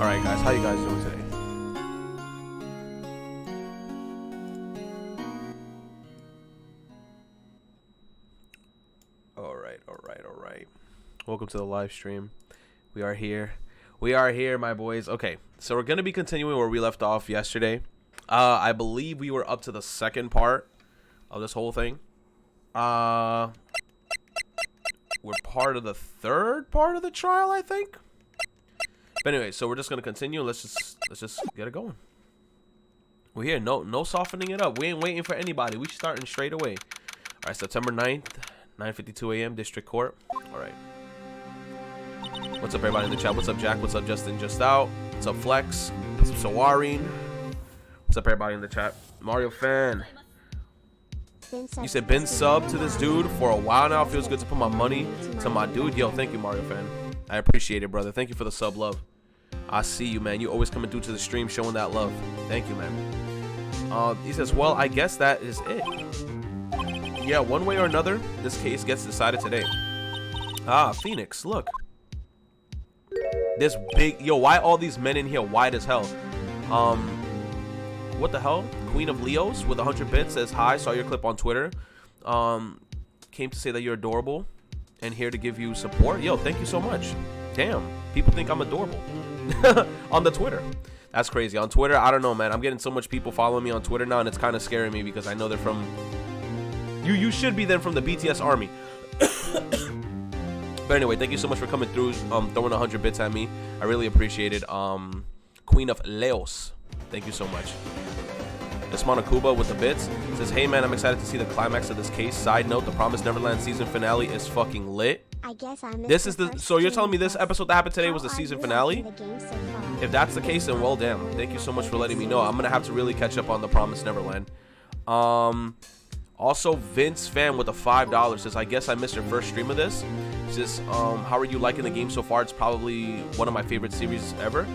Alright guys, how you guys doing today? Alright. Welcome to the live stream. We are here. My boys. Okay, so we're gonna be continuing where we left off yesterday. I believe we were up to the second part of this whole thing. We're part of the third part of the trial, I think. But anyway, so we're just gonna continue. Let's just get it going. We're here. No softening it up. We ain't waiting for anybody. We starting straight away. All right, September 9th, 9:52 a.m. District Court. All right. What's up, everybody in the chat? What's up, Jack? What's up, Justin? Just out. What's up, Flex? What's up, Sawareen? What's up, everybody in the chat? Mario fan. You said been sub to this dude for a while now. Feels good to put my money to my dude. Yo, thank you, Mario fan. I appreciate it, brother. Thank you for the sub love. I see you, man. You always coming through to the stream showing that love. Thank you, man. He says, well, I guess that is it. Yeah, one way or another, this case gets decided today. Ah, Phoenix, look. This big... Yo, why all these men in here white as hell? What the hell? Queen of Leos with 100 bits says, hi, saw your clip on Twitter. Came to say that you're adorable and here to give you support. Yo, thank you so much. Damn, people think I'm adorable. On the Twitter. That's crazy. On Twitter, I don't know, man. I'm getting so much people following me on Twitter now, and it's kind of scaring me because I know they're from... You should be then from the BTS army. But anyway, thank you so much for coming through, throwing 100 bits at me. I really appreciate it. Queen of Leos, thank you so much. Desmond Kuba with the bits says, hey man, I'm excited to see the climax of this case. Side note, the Promised Neverland season finale is fucking lit. I guess I this is the... So you're telling me this episode that happened today was the season finale? If that's the case, then well damn. Thank you so much for letting me know. I'm gonna have to really catch up on the Promised Neverland. Also, Vince fan with the $5 says, I guess I missed your first stream of this. He says, how are you liking the game so far? It's probably one of my favorite series ever.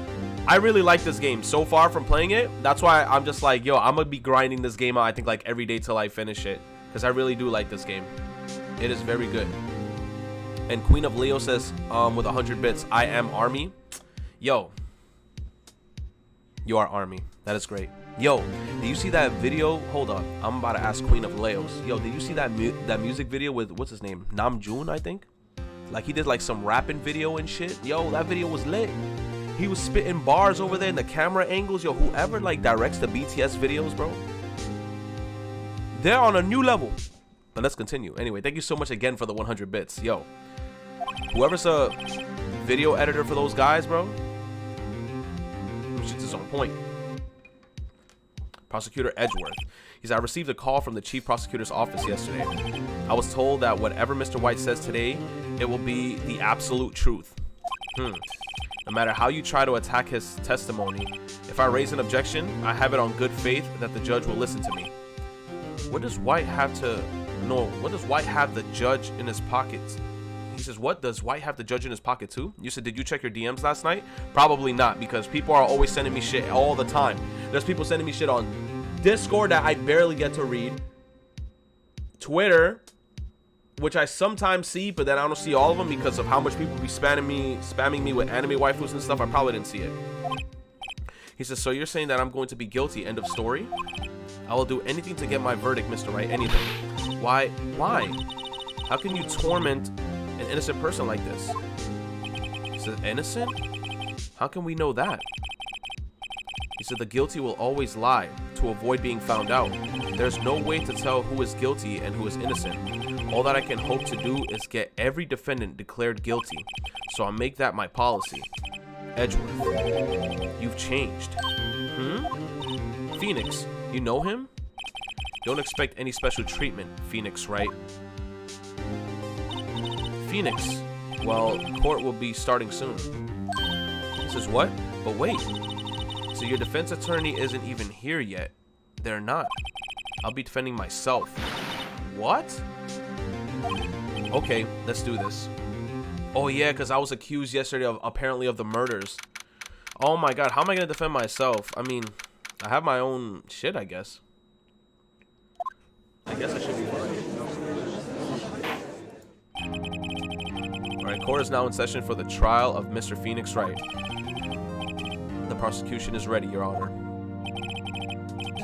I really like this game so far from playing it. That's why I'm just like, yo, I'm gonna be grinding this game out, I think, like every day till I finish it, because I really do like this game. It is very good. And Queen of Leo says, with 100 bits, I am Army. Yo, you are Army. That is great. Yo, did you see that video? Hold up, I'm about to ask Queen of Leos. Yo, did you see that music video with, what's his name, Namjoon, I think? Like, he did like some rapping video and shit. Yo, that video was lit. He was spitting bars over there in the camera angles. Yo, whoever like directs the BTS videos, bro, they're on a new level. But let's continue. Anyway, thank you so much again for the 100 bits. Yo, whoever's a video editor for those guys, bro, shit is on point. Prosecutor Edgeworth. He said, I received a call from the chief prosecutor's office yesterday. I was told that whatever Mr. White says today, it will be the absolute truth. No matter how you try to attack his testimony, if I raise an objection, I have it on good faith that the judge will listen to me. What does White have to... No, what does White have the judge in his pockets? He says, what does White have the judge in his pocket too? You said, did you check your DMs last night? Probably not, because people are always sending me shit all the time. There's people sending me shit on Discord that I barely get to read. Twitter, which I sometimes see, but then I don't see all of them because of how much people be spamming me with anime waifus and stuff. I probably didn't see it. He says, so you're saying that I'm going to be guilty, end of story? I will do anything to get my verdict, Mr. Wright, anything. Why? How can you torment an innocent person like this? He said, innocent? How can we know that? He said, the guilty will always lie to avoid being found out. There's no way to tell who is guilty and who is innocent. All that I can hope to do is get every defendant declared guilty. So I'll make that my policy. Edgeworth, you've changed. Phoenix, you know him? Don't expect any special treatment, Phoenix, right? Phoenix, well, court will be starting soon. He says, what? But wait. So your defense attorney isn't even here yet. They're not. I'll be defending myself. What? Okay, let's do this. Oh yeah, because I was accused yesterday of apparently of the murders. Oh my god, how am I gonna defend myself? I mean, I have my own shit, I guess. I guess I should be fine. Alright, court is now in session for the trial of Mr. Phoenix Wright. prosecution is ready, Your Honor.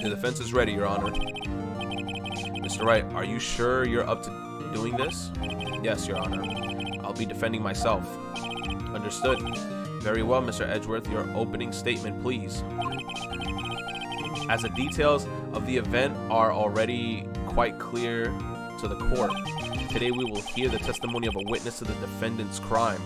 The defense is ready, Your Honor. Mr. Wright, are you sure you're up to doing this? Yes, Your Honor. I'll be defending myself. Understood. Very well, Mr. Edgeworth. Your opening statement, please. As the details of the event are already quite clear to the court, today we will hear the testimony of a witness to the defendant's crime.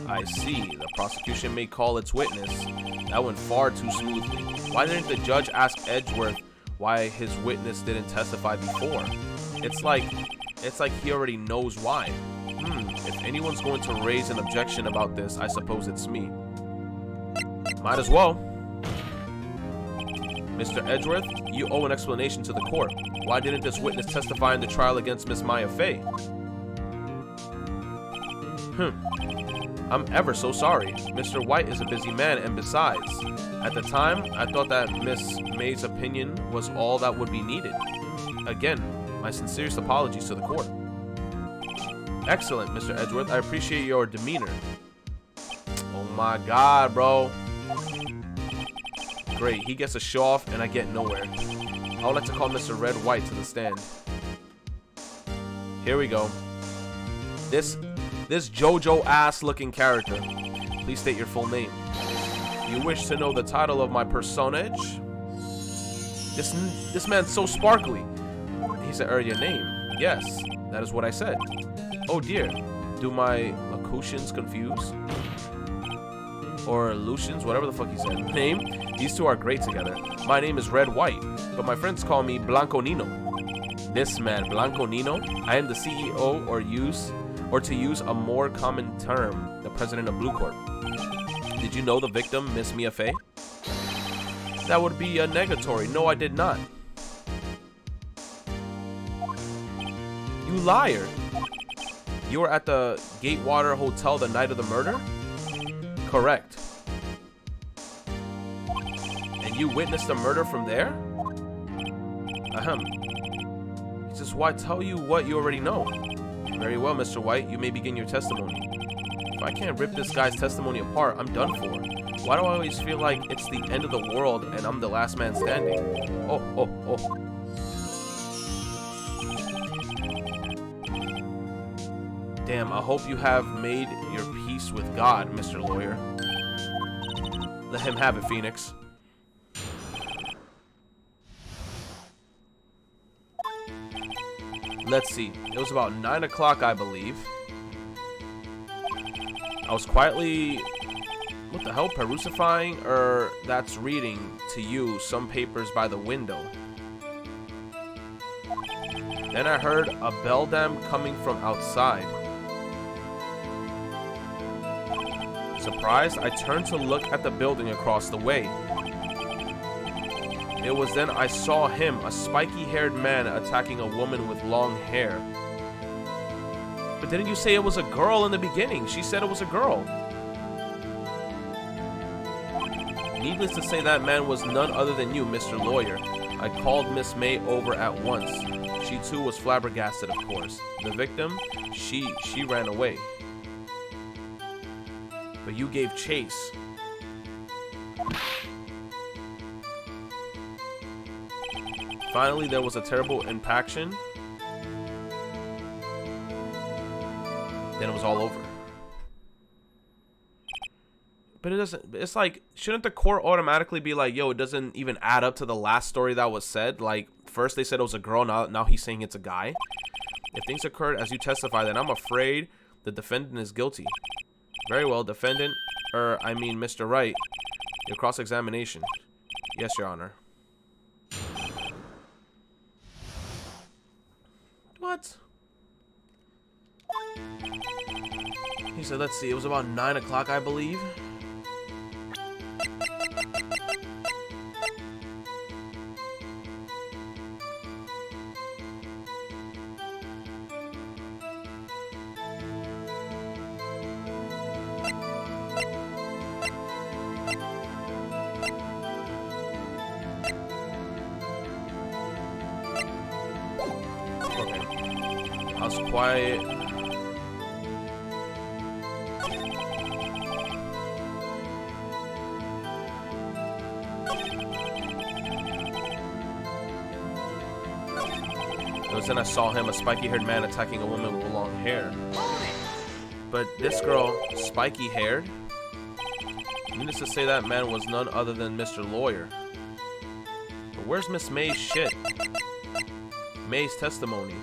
I see. The prosecution may call its witness. That went far too smoothly. Why didn't the judge ask Edgeworth why his witness didn't testify before? It's like he already knows why. If anyone's going to raise an objection about this, I suppose it's me. Might as well. Mr. Edgeworth, you owe an explanation to the court. Why didn't this witness testify in the trial against Miss Maya Fey? I'm ever so sorry. Mr. White is a busy man, and besides, at the time, I thought that Miss May's opinion was all that would be needed. Again, my sincerest apologies to the court. Excellent, Mr. Edgeworth. I appreciate your demeanor. Oh my god, bro. Great, he gets a show off and I get nowhere. I would like to call Mr. Red White to the stand. Here we go. This JoJo ass looking character. Please state your full name. You wish to know the title of my personage? This man's so sparkly. He said, your name. Yes, that is what I said. Oh dear, do my locutions confuse? Or Lucians, whatever the fuck he said. Name? These two are great together. My name is Red White, but my friends call me Blanco Nino. This man, Blanco Nino, I am the CEO, or to use a more common term, the president of Blue Corp. Did you know the victim, Miss Mia Fey? That would be a negatory. No, I did not. You liar. You were at the Gatewater Hotel the night of the murder? Correct. And you witnessed the murder from there? Ahem. He says, why tell you what you already know? Very well, Mr. White, you may begin your testimony. If I can't rip this guy's testimony apart, I'm done for. Why do I always feel like it's the end of the world and I'm the last man standing? Oh. Damn, I hope you have made your peace with God, Mr. Lawyer. Let him have it, Phoenix. Let's see. It was about 9 o'clock, I believe. I was quietly... What the hell? Perusifying? Or that's reading to you some papers by the window. Then I heard a beldam coming from outside. Surprised, I turned to look at the building across the way. It was then I saw him, a spiky-haired man, attacking a woman with long hair. But didn't you say it was a girl in the beginning? She said it was a girl. Needless to say, that man was none other than you, Mr. Lawyer. I called Miss May over at once. She too was flabbergasted, of course. The victim, she ran away. But you gave chase. Finally, there was a terrible impaction. Then it was all over. But it doesn't, it's like, shouldn't the court automatically be like, yo, it doesn't even add up to the last story that was said? Like, first they said it was a girl, now he's saying it's a guy. If things occurred as you testify, then I'm afraid the defendant is guilty. Very well, defendant, Mr. Wright, your cross-examination. Yes, Your Honor. What? He said, let's see, it was about 9 o'clock, I believe. I was quiet. Because then I saw him, a spiky-haired man attacking a woman with long hair. But this girl, spiky-haired? Needless to say, that man was none other than Mr. Lawyer. But where's Miss May's shit? May's testimony.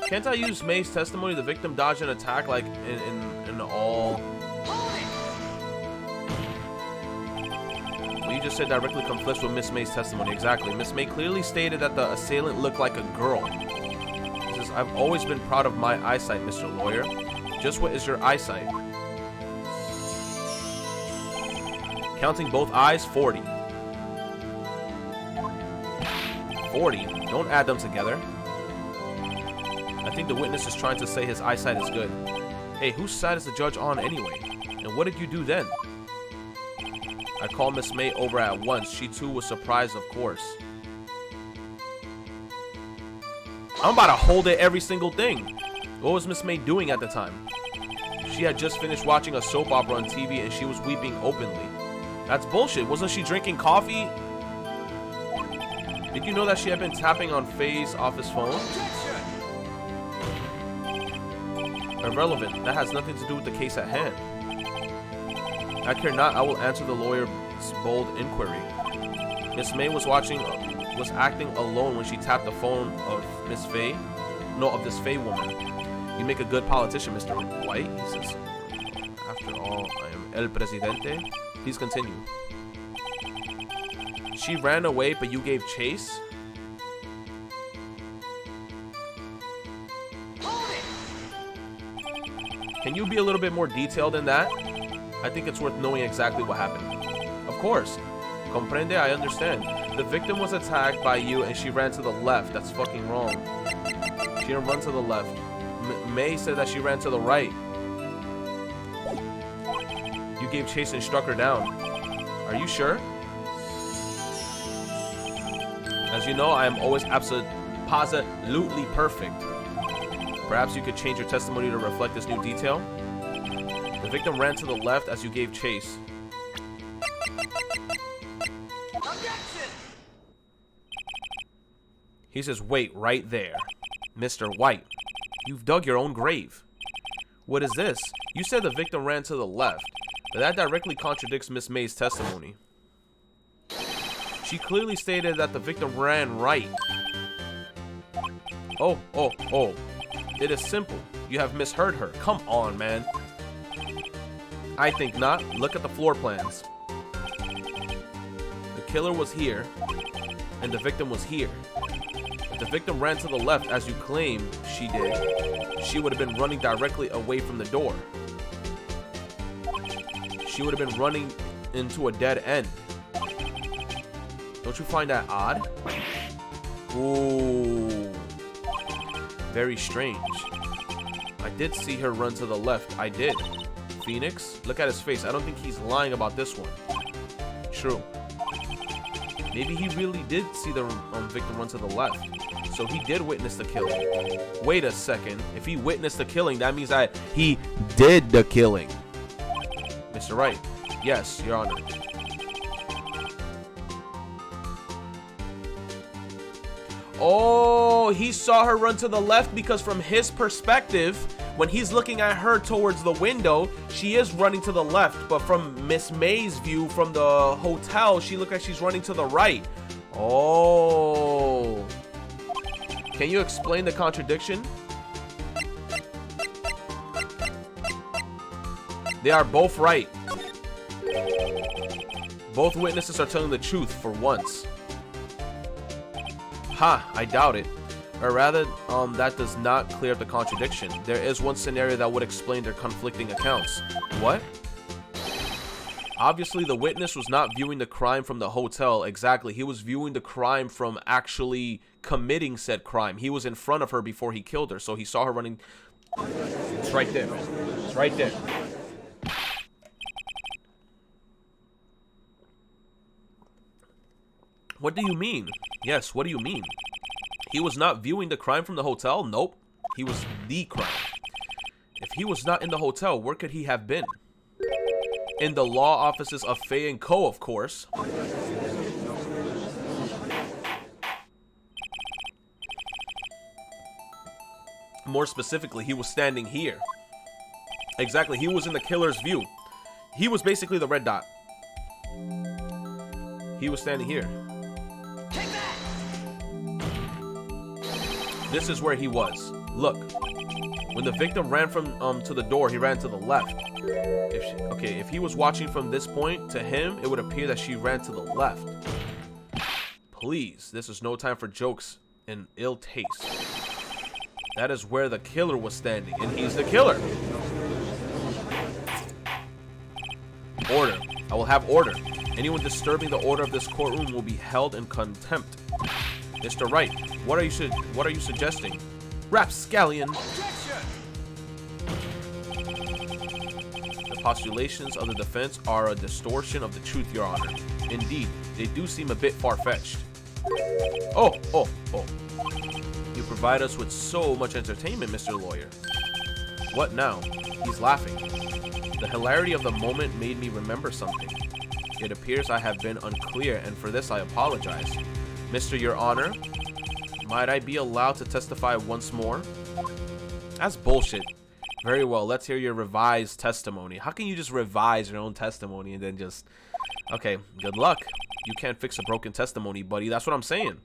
Can't I use May's testimony? The victim dodged an attack like in all... What you just said directly conflicts with Miss May's testimony. Exactly. Miss May clearly stated that the assailant looked like a girl. He says, I've always been proud of my eyesight, Mr. Lawyer. Just what is your eyesight? Counting both eyes, 40. 40? Don't add them together. I think the witness is trying to say his eyesight is good. Hey, whose side is the judge on anyway? And what did you do then? I called Miss May over at once. She too was surprised, of course. I'm about to hold it every single thing. What was Miss May doing at the time? She had just finished watching a soap opera on TV and she was weeping openly. That's bullshit. Wasn't she drinking coffee? Did you know that she had been tapping on Faye's office phone? Irrelevant. That has nothing to do with the case at hand. I care not. I will answer the lawyer's bold inquiry. Miss May was acting alone when she tapped the phone of Miss Faye. No, of this Faye woman. You make a good politician, Mr. White. He says, after all, I am El Presidente. Please continue. She ran away, but you gave chase? Can you be a little bit more detailed than that? I think it's worth knowing exactly what happened. Of course. Comprende, I understand. The victim was attacked by you and she ran to the left. That's fucking wrong. She didn't run to the left. May said that she ran to the right. You gave chase and struck her down. Are you sure? As you know, I am always positively perfect. Perhaps you could change your testimony to reflect this new detail. The victim ran to the left as you gave chase. Objection! He says, wait, right there. Mr. White, you've dug your own grave. What is this? You said the victim ran to the left, but that directly contradicts Miss May's testimony. She clearly stated that the victim ran right. Oh. It is simple. You have misheard her. Come on, man. I think not. Look at the floor plans. The killer was here, and the victim was here. If the victim ran to the left, as you claim she did, she would have been running directly away from the door. She would have been running into a dead end. Don't you find that odd? Ooh. Very strange. I did see her run to the left. I did. Phoenix? Look at his face. I don't think he's lying about this one. True. Maybe he really did see the victim run to the left. So he did witness the killing. Wait a second. If he witnessed the killing, that means that he did the killing. Mr. Wright. Yes, Your Honor. Oh, he saw her run to the left because from his perspective, when he's looking at her towards the window, she is running to the left. But from Miss May's view from the hotel, she looks like she's running to the right. Oh. Can you explain the contradiction? They are both right. Both witnesses are telling the truth for once. Ha, I doubt it. Or rather, that does not clear up the contradiction. There is one scenario that would explain their conflicting accounts. What? Obviously, the witness was not viewing the crime from the hotel. Exactly. He was viewing the crime from actually committing said crime. He was in front of her before he killed her, so he saw her running. It's right there. It's right there. What do you mean? Yes, what do you mean? He was not viewing the crime from the hotel? Nope. He was the crime. If he was not in the hotel, where could he have been? In the law offices of Faye & Co., of course. More specifically, he was standing here. Exactly, he was in the killer's view. He was basically the red dot. He was standing here. Take that! This is where he was. Look. When the victim ran from to the door, he ran to the left. If he was watching from this point to him, it would appear that she ran to the left. Please, this is no time for jokes and ill taste. That is where the killer was standing, and he's the killer. Order. I will have order. Anyone disturbing the order of this courtroom will be held in contempt. Mr. Wright, what are you suggesting? Rapscallion. The postulations of the defense are a distortion of the truth, Your Honor. Indeed, they do seem a bit far-fetched. Oh. You provide us with so much entertainment, Mr. Lawyer. What now? He's laughing. The hilarity of the moment made me remember something. It appears I have been unclear, and for this I apologize. Mr. Your Honor, might I be allowed to testify once more? That's bullshit. Very well, let's hear your revised testimony. How can you just revise your own testimony and then just... Okay, good luck. You can't fix a broken testimony, buddy. That's what I'm saying.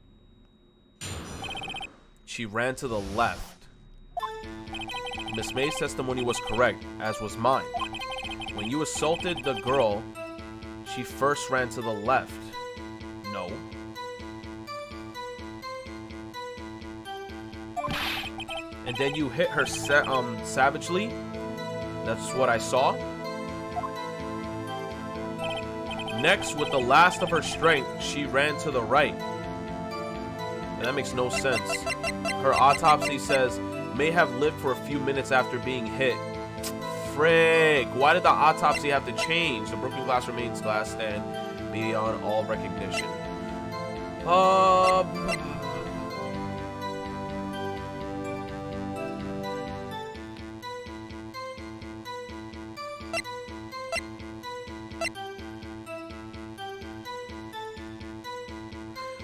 She ran to the left. Miss May's testimony was correct, as was mine. When you assaulted the girl, she first ran to the left. No. And then you hit her savagely. That's what I saw. Next, with the last of her strength, she ran to the right. And that makes no sense. Her autopsy says, may have lived for a few minutes after being hit. Frick, why did the autopsy have to change? The broken glass remains glass stand beyond all recognition.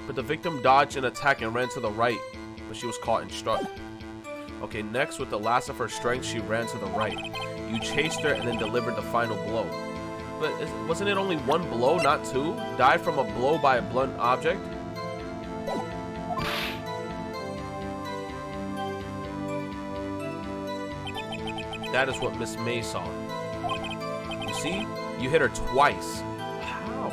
But the victim dodged an attack and ran to the right, but she was caught and struck. Okay, next, with the last of her strength, she ran to the right. You chased her and then delivered the final blow. But wasn't it only one blow, not two? Died from a blow by a blunt object? That is what Miss May saw. You see? You hit her twice. How?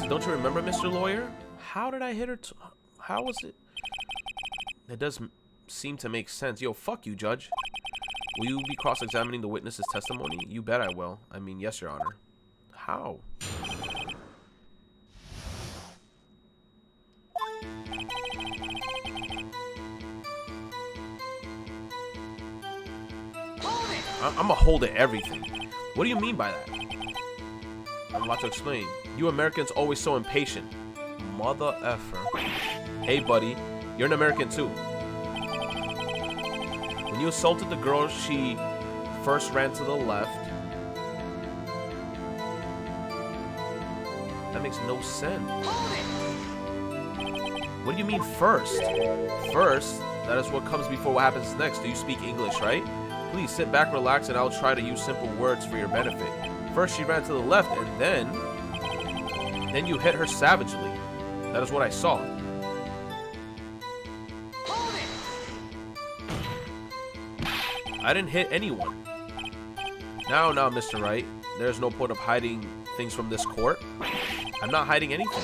Don't you remember, Mr. Lawyer? How did I hit her? How was it? That does seem to make sense. Yo, fuck you, Judge. Will you be cross-examining the witness's testimony? You bet I will. I mean, yes, Your Honor. How? I'm gonna hold it everything. What do you mean by that? I'm about to explain. You Americans always so impatient. Mother effer. Hey, buddy. You're an American, too. When you assaulted the girl, she first ran to the left. That makes no sense. What do you mean first? First? That is what comes before what happens next. Do you speak English, right? Please sit back, relax, and I'll try to use simple words for your benefit. First, she ran to the left, and then you hit her savagely. That is what I saw. I didn't hit anyone. Now, Mr. Wright, there's no point of hiding things from this court. I'm not hiding anything.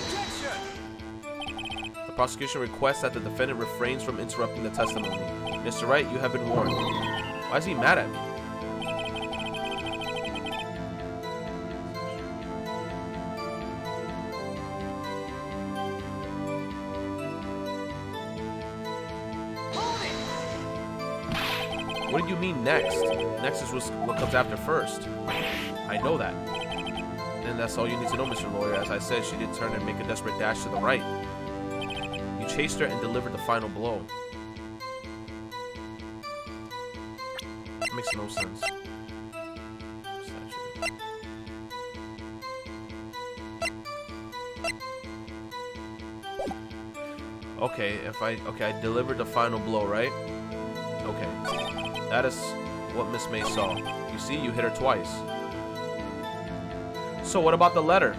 The prosecution requests that the defendant refrains from interrupting the testimony. Mr. Wright, you have been warned. Why is he mad at me? What did you mean next? Next is what comes after first. I know that. And that's all you need to know, Mr. Lawyer. As I said, she did turn and make a desperate dash to the right. You chased her and delivered the final blow. That makes no sense. Okay, I delivered the final blow, right? Okay. That is what Miss May saw. You see, you hit her twice. So what about the letter?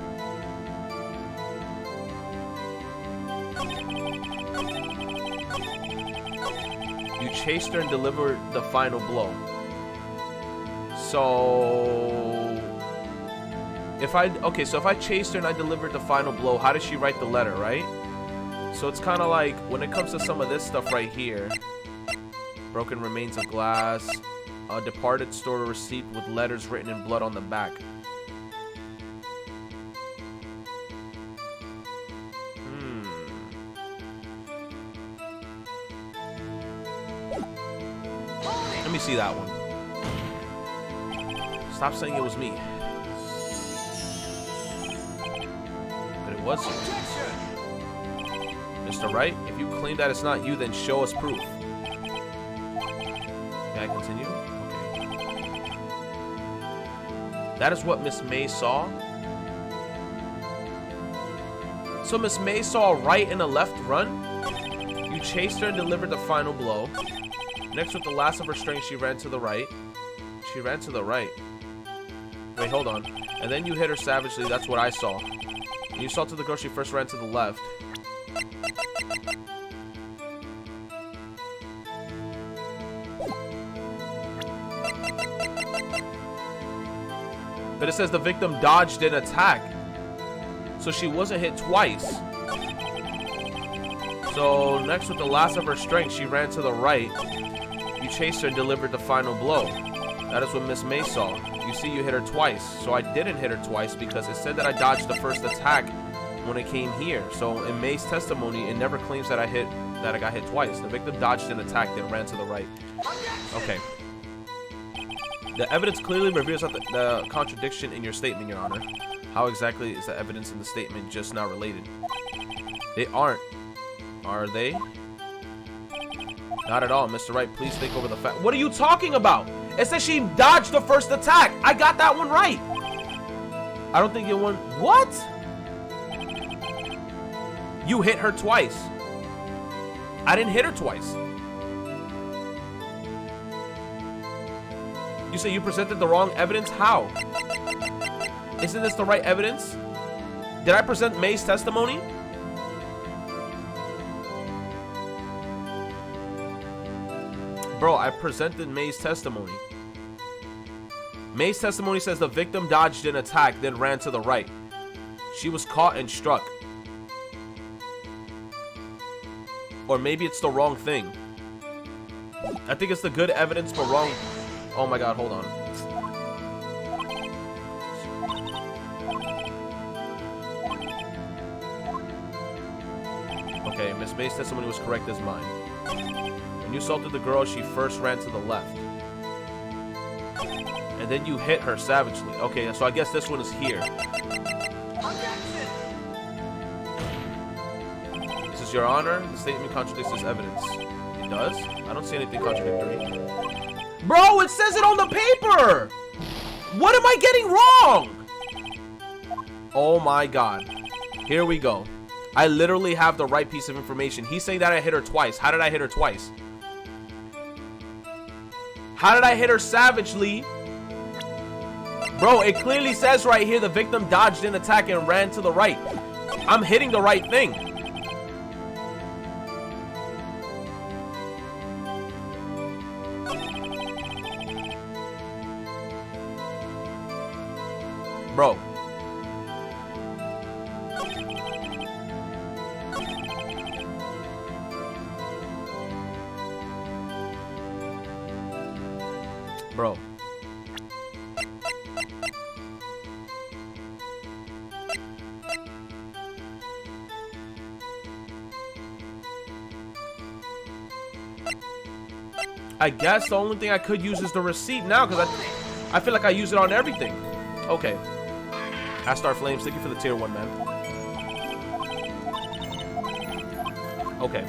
You chased her and delivered the final blow. So if I chased her and I delivered the final blow, how did she write the letter, right? So it's kind of like when it comes to some of this stuff right here. Broken remains of glass. A departed store receipt with letters written in blood on the back. Let me see that one. Stop saying it was me. But it was you. Mr. Wright, if you claim that it's not you, then show us proof. Can I continue? Okay. That is what Miss May saw. So Miss May saw a right and a left run? You chased her and delivered the final blow. Next, with the last of her strength, she ran to the right. She ran to the right. Wait, hold on. And then you hit her savagely. That's what I saw. And you saw to the girl she first ran to the left. But it says the victim dodged an attack. So she wasn't hit twice. So next, with the last of her strength, she ran to the right. You chased her and delivered the final blow. That is what Miss May saw. You see, you hit her twice. So I didn't hit her twice because it said that I dodged the first attack when it came here. So in May's testimony, it never claims that I got hit twice. The victim dodged an attack, then ran to the right. Okay. The evidence clearly reveals the contradiction in your statement, Your Honor. How exactly is the evidence in the statement just not related? They aren't. Are they? Not at all. Mr. Wright, please think over the fact. What are you talking about? It says she dodged the first attack. I got that one right. I don't think it won. What? You hit her twice. I didn't hit her twice. You say you presented the wrong evidence? How? Isn't this the right evidence? Did I present May's testimony? Bro, I presented May's testimony. May's testimony says the victim dodged an attack, then ran to the right. She was caught and struck. Or maybe it's the wrong thing. I think it's the good evidence, but wrong. Oh my god, hold on. Okay, Miss May's testimony was correct as mine. When you assaulted the girl, she first ran to the left. And then you hit her savagely. Okay, so I guess this one is here. This is Your Honor. The statement contradicts this evidence. It does? I don't see anything contradictory. Bro, it says it on the paper! What am I getting wrong? Oh my god. Here we go. I literally have the right piece of information. He's saying that I hit her twice. How did I hit her twice? How did I hit her savagely? Bro, it clearly says right here the victim dodged an attack and ran to the right. I'm hitting the right thing. Bro. Bro. I guess the only thing I could use is the receipt now, because I feel like I use it on everything. Okay. Astar Flames, thank you for the tier 1, man. Okay.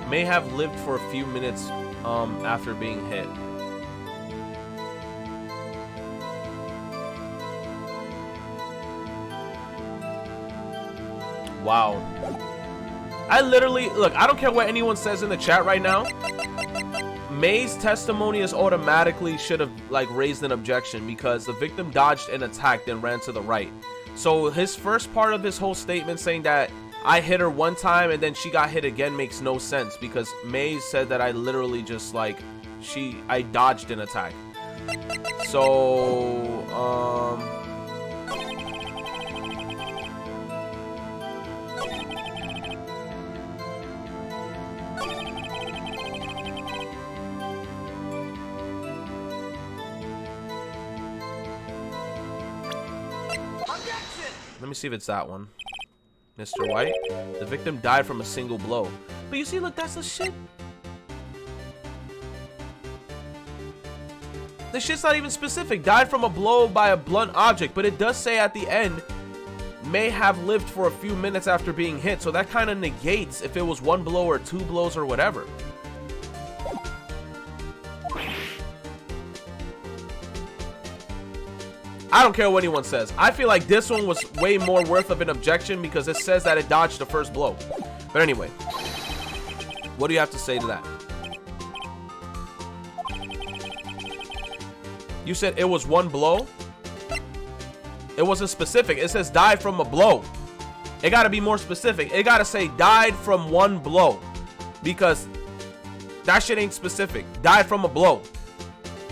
May have lived for a few minutes after being hit. Wow. I literally, look, I don't care what anyone says in the chat right now. May's testimony is automatically should have like raised an objection because the victim dodged an attack then ran to the right. So his first part of his whole statement saying that I hit her one time and then she got hit again makes no sense because May said that I literally just like I dodged an attack. So let me see if it's that one. Mr. White, the victim died from a single blow. But you see, look, that's the shit. The shit's not even specific. Died from a blow by a blunt object, but it does say at the end, may have lived for a few minutes after being hit. So that kind of negates if it was one blow or two blows or whatever. I don't care what anyone says. I feel like this one was way more worth of an objection because it says that it dodged the first blow. But anyway, what do you have to say to that? You said it was one blow? It wasn't specific. It says died from a blow. It got to be more specific. It got to say died from one blow because that shit ain't specific. Died from a blow.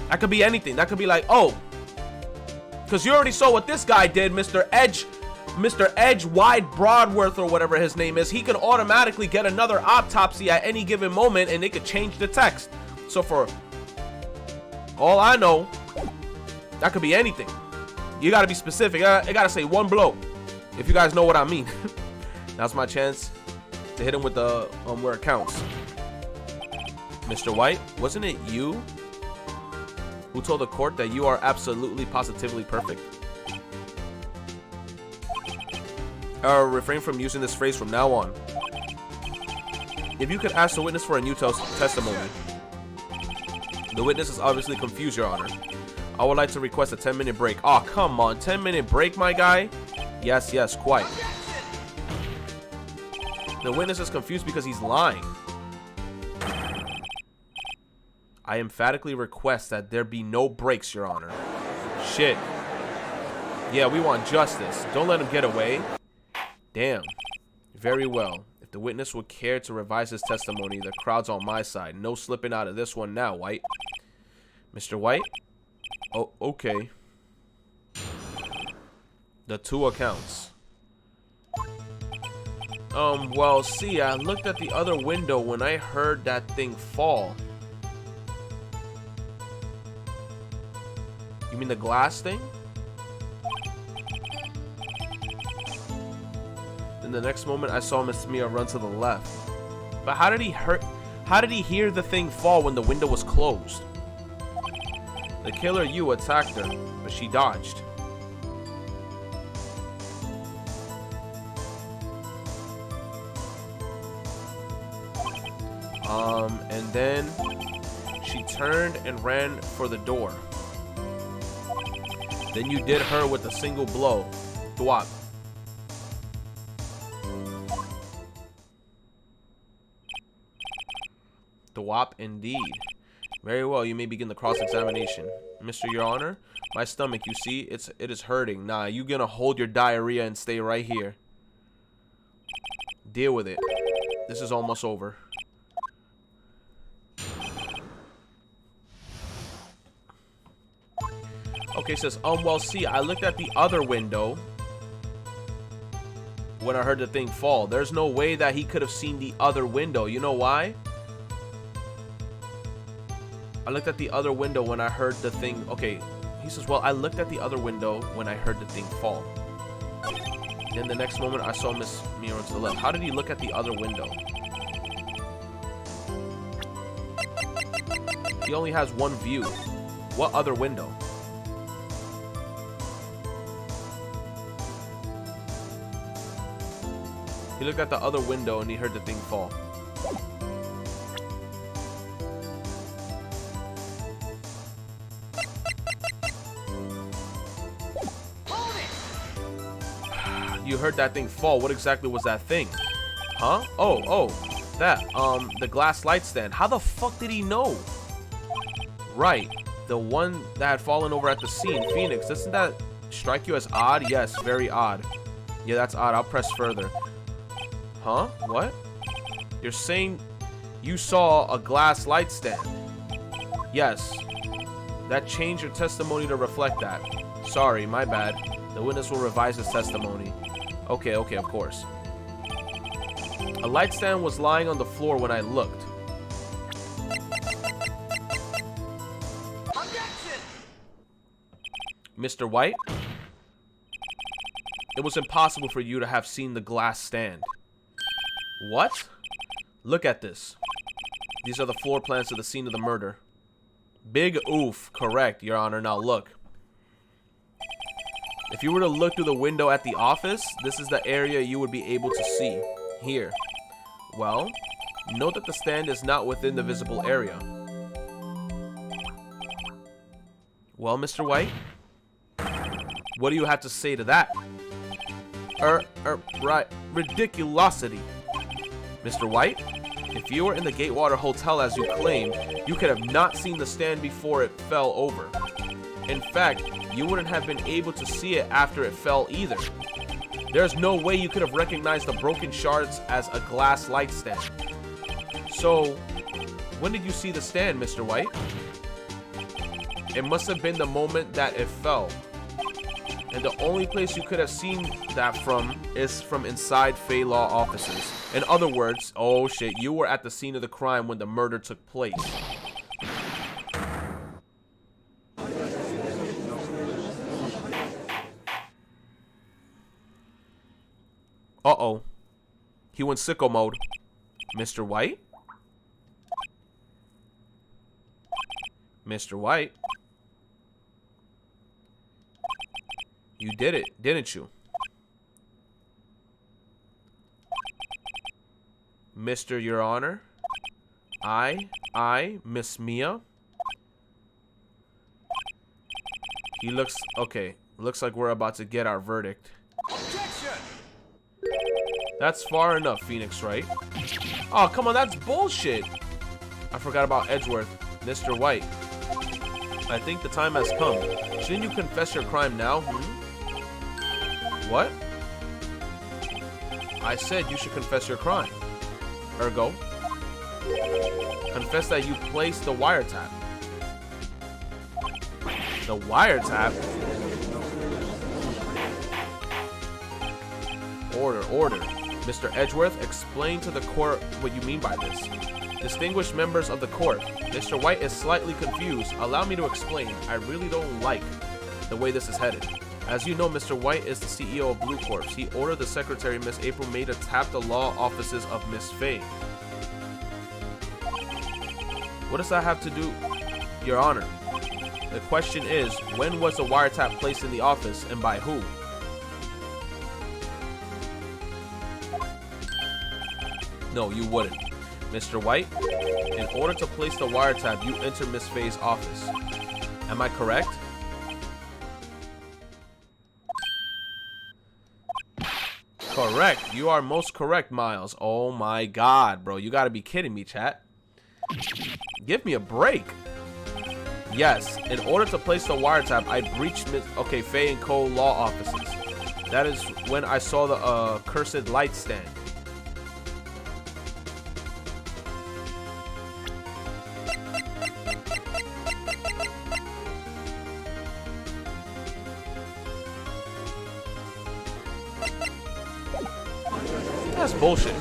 That could be anything. That could be like, oh, because you already saw what this guy did, Mr. Edge Wide Broadworth or whatever his name is. He can automatically get another autopsy at any given moment and they could change the text. So for all I know, that could be anything. You got to be specific. It got to say one blow. If you guys know what I mean. That's my chance to hit him with the where it counts. Mr. White, wasn't it you who told the court that you are absolutely positively perfect? Refrain from using this phrase from now on. If you could ask the witness for a new testimony. The witness is obviously confused, Your Honor. I would like to request a 10-minute break. Oh, come on. 10-minute break, my guy? Yes, quite. The witness is confused because he's lying. I emphatically request that there be no breaks, Your Honor. Shit. Yeah, we want justice. Don't let him get away. Damn. Very well. If the witness would care to revise his testimony, the crowd's on my side. No slipping out of this one now, White. Mr. White? Oh, okay. The two accounts. Well, see, I looked at the other window when I heard that thing fall. You mean the glass thing? In the next moment, I saw Miss Mia run to the left. But how did he hear the thing fall when the window was closed? The killer Yu attacked her, but she dodged. And then she turned and ran for the door. Then you did her with a single blow. Thwop. Thwop indeed. Very well, you may begin the cross-examination. Mr. Your Honor, my stomach, you see, it is hurting. Nah, you gonna hold your diarrhea and stay right here. Deal with it. This is almost over. Okay, says, well, see, I looked at the other window when I heard the thing fall. There's no way that he could have seen the other window. You know why? I looked at the other window when I heard the thing. Okay, he says, well, I looked at the other window when I heard the thing fall. Then the next moment, I saw Miss Mia to the left. How did he look at the other window? He only has one view. What other window? He looked at the other window and he heard the thing fall. You heard that thing fall. What exactly was that thing? Huh? Oh, that, the glass light stand. How the fuck did he know? Right, the one that had fallen over at the scene. Phoenix, doesn't that strike you as odd? Yes, very odd. Yeah, that's odd. I'll press further. Huh? What? You're saying you saw a glass light stand? Yes. That changed your testimony to reflect that. Sorry, my bad. The witness will revise his testimony. Okay, of course. A light stand was lying on the floor when I looked. Objection! Mr. White? It was impossible for you to have seen the glass stand. What? Look at this. These are the floor plans to the scene of the murder. Big oof. Correct, Your Honor. Now look. If you were to look through the window at the office, this is the area you would be able to see. Here. Well, note that the stand is not within the visible area. Well, Mr. White? What do you have to say to that? Right. Ridiculosity. Mr. White? If you were in the Gatewater Hotel as you claim, you could have not seen the stand before it fell over. In fact, you wouldn't have been able to see it after it fell either. There's no way you could have recognized the broken shards as a glass light stand. So, when did you see the stand, Mr. White? It must have been the moment that it fell. And the only place you could have seen that from is from inside Fey Law offices. In other words, oh shit, you were at the scene of the crime when the murder took place. Uh-oh. He went sicko mode. Mr. White? Mr. White? You did it, didn't you? Mr. Your Honor? Miss Mia? He looks... Okay. Looks like we're about to get our verdict. Objection! That's far enough, Phoenix, right? Oh, come on, that's bullshit. I forgot about Edgeworth. Mr. White. I think the time has come. Shouldn't you confess your crime now? What? I said you should confess your crime. Ergo, confess that you placed the wiretap. The wiretap? Order. Mr. Edgeworth, explain to the court what you mean by this. Distinguished members of the court, Mr. White is slightly confused. Allow me to explain. I really don't like the way this is headed. As you know, Mr. White is the CEO of Blue Corps. He ordered the secretary, Miss April May, to tap the law offices of Miss Faye. What does that have to do, Your Honor? The question is, when was the wiretap placed in the office and by who? No, you wouldn't. Mr. White, in order to place the wiretap, you enter Miss Faye's office. Am I correct? Correct. You are most correct, Miles. Oh my god, bro. You gotta be kidding me, chat. Give me a break. Yes, in order to place the wiretap, I breached Faye & Co. law offices. That is when I saw the cursed light stand. That's bullshit.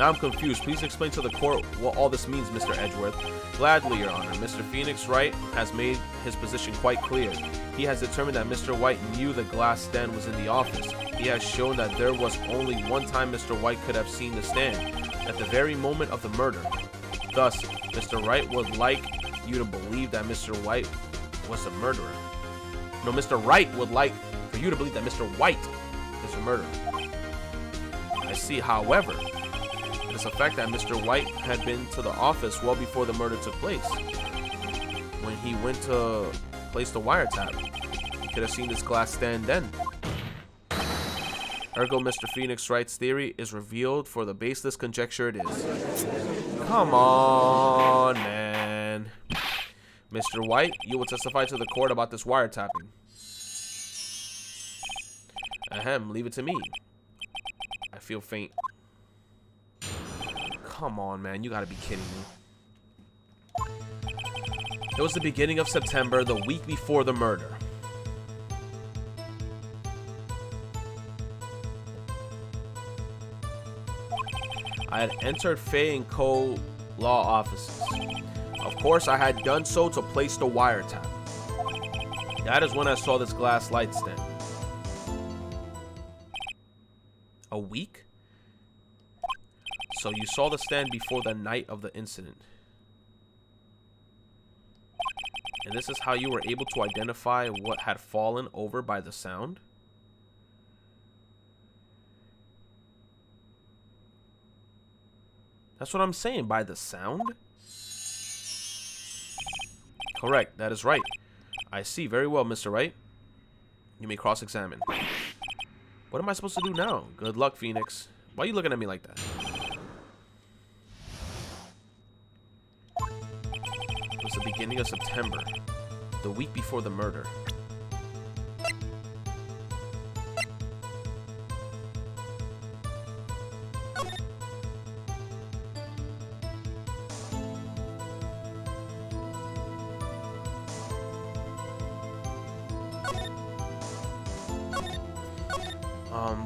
Now I'm confused. Please explain to the court what all this means, Mr. Edgeworth. Gladly, Your Honor. Mr. Phoenix Wright has made his position quite clear. He has determined that Mr. White knew the glass stand was in the office. He has shown that there was only one time Mr. White could have seen the stand, at the very moment of the murder. Thus, Mr. Wright would like you to believe that Mr. White was the murderer. No, Mr. Wright would like for you to believe that Mr. White is the murderer. I see, however, it is a fact that Mr. White had been to the office well before the murder took place. When he went to place the wiretap, he could have seen this glass stand then. Ergo, Mr. Phoenix Wright's theory is revealed for the baseless conjecture it is. Come on, man. Mr. White, you will testify to the court about this wiretapping. Ahem, leave it to me. I feel faint. Come on, man. You gotta be kidding me. It was the beginning of September, the week before the murder. I had entered Fay & Co. law offices. Of course, I had done so to place the wiretap. That is when I saw this glass light stand. A week? So you saw the stand before the night of the incident. And this is how you were able to identify what had fallen over by the sound? That's what I'm saying, by the sound? Correct, that is right. I see, very well, Mr. Wright. You may cross-examine. What am I supposed to do now? Good luck, Phoenix. Why are you looking at me like that? It was the beginning of September, the week before the murder.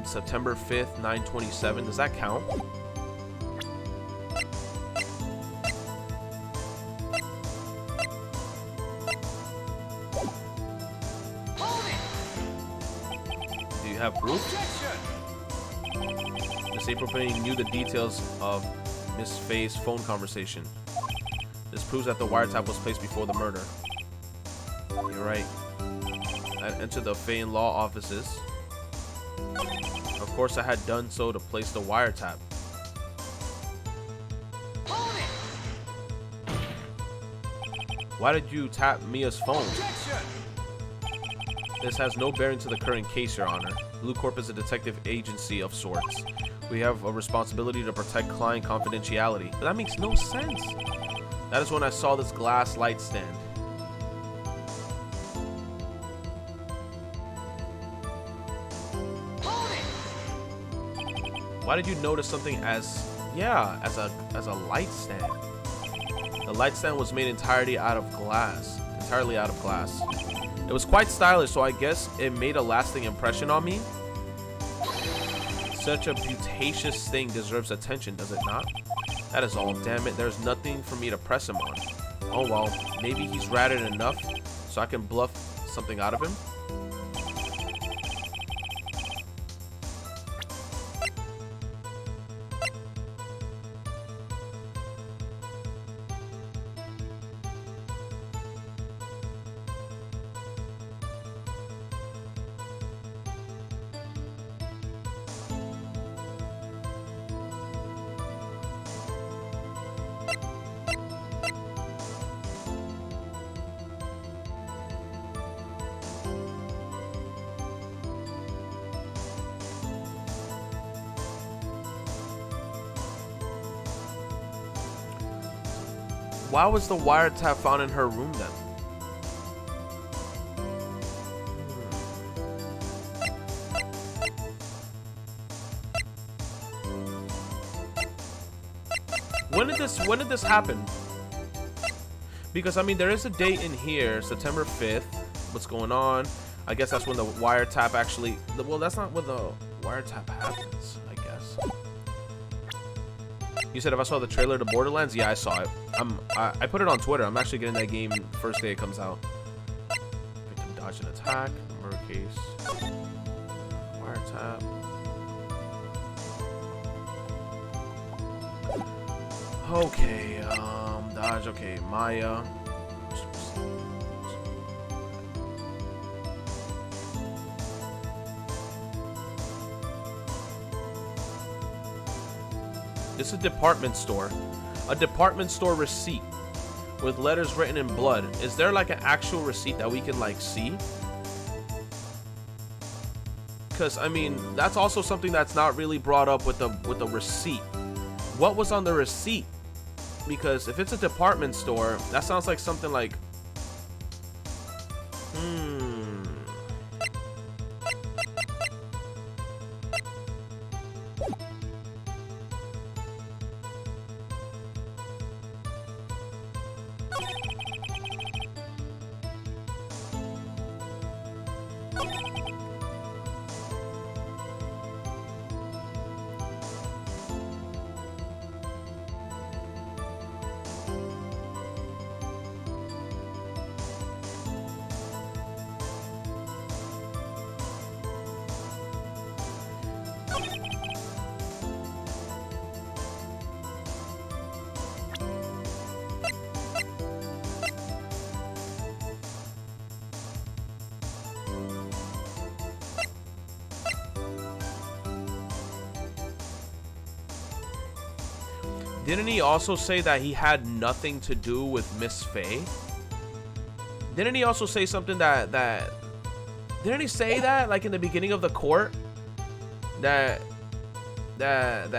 September 5th, 9:27. Does that count? Do you have proof? Miss April Penny knew the details of Miss Fay's phone conversation. This proves that the wiretap was placed before the murder. You're right. I entered the Fay & Law offices. Of course, I had done so to place the wiretap. Why did you tap Mia's phone? This has no bearing to the current case, Your Honor. Blue Corp is a detective agency of sorts. We have a responsibility to protect client confidentiality. But that makes no sense. That is when I saw this glass light stand. Why did you notice something as a light stand? The light stand was made entirely out of glass. It was quite stylish, so I guess it made a lasting impression on me. Such a beauticious thing deserves attention, does it not? That is all, damn it. There's nothing for me to press him on. Oh well, maybe he's ratted enough so I can bluff something out of him. Why was the wiretap found in her room then? When did this happen? Because I mean, there is a date in here, September 5th. What's going on? I guess that's when the wiretap actually. Well, that's not when the wiretap happens, I guess. You said if I saw the trailer to Borderlands? Yeah, I saw it. I put it on Twitter. I'm actually getting that game first day it comes out. Victim dodge and attack. Murder case. Wiretap. Okay, dodge. Okay, Maya. It's a department store. A department store receipt with letters written in blood. Is there like an actual receipt that we can like see? Because I mean, that's also something that's not really brought up with the receipt. What was on the receipt? Because if it's a department store, that sounds like something like didn't he also say that he had nothing to do with Miss Faye? Didn't he also say something that didn't he say that like in the beginning of the court that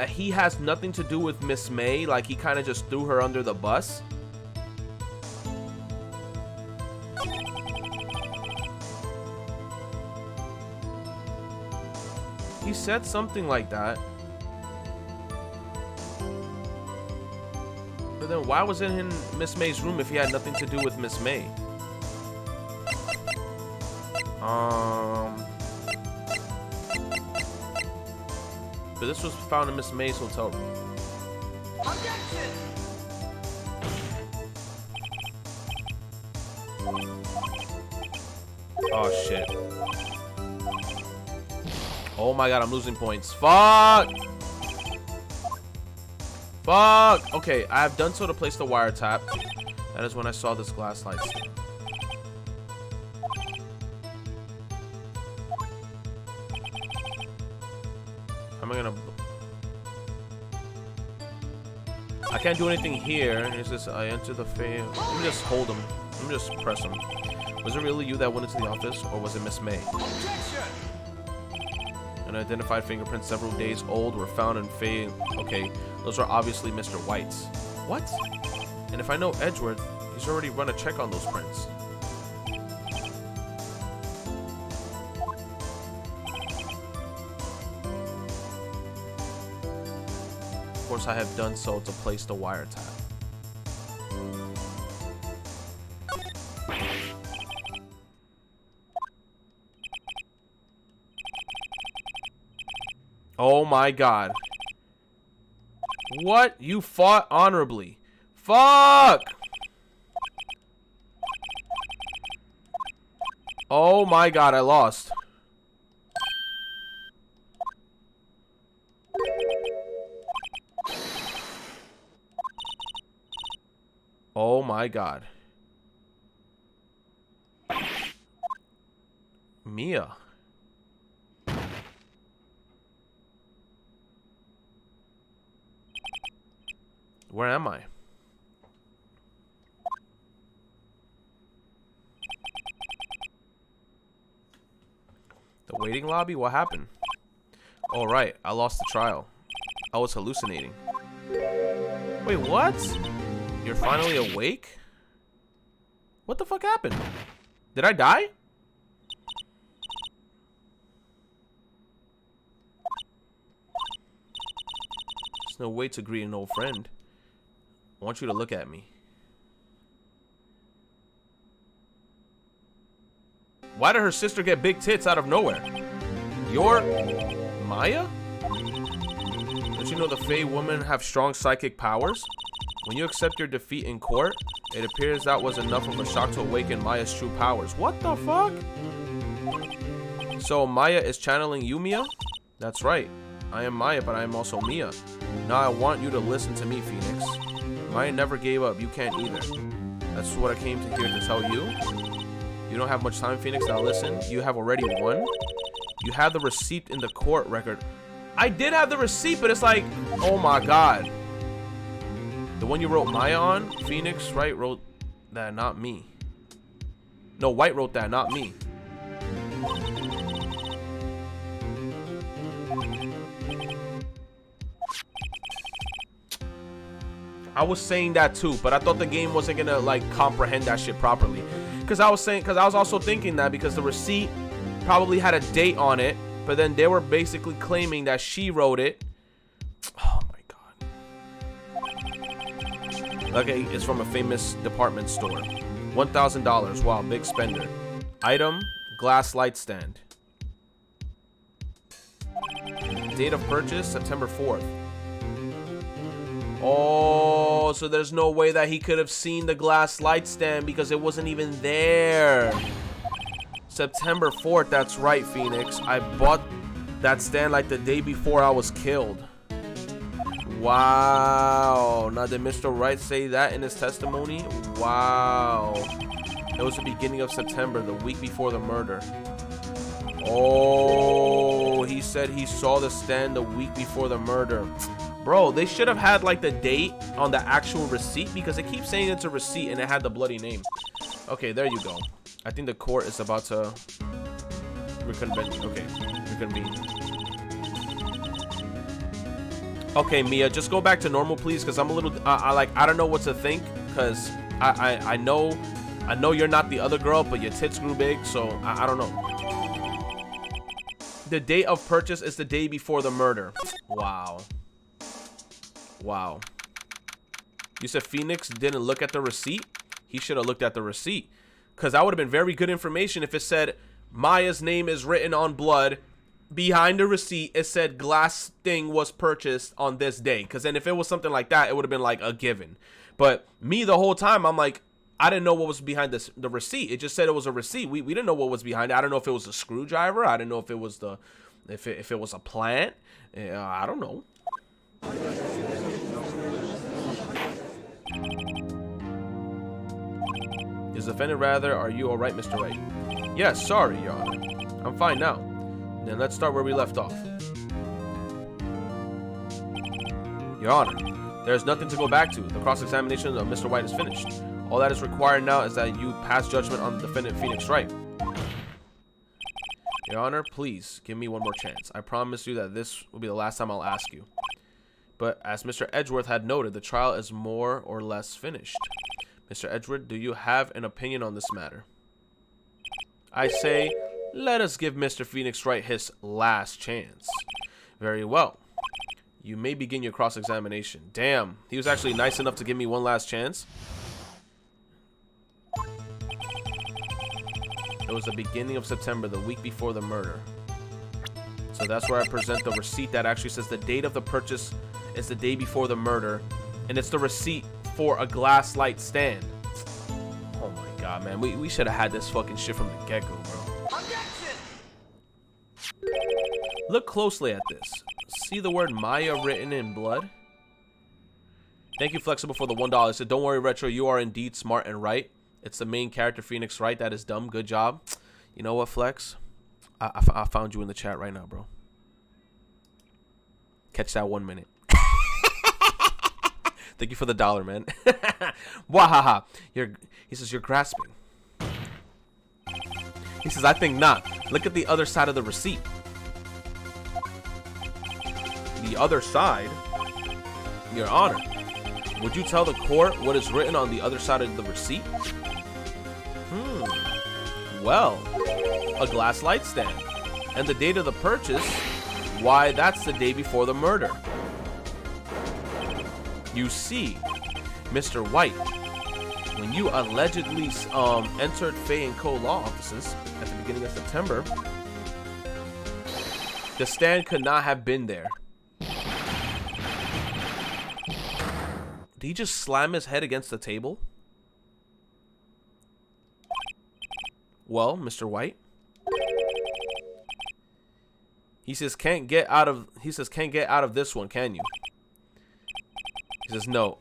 he has nothing to do with Miss May, like he kind of just threw her under the bus? He said something like that. But then why was it in Miss May's room if he had nothing to do with Miss May? But this was found in Miss May's hotel room. Objection! Oh shit. Oh my god, I'm losing points. Fuck! Fuck! Okay, I have done so to place the wiretap. That is when I saw this glass light stain. How am I gonna... I can't do anything here. It's just I enter the fail. Let me just hold him. Let me just press him. Was it really you that went into the office, or was it Miss May? Objection! Unidentified fingerprints several days old were found in Faye. Okay, those are obviously Mr. White's. What? And if I know Edgeworth, he's already run a check on those prints. Of course, I have done so to place the wiretap. Oh my god. What? You fought honorably. Fuck! Oh my god, I lost. Oh my god. Mia. Where am I? The waiting lobby? What happened? Oh, right. I lost the trial. I was hallucinating. Wait, what? You're finally awake? What the fuck happened? Did I die? There's no way to greet an old friend. I want you to look at me. Why did her sister get big tits out of nowhere? You're Maya? Don't you you know the Fey women have strong psychic powers? When you accept your defeat in court, it appears that was enough of a shock to awaken Maya's true powers. What the fuck? So Maya is channeling you, Mia? That's right. I am Maya, but I am also Mia. Now I want you to listen to me, Phoenix. Maya never gave up. You can't either. That's what I came to here to tell you. You don't have much time, Phoenix. Now listen. You have already won. You have the receipt in the court record. I did have the receipt, but it's like, oh my god. The one you wrote Maya on, Phoenix, right, wrote that, not me. No, White wrote that, not me. I was saying that too, but I thought the game wasn't gonna like comprehend that shit properly. Because I was also thinking that because the receipt probably had a date on it, but then they were basically claiming that she wrote it. Oh my god. Okay, it's from a famous department store. $1,000. Wow, big spender. Item, glass light stand. Date of purchase, September 4th. Oh, so there's no way that he could have seen the glass light stand because it wasn't even there. September 4th, that's right, Phoenix. I bought that stand like the day before I was killed. Wow. Now, did Mr. Wright say that in his testimony? Wow. It was the beginning of September, the week before the murder. Oh, he said he saw the stand the week before the murder. Bro, they should have had like the date on the actual receipt because it keeps saying it's a receipt and it had the bloody name. Okay, there you go. I think the court is about to reconvene. Okay, reconvene. Okay, Mia, just go back to normal, please, because I'm a little, I don't know what to think, because I know you're not the other girl, but your tits grew big, so I don't know. The date of purchase is the day before the murder. Wow. Wow. You said Phoenix didn't look at the receipt? He should have looked at the receipt. Because that would have been very good information if it said Maya's name is written on blood. Behind the receipt, it said glass thing was purchased on this day. Because then if it was something like that, it would have been like a given. But me, the whole time, I'm like, I didn't know what was behind the receipt. It just said it was a receipt. We didn't know what was behind it. I don't know if it was a screwdriver. I didn't know if it was if it was a plant. I don't know. Is the defendant rather? Are you all right, Mr. Wright? Yes, sorry, Your Honor. I'm fine now. Then let's start where we left off. Your Honor, there is nothing to go back to. The cross-examination of Mr. White is finished. All that is required now is that you pass judgment on the defendant, Phoenix Wright. Your Honor, please give me one more chance. I promise you that this will be the last time I'll ask you. But as Mr. Edgeworth had noted, the trial is more or less finished. Mr. Edgeworth, do you have an opinion on this matter? I say, let us give Mr. Phoenix Wright his last chance. Very well. You may begin your cross-examination. Damn, he was actually nice enough to give me one last chance. It was the beginning of September, the week before the murder. So that's where I present the receipt that actually says the date of the purchase is the day before the murder. And it's the receipt for a glass light stand. Oh my god, man. We should have had this fucking shit from the get-go, bro. Objection! Look closely at this. See the word Maya written in blood? Thank you, Flexible, for the $1. So don't worry, Retro. You are indeed smart and right. It's the main character, Phoenix Wright. That is dumb. Good job. You know what, Flex? I found you in the chat right now, bro. Catch that 1 minute. Thank you for the $1, man. Wahaha. He says you're grasping. He says, I think not. Look at the other side of the receipt. The other side? Your Honor, would you tell the court what is written on the other side of the receipt? Well, a glass light stand. And the date of the purchase, why, that's the day before the murder. You see, Mr. White, when you allegedly entered Fay & Co. law offices at the beginning of September, the stand could not have been there. Did he just slam his head against the table? Well, Mr. White. He says can't get out of this one, can you? He says no.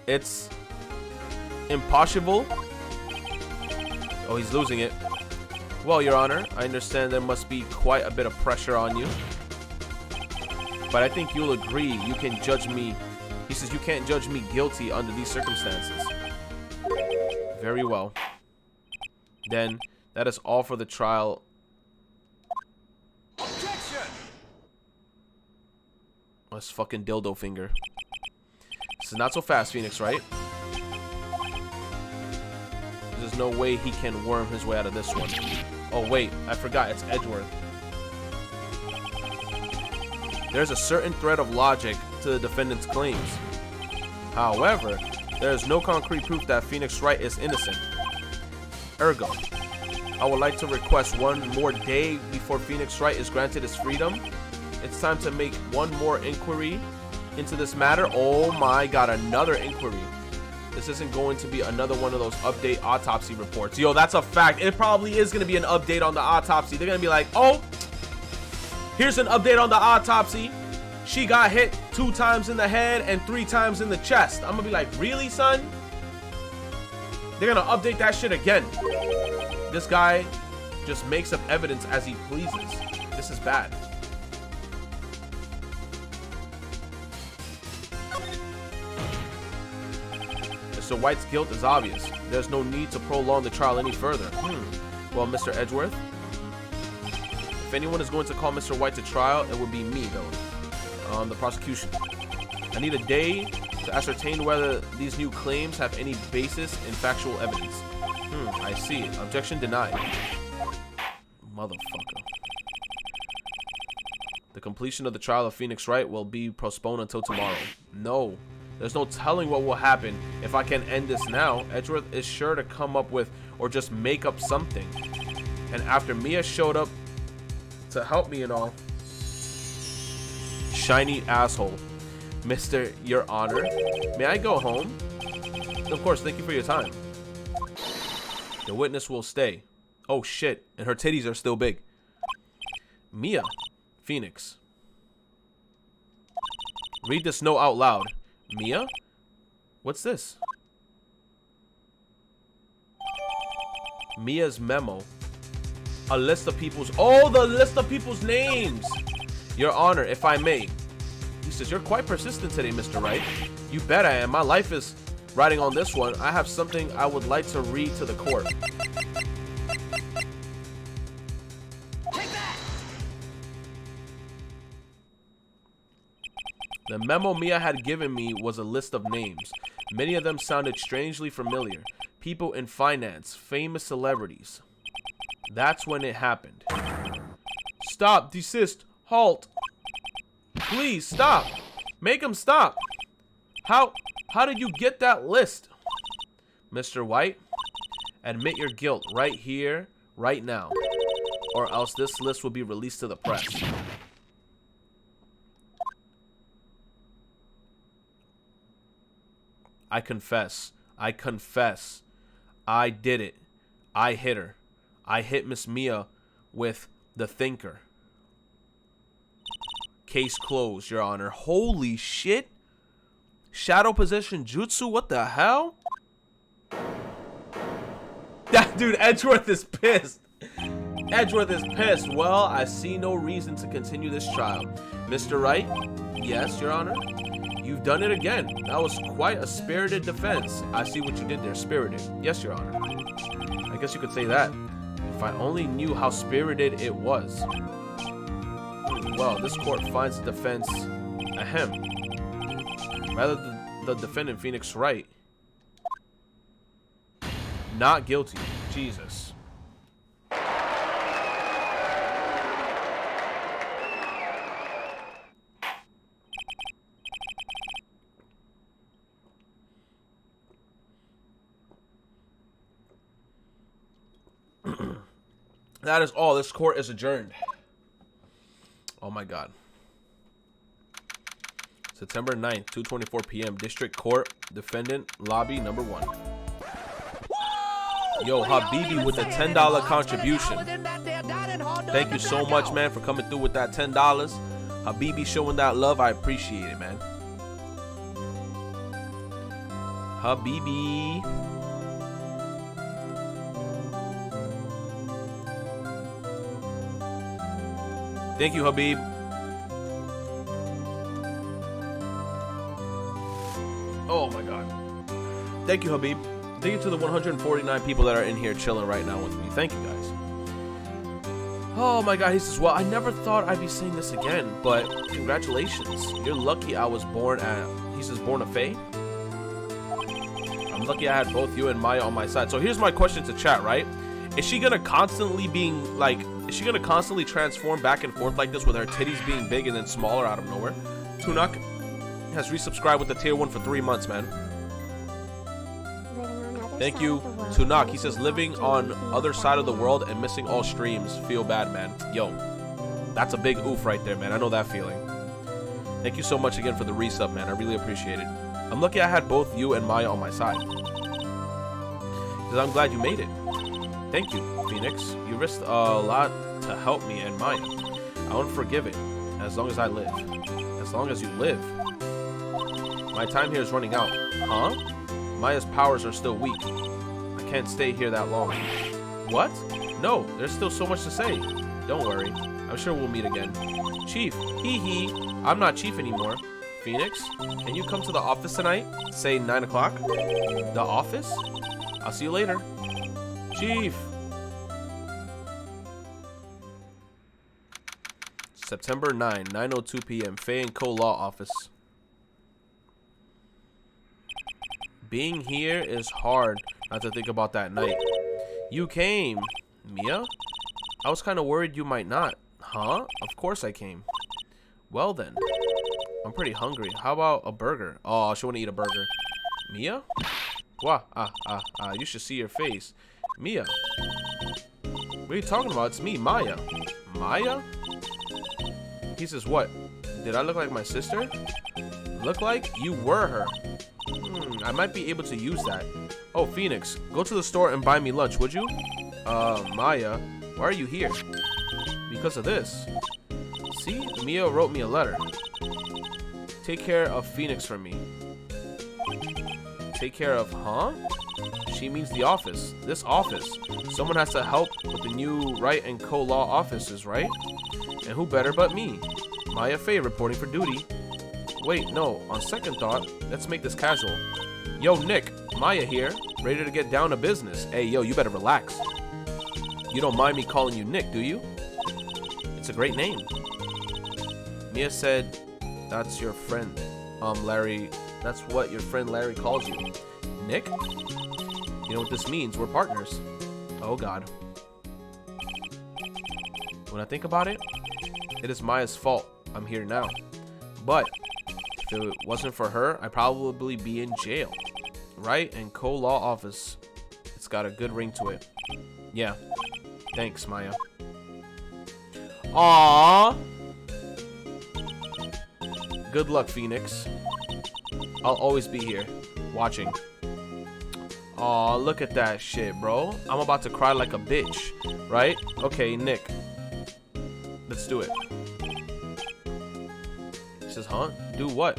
It's impossible. Oh, he's losing it. Well, Your Honor, I understand there must be quite a bit of pressure on you. But I think you'll agree you can judge me. He says you can't judge me guilty under these circumstances. Very well. Then that is all for the trial. Objection! That's fucking dildo finger. This is not so fast, Phoenix, right? There's no way he can worm his way out of this one. Oh, wait. I forgot. It's Edgeworth. There's a certain thread of logic to the defendant's claims. However, there is no concrete proof that Phoenix Wright is innocent. Ergo, I would like to request one more day before Phoenix Wright is granted his freedom. It's time to make one more inquiry into this matter. Oh my god, another inquiry. This isn't going to be another one of those update autopsy reports. Yo, that's a fact. It probably is going to be an update on the autopsy. They're going to be like, oh, here's an update on the autopsy. She got hit 2 times in the head and 3 times in the chest. I'm going to be like, really, son? They're going to update that shit again. This guy just makes up evidence as he pleases. This is bad. Mr. White's guilt is obvious. There's no need to prolong the trial any further. Well, Mr. Edgeworth, if anyone is going to call Mr. White to trial, it would be me, though. The prosecution. I need a day to ascertain whether these new claims have any basis in factual evidence. I see. Objection denied. Motherfucker. The completion of the trial of Phoenix Wright will be postponed until tomorrow. No. There's no telling what will happen if I can end this now. Edgeworth is sure to come up with or just make up something. And after Mia showed up to help me and all. Shiny asshole. Mr. Your Honor, may I go home? Of course, thank you for your time. The witness will stay. Oh shit, and her titties are still big. Mia, Phoenix. Read this note out loud. Mia? What's this? Mia's memo. A list of people's... Oh, the list of people's names! Your Honor, if I may. He says, you're quite persistent today, Mr. Wright. You bet I am. My life is riding on this one. I have something I would like to read to the court. Take that! The memo Mia had given me was a list of names. Many of them sounded strangely familiar. People in finance, famous celebrities. That's when it happened. Stop, desist, halt. Please, stop. Make him stop. How did you get that list? Mr. White, admit your guilt right here, right now. Or else this list will be released to the press. I confess. I confess. I did it. I hit her. I hit Miss Mia with the thinker. Case closed, Your Honor. Holy shit. Shadow possession jutsu? What the hell? That dude, Edgeworth is pissed. Edgeworth is pissed. Well, I see no reason to continue this trial. Mr. Wright? Yes, Your Honor. You've done it again. That was quite a spirited defense. I see what you did there. Spirited. Yes, Your Honor. I guess you could say that. If I only knew how spirited it was. Well, this court finds the defense ahem. Rather the defendant, Phoenix Wright, not guilty. Jesus. That is all. This court is adjourned. Oh my God. September 9th, 2:24 p.m. District Court, Defendant lobby number 1. Yo, Habibi with the $10 contribution. Thank you so much, man, for coming through with that $10. Habibi showing that love. I appreciate it, man. Habibi. Thank you, Habib. Oh my God. Thank you, Habib. Thank you to the 149 people that are in here chilling right now with me. Thank you, guys. Oh my God. He says, well, I never thought I'd be saying this again, but congratulations. You're lucky I was born at, he says, born a Fae. I'm lucky I had both you and Maya on my side. So here's my question to chat, right? Is she gonna constantly being like, is she gonna constantly transform back and forth like this with her titties being big and then smaller out of nowhere? Tunak has resubscribed with the tier 1 for 3 months, man. Thank you, Tunak. He says, living on other side of the world and missing all streams. Feel bad, man. Yo, that's a big oof right there, man. I know that feeling. Thank you so much again for the resub, man. I really appreciate it. I'm lucky I had both you and Maya on my side. Because I'm glad you made it. Thank you, Phoenix. You risked a lot to help me and Maya. I won't forgive it, as long as I live. As long as you live. My time here is running out. Huh? Maya's powers are still weak. I can't stay here that long. What? No, there's still so much to say. Don't worry. I'm sure we'll meet again. Chief, hee hee. I'm not Chief anymore. Phoenix, can you come to the office tonight? Say 9 o'clock? The office? I'll see you later. Chief. September 9, 9:02 p.m. Faye & Co. Law Office. Being here is hard not to think about that night. You came. Mia? I was kind of worried you might not. Huh? Of course I came. Well then. I'm pretty hungry. How about a burger? Oh, she want to eat a burger. Mia? What? You should see your face. Mia? What are you talking about? It's me, Maya. Maya? He says, what? Did I look like my sister? Look like? You were her. I might be able to use that. Oh, Phoenix, go to the store and buy me lunch, would you? Maya, why are you here? Because of this. See, Mia wrote me a letter. Take care of Phoenix for me. Take care of, huh? She means the office. This office. Someone has to help with the new Wright & Co. Law offices, right? And who better but me? Maya Faye reporting for duty. Wait, no. On second thought, let's make this casual. Yo, Nick. Maya here. Ready to get down to business. Hey, yo, you better relax. You don't mind me calling you Nick, do you? It's a great name. Mia said, that's your friend. Larry. That's what your friend Larry calls you. Nick? You know what this means? We're partners. Oh, God. When I think about it, it is Maya's fault I'm here now. But if it wasn't for her, I'd probably be in jail. Right? And Co. Law office. It's got a good ring to it. Yeah. Thanks, Maya. Aww. Good luck, Phoenix. I'll always be here, watching. Aw, look at that shit, bro. I'm about to cry like a bitch, right? Okay, Nick. Let's do it. He says, huh? Do what?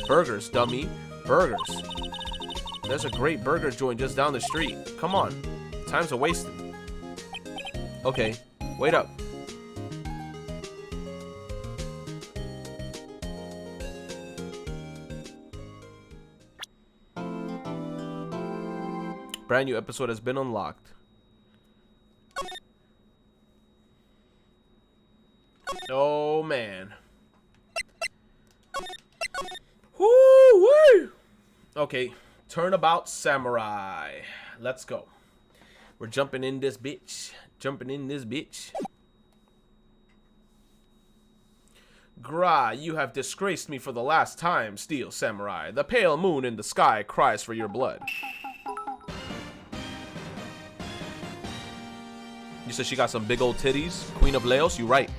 Burgers, dummy. Burgers. There's a great burger joint just down the street. Come on. Time's a wasting. Okay, wait up. Brand new episode has been unlocked. Oh man. Woo-wee! Okay, Turnabout Samurai. Let's go. We're jumping in this bitch. Jumping in this bitch. Gra, you have disgraced me for the last time, Steel Samurai. The pale moon in the sky cries for your blood. You said she got some big old titties? Queen of Laos? You're right.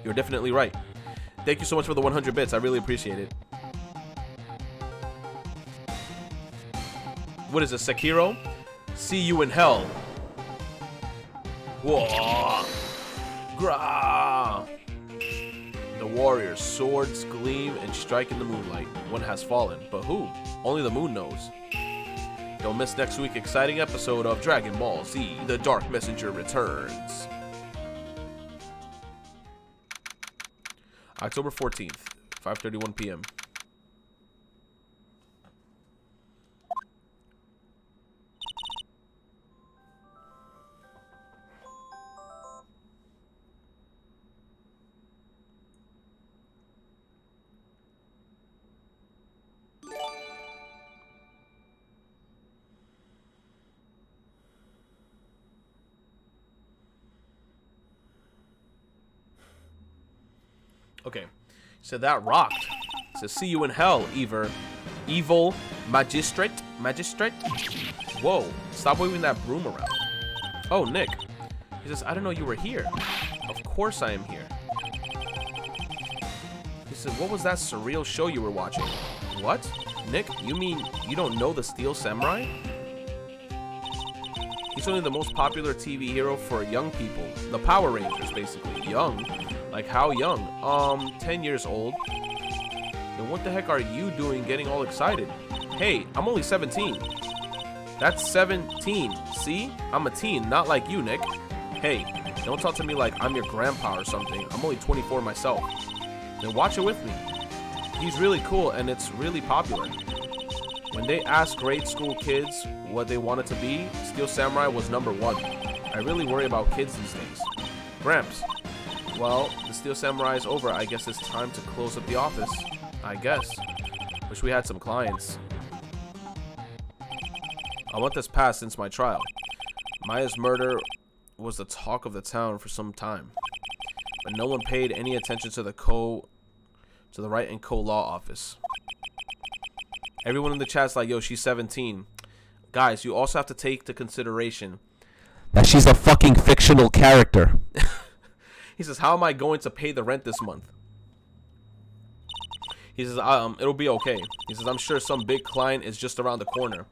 You're definitely right. Thank you so much for the 100 bits. I really appreciate it. What is it, Sekiro? See you in hell. Whoa. Grah. The warriors' swords gleam and strike in the moonlight. One has fallen, but who? Only the moon knows. Don't miss next week's exciting episode of Dragon Ball Z: The Dark Messenger returns. October 14th, 5:31 p.m. Okay, so that rocked. It says, see you in hell, evil magistrate. Whoa, stop waving that broom around. Oh, Nick. He says, I didn't know you were here. Of course I am here. He said, what was that surreal show you were watching? What? Nick, you mean you don't know the Steel Samurai? He's only the most popular TV hero for young people. The Power Rangers, basically. Young? Like how young? 10 years old. Then what the heck are you doing getting all excited? Hey, I'm only 17. That's 17. See? I'm a teen, not like you, Nick. Hey, don't talk to me like I'm your grandpa or something. I'm only 24 myself. Then watch it with me. He's really cool and it's really popular. When they asked grade school kids what they wanted to be, Steel Samurai was #1. I really worry about kids these days. Gramps. Well, the Steel Samurai is over. I guess it's time to close up the office. I guess. Wish we had some clients. I want this passed since my trial. Maya's murder was the talk of the town for some time. But no one paid any attention to the Right and Co law office. Everyone in the chat's like, yo, she's 17. Guys, you also have to take into consideration that she's a fucking fictional character. He says, how am I going to pay the rent this month? He says, it'll be okay. He says, I'm sure some big client is just around the corner.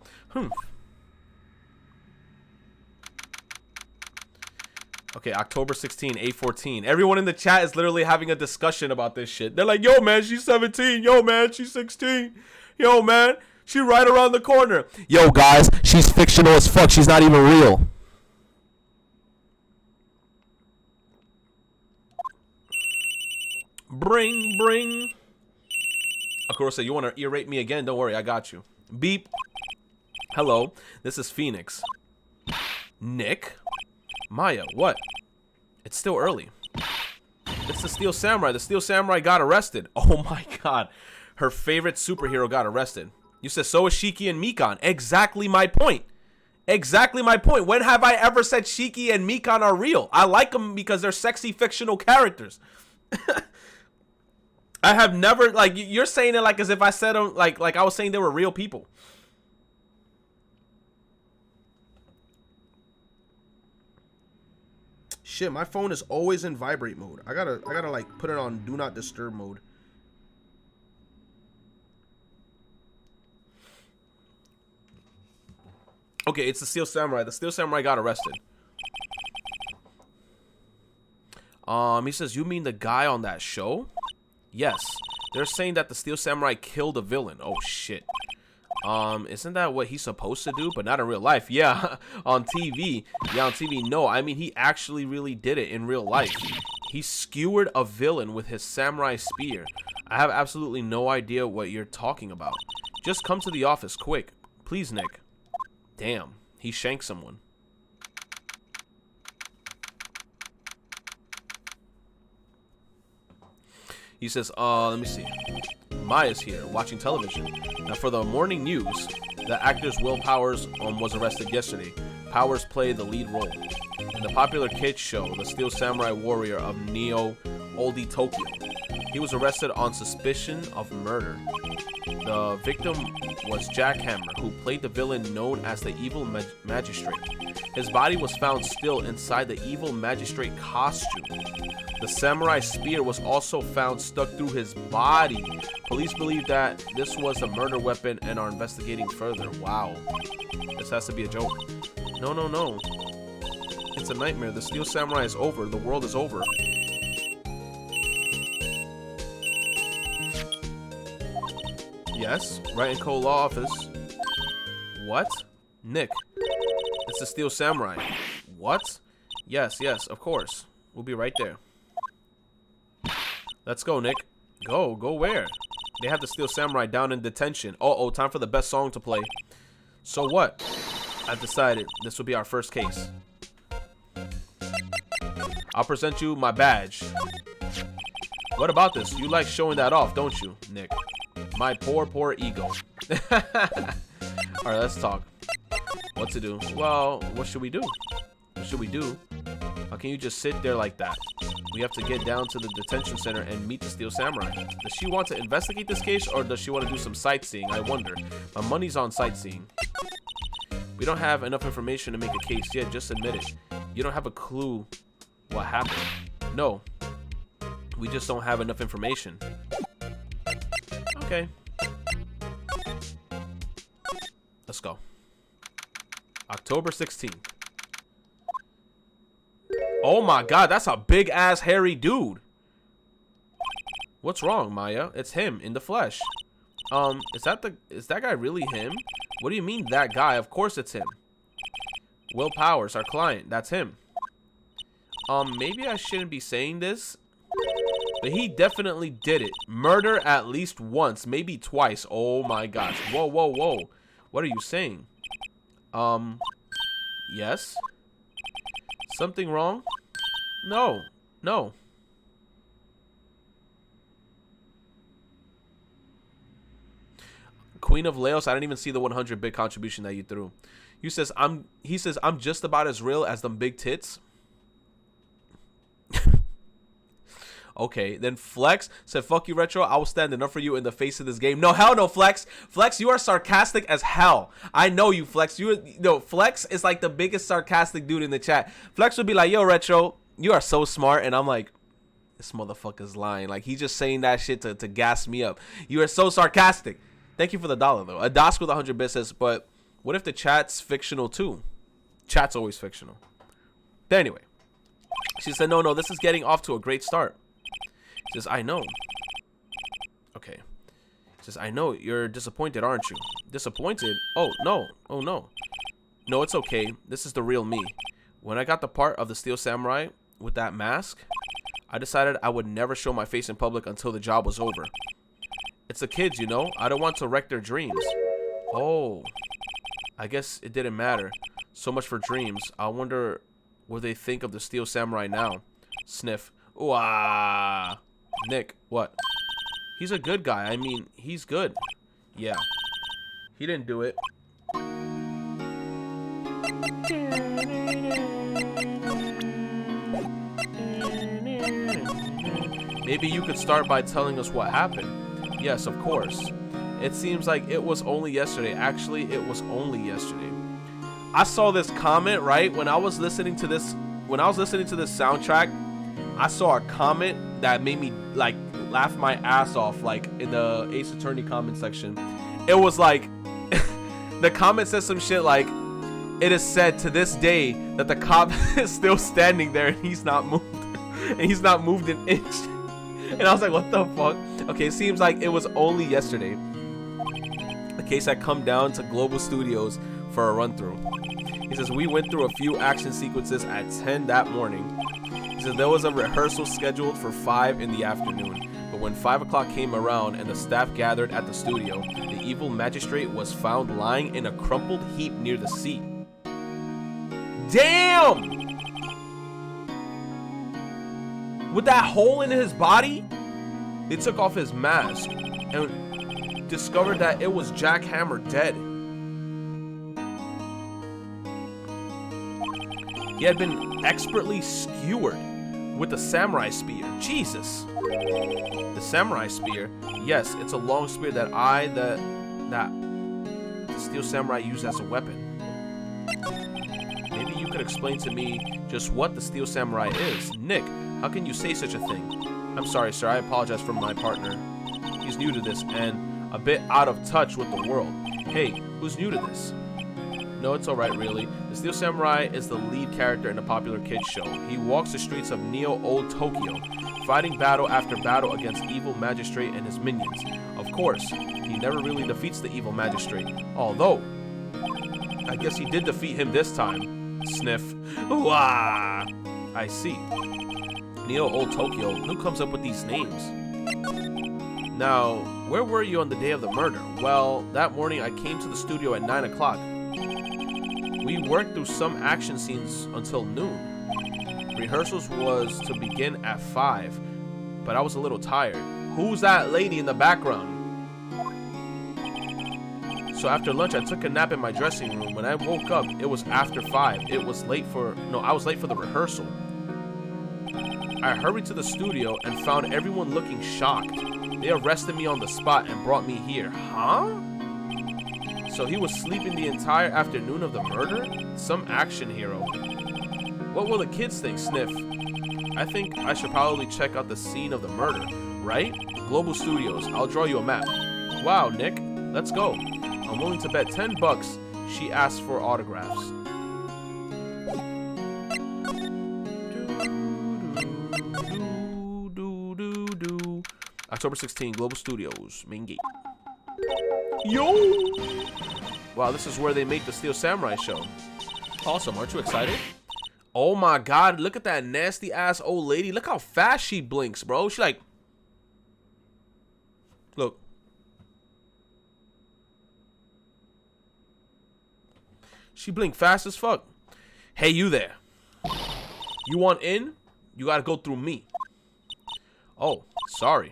Okay, October 16, 8:14. Everyone in the chat is literally having a discussion about this shit. They're like, yo, man, she's 17. Yo, man, she's 16. Yo, man, she's right around the corner. Yo, guys, she's fictional as fuck. She's not even real. Bring. Akuro said, you want to ear-rape me again? Don't worry, I got you. Beep. Hello, this is Phoenix. Nick? Maya, what? It's still early. It's the Steel Samurai. The Steel Samurai got arrested. Oh my god. Her favorite superhero got arrested. You said so is Shiki and Mikan. Exactly my point. Exactly my point. When have I ever said Shiki and Mikan are real? I like them because they're sexy fictional characters. I have never, like, you're saying it like as if I said them, like I was saying they were real people. Shit, my phone is always in vibrate mode. I gotta like put it on do not disturb mode. Okay, it's the Steel Samurai. The Steel Samurai got arrested. He says, you mean the guy on that show? Yes. They're saying that the Steel Samurai killed a villain. Oh shit. Isn't that what he's supposed to do? But not in real life. Yeah, on TV. Yeah, on TV. No, I mean, he actually really did it in real life. He skewered a villain with his samurai spear. I have absolutely no idea what you're talking about. Just come to the office, quick. Please, Nick. Damn, he shanked someone. He says, let me see. Maya's here, watching television. Now, for the morning news, the actor Will Powers was arrested yesterday. Powers played the lead role in the popular kids show, The Steel Samurai Warrior of Neo Oldie Tokyo. He was arrested on suspicion of murder. The victim was Jack Hammer, who played the villain known as the Evil Magistrate. His body was found still inside the Evil Magistrate costume. The samurai spear was also found stuck through his body. Police believe that this was a murder weapon and are investigating further. Wow. This has to be a joke. No, no, no. It's a nightmare. The Steel Samurai is over. The world is over. Yes, right in Cole Law Office. What? Nick. It's the Steel Samurai. What? Yes, yes, of course. We'll be right there. Let's go, Nick. Go where? They have the Steel Samurai down in detention. Uh-oh, time for the best song to play. So what? I've decided this will be our first case. I'll present you my badge. What about this? You like showing that off, don't you, Nick? My poor ego. Alright, let's talk. What to do? Well, what should we do? What should we do? How can you just sit there like that? We have to get down to the detention center and meet the Steel Samurai. Does she want to investigate this case, or does she want to do some sightseeing? I wonder. My money's on sightseeing. We don't have enough information to make a case yet, just admit it. You don't have a clue what happened. No. We just don't have enough information. Okay. Let's go. October 16th. Oh my god, that's a big ass hairy dude. What's wrong, Maya? It's him in the flesh. Is that guy really him? What do you mean that guy? Of course it's him. Will Powers, our client. That's him. Maybe I shouldn't be saying this, but he definitely did it. Murder at least once, maybe twice. Oh my gosh. Whoa, whoa, whoa. What are you saying? Yes? Something wrong? No. No. Queen of Laos, I didn't even see the 100-bit contribution that you threw. He says I'm just about as real as them big tits. Okay, then Flex said, fuck you, Retro. I will stand enough for you in the face of this game. No, hell no, Flex. Flex, you are sarcastic as hell. I know you, Flex. Flex is like the biggest sarcastic dude in the chat. Flex would be like, yo, Retro, you are so smart. And I'm like, this motherfucker's lying. Like, he's just saying that shit to gas me up. You are so sarcastic. Thank you for the $1, though. A Dask with 100 bits says, but what if the chat's fictional, too? Chat's always fictional. But anyway, she said, no, this is getting off to a great start. He says, I know. Okay. He says, I know. You're disappointed, aren't you? Disappointed? Oh, no. Oh, no. No, it's okay. This is the real me. When I got the part of the Steel Samurai with that mask, I decided I would never show my face in public until the job was over. It's the kids, you know? I don't want to wreck their dreams. Oh. I guess it didn't matter. So much for dreams. I wonder what they think of the Steel Samurai now. Sniff. Ooh, ah. Nick, what? He's a good guy. I mean, he's good. Yeah. He didn't do it. Maybe you could start by telling us what happened. Yes, of course. It seems like it was only yesterday. Actually, it was only yesterday. I saw this comment, right? When I was listening to this soundtrack, I saw a comment that made me like laugh my ass off, like in the Ace Attorney comment section. It was like the comment says some shit like, it is said to this day that the cop is still standing there and he's not moved and he's not moved an inch. And I was like, what the fuck? Okay, it seems like it was only yesterday. The case had come down to Global Studios for a run through. He says, we went through a few action sequences at 10 that morning. He said there was a rehearsal scheduled for 5 in the afternoon, but when 5 o'clock came around and the staff gathered at the studio, the evil magistrate was found lying in a crumpled heap near the seat. Damn! With that hole in his body, they took off his mask and discovered that it was Jack Hammer dead. He had been expertly skewered with the samurai spear. Jesus. The samurai spear. Yes, it's a long spear that Steel Samurai used as a weapon. Maybe you could explain to me just what the Steel Samurai is. Nick, how can you say such a thing? I'm sorry, sir. I apologize for my partner. He's new to this and a bit out of touch with the world. Hey, who's new to this? No, it's alright, really. The Steel Samurai is the lead character in a popular kids show. He walks the streets of Neo Old Tokyo, fighting battle after battle against evil magistrate and his minions. Of course, he never really defeats the evil magistrate, although I guess he did defeat him this time. Sniff. Wah! I see. Neo Old Tokyo, who comes up with these names? Now, where were you on the day of the murder? Well, that morning I came to the studio at 9 o'clock. We worked through some action scenes until noon. Rehearsals was to begin at 5, but I was a little tired. Who's that lady in the background? So after lunch, I took a nap in my dressing room. When I woke up, it was after 5. I was late for the rehearsal. I hurried to the studio and found everyone looking shocked. They arrested me on the spot and brought me here. Huh? So he was sleeping the entire afternoon of the murder? Some action hero. What will the kids think, Sniff? I think I should probably check out the scene of the murder, right? Global Studios. I'll draw you a map. Wow, Nick. Let's go. I'm willing to bet $10 she asked for autographs. October 16, Global Studios, main gate. Yo! Wow, this is where they make the Steel Samurai show. Awesome, aren't you excited? Oh my god, look at that nasty ass old lady. Look how fast she blinks, bro. She like... Look. She blinked fast as fuck. Hey, you there. You want in? You gotta go through me. Oh, sorry.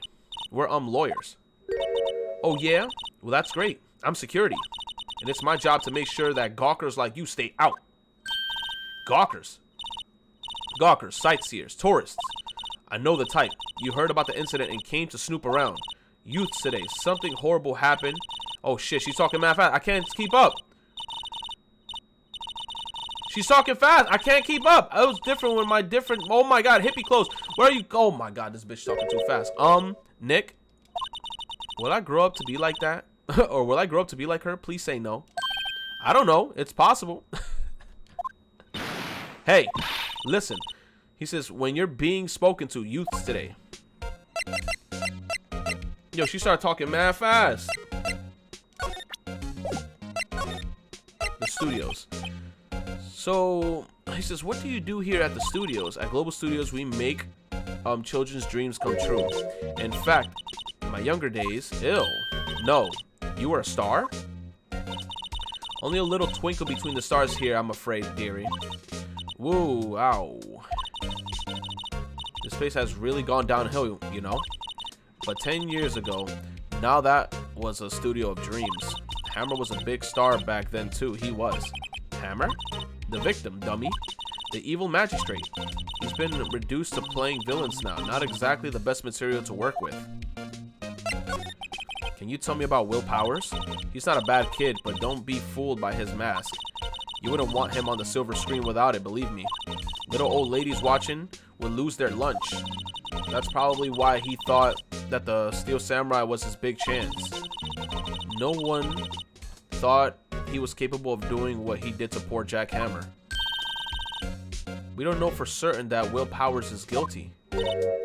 We're lawyers. Oh yeah? Well, that's great. I'm security. And it's my job to make sure that gawkers like you stay out. Gawkers? Gawkers, sightseers, tourists. I know the type. You heard about the incident and came to snoop around. Youths today. Something horrible happened. Oh shit, she's talking mad fast. I can't keep up. She's talking fast. I can't keep up. It was different when my different... Oh my god, hippie clothes. Where are you? Oh my god, this bitch talking too fast. Nick? Will I grow up to be like that? Or will I grow up to be like her? Please say no. I don't know. It's possible. Hey, listen. He says, when you're being spoken to, youths today. Yo, she started talking mad fast. The studios. So, he says, what do you do here at the studios? At Global Studios, we make children's dreams come true. In fact, in my younger days, no, you were a star? Only a little twinkle between the stars here, I'm afraid, dearie. Woo, ow. This place has really gone downhill, you know? But 10 years ago, now that was a studio of dreams. Hammer was a big star back then, too. He was. Hammer? The victim, dummy. The evil magistrate. He's been reduced to playing villains now. Not exactly the best material to work with. Can you tell me about Will Powers? He's not a bad kid, but don't be fooled by his mask. You wouldn't want him on the silver screen without it, believe me. Little old ladies watching would lose their lunch. That's probably why he thought that the Steel Samurai was his big chance. No one thought he was capable of doing what he did to poor Jack Hammer. We don't know for certain that Will Powers is guilty.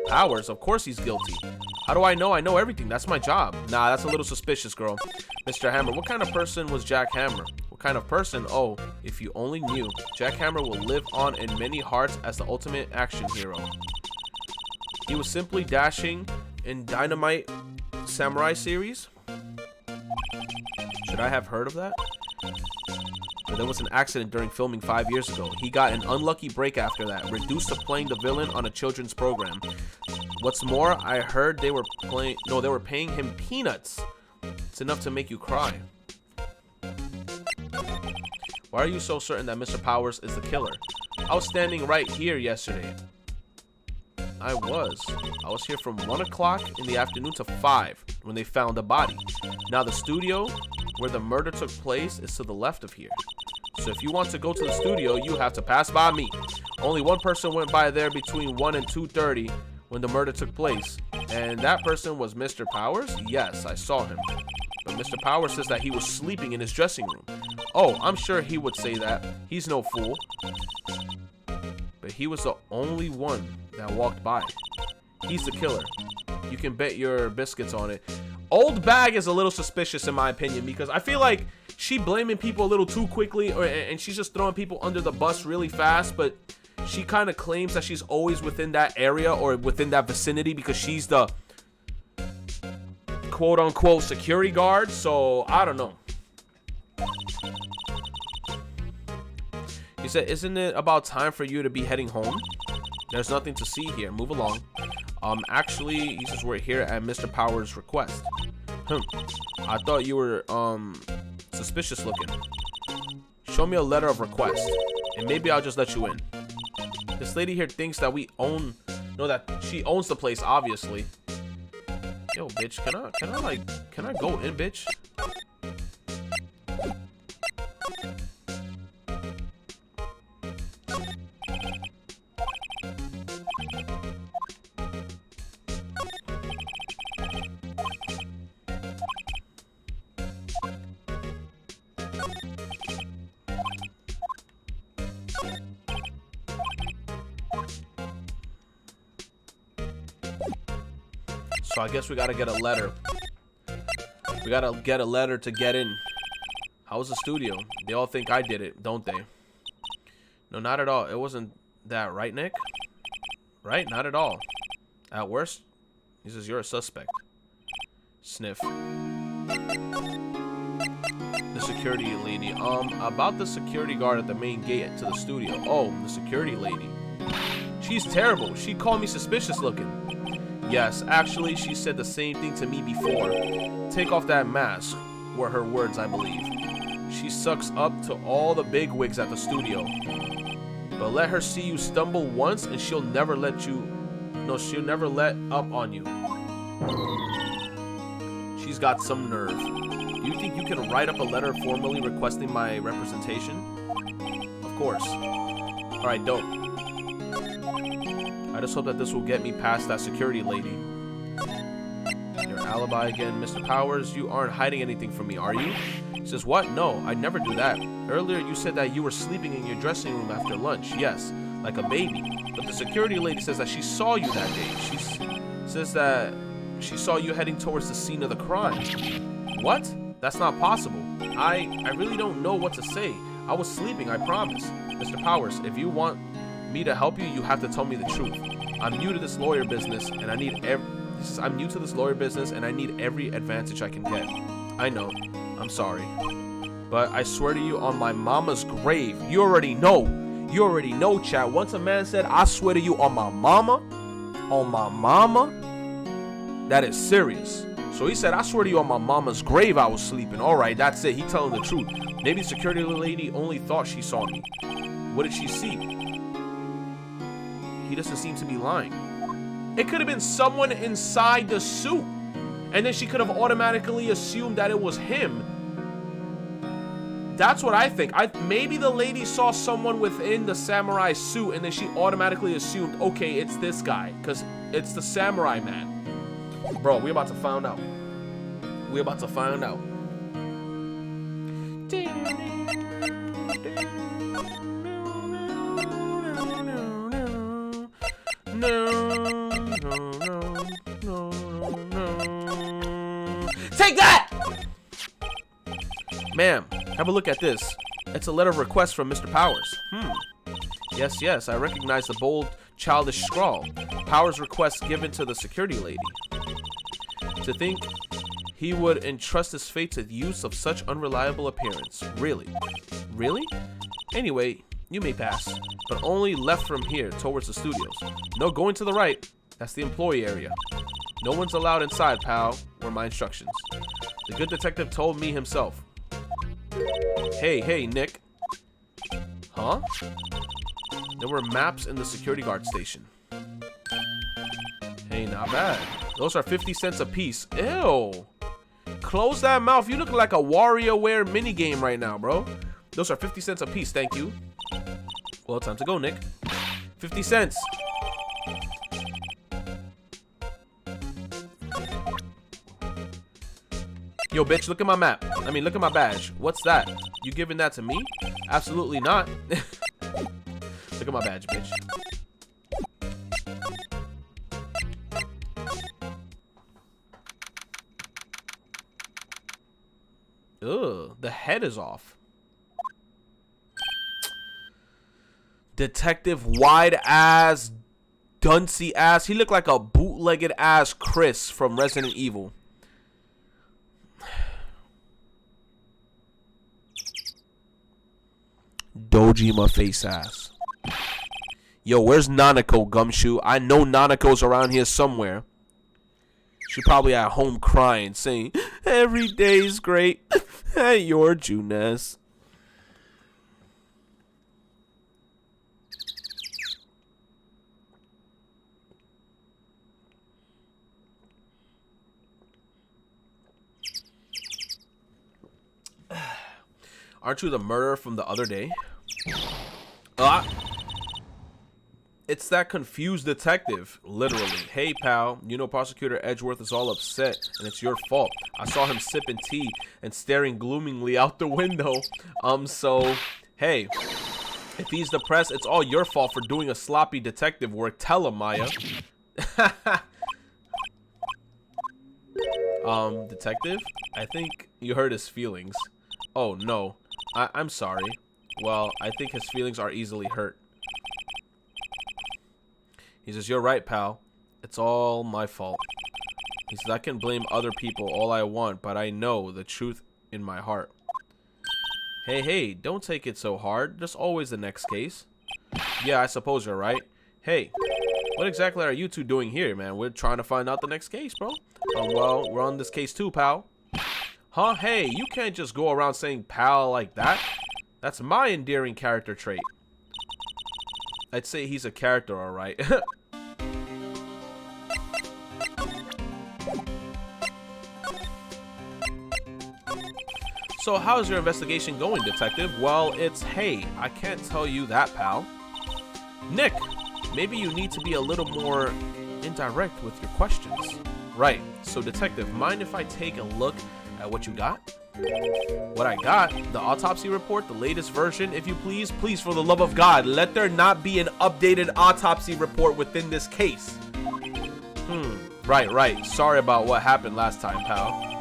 Powers? Of course he's guilty. How do I know? I know everything. That's my job. Nah, that's a little suspicious, girl. Mr. Hammer, what kind of person was Jack Hammer? What kind of person? Oh, if you only knew. Jack Hammer will live on in many hearts as the ultimate action hero. He was simply dashing in Dynamite Samurai series. Should I have heard of that? But there was an accident during filming 5 years ago. He got an unlucky break after that, reduced to playing the villain on a children's program. What's more, I heard they were paying him peanuts. It's enough to make you cry. Why are you so certain that Mr. Powers is the killer? I was standing right here yesterday. I was here from 1 o'clock in the afternoon to 5 when they found the body. Now the studio where the murder took place is to the left of here. So if you want to go to the studio, you have to pass by me. Only one person went by there between 1 and 2:30 when the murder took place. And that person was Mr. Powers? Yes, I saw him. But Mr. Powers says that he was sleeping in his dressing room. Oh, I'm sure he would say that. He's no fool. But he was the only one that walked by. He's the killer. You can bet your biscuits on it. Old Bag is a little suspicious in my opinion because I feel like she blaming people a little too quickly and she's just throwing people under the bus really fast, but she kind of claims that she's always within that area or within that vicinity because she's the quote-unquote security guard, so I don't know. He said, isn't it about time for you to be heading home? There's nothing to see here. Move along. Actually, he says we're here at Mr. Powers' request. I thought you were, suspicious looking. Show me a letter of request, and maybe I'll just let you in. This lady here thinks that we own, no, that she owns the place, obviously. Yo, bitch, can I go in, bitch? So I guess we gotta get a letter. We gotta get a letter to get in. How was the studio? They all think I did it, don't they? No, not at all. It wasn't that, right, Nick? Right? Not at all. At worst, he says you're a suspect. Sniff. The security lady. About the security guard at the main gate to the studio. Oh, the security lady. She's terrible. She called me suspicious looking. Yes, actually, she said the same thing to me before. Take off that mask, were her words, I believe. She sucks up to all the bigwigs at the studio. But let her see you stumble once and she'll never let you... No, she'll never let up on you. She's got some nerve. Do you think you can write up a letter formally requesting my representation? Of course. Alright, dope. I just hope that this will get me past that security lady. Your alibi again, Mr. Powers. You aren't hiding anything from me, are you? He says, what? No, I never do that. Earlier you said that you were sleeping in your dressing room after lunch. Yes, like a baby. But the security lady says that she saw you that day. She says that she saw you heading towards the scene of the crime. What? That's not possible. I really don't know what to say. I was sleeping, I promise. Mr. Powers, if you want me to help you, you have to tell me the truth. I'm new to this lawyer business and I need every advantage I can get. I know. I'm sorry. But I swear to you on my mama's grave. You already know. You already know, chat. Once a man said, I swear to you on my mama, that is serious. So he said, I swear to you on my mama's grave I was sleeping. Alright, that's it. He telling the truth. Maybe the security lady only thought she saw me. What did she see? He doesn't seem to be lying. It could have been someone inside the suit. And then she could have automatically assumed that it was him. That's what I think. Maybe the lady saw someone within the samurai suit and then she automatically assumed, okay, it's this guy. Because it's the samurai man. Bro, we about to find out. We about to find out. Take that! Ma'am, have a look at this. It's a letter of request from Mr. Powers. Yes, I recognize the bold, childish scrawl. Powers' request given to the security lady. To think he would entrust his fate to the use of such unreliable appearance. Really? Really? Anyway, you may pass, but only left from here towards the studios. No going to the right. That's the employee area. No one's allowed inside, pal, were my instructions. The good detective told me himself. Hey, Nick. Huh? There were maps in the security guard station. Hey, not bad. Those are 50 cents a piece. Ew. close that mouth. You look like a WarioWare minigame right now, bro. Those are 50 cents a piece. Thank you. Well, time to go, Nick. 50 cents. Yo, bitch, look at my map. I mean, look at my badge. What's that? You giving that to me? Absolutely not. Look at my badge, bitch. Ugh, the head is off. Detective wide ass, duncy ass. He looked like a bootlegged ass Chris from Resident Evil. Dojima face ass. Yo, where's Nanako, Gumshoe? I know Nanako's around here somewhere. She probably at home crying, saying, every day's great at your Junes. Aren't you the murderer from the other day? It's that confused detective, literally. Hey, pal, you know Prosecutor Edgeworth is all upset, and it's your fault. I saw him sipping tea and staring gloomingly out the window. So, hey, if he's depressed, it's all your fault for doing a sloppy detective work. Tell him, Maya. Detective? I think you hurt his feelings. Oh, no. I'm sorry. Well, I think his feelings are easily hurt. He says, you're right, pal. It's all my fault. He says, I can blame other people all I want, but I know the truth in my heart. Hey, don't take it so hard. There's always the next case. Yeah, I suppose you're right. Hey, what exactly are you two doing here, man? We're trying to find out the next case, bro. Well, we're on this case too, pal. Huh? Hey, you can't just go around saying pal like that. That's my endearing character trait. I'd say he's a character, alright. So how's your investigation going, detective? Well, it's hey, I can't tell you that, pal. Nick, maybe you need to be a little more indirect with your questions. Right, so detective, mind if I take a look at what you got? What I got? The autopsy report, the latest version, if you please. Please, for the love of God, let there not be an updated autopsy report within this case. Right. Sorry about what happened last time, pal.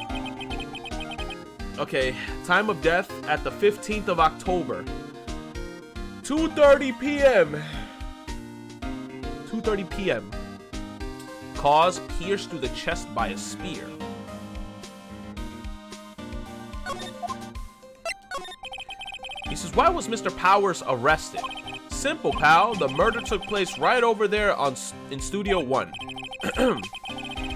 Okay, time of death at the 15th of October. 2:30 p.m. 2:30 p.m. Cause pierced through the chest by a spear. He says, why was Mr. Powers arrested? Simple, pal. The murder took place right over there in Studio 1.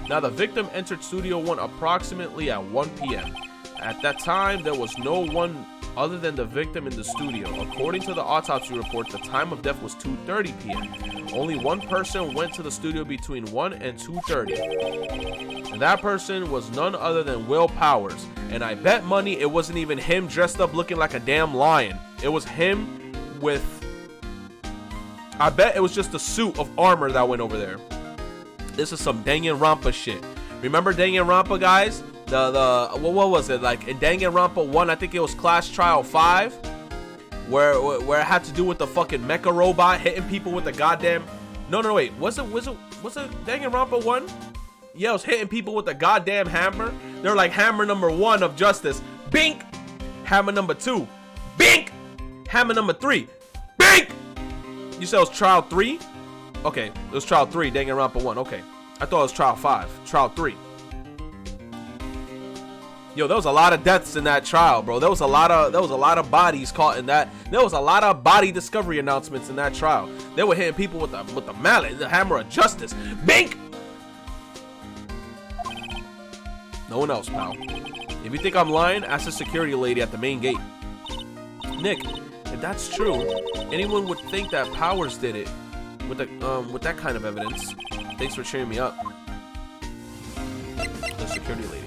Now, the victim entered Studio 1 approximately at 1 p.m. At that time, there was no one other than the victim in the studio. According to the autopsy report, the time of death was 2:30 p.m. Only one person went to the studio between 1 and 2:30. And that person was none other than Will Powers. And I bet money it wasn't even him dressed up looking like a damn lion. It was him with... I bet it was just a suit of armor that went over there. This is some Danganronpa shit. Remember Danganronpa, guys? What was it? Like in Danganronpa 1, I think it was Class Trial 5. Where it had to do with the fucking mecha robot hitting people with the goddamn... No, wait. Was it Danganronpa 1? Yeah, it was hitting people with the goddamn hammer. They're like hammer number 1 of justice. Bink! Hammer number 2. Bink! Hammer number 3. Bink! You said it was Trial 3? Okay, it was Trial 3, Danganronpa 1. Okay. I thought it was Trial 5. Trial 3. Yo, there was a lot of deaths in that trial, bro. There was a lot of bodies caught in that. There was a lot of body discovery announcements in that trial. They were hitting people with the mallet, the hammer of justice. Bink! No one else, pal. If you think I'm lying, ask the security lady at the main gate. Nick, if that's true, anyone would think that Powers did it with that kind of evidence. Thanks for cheering me up. The security lady.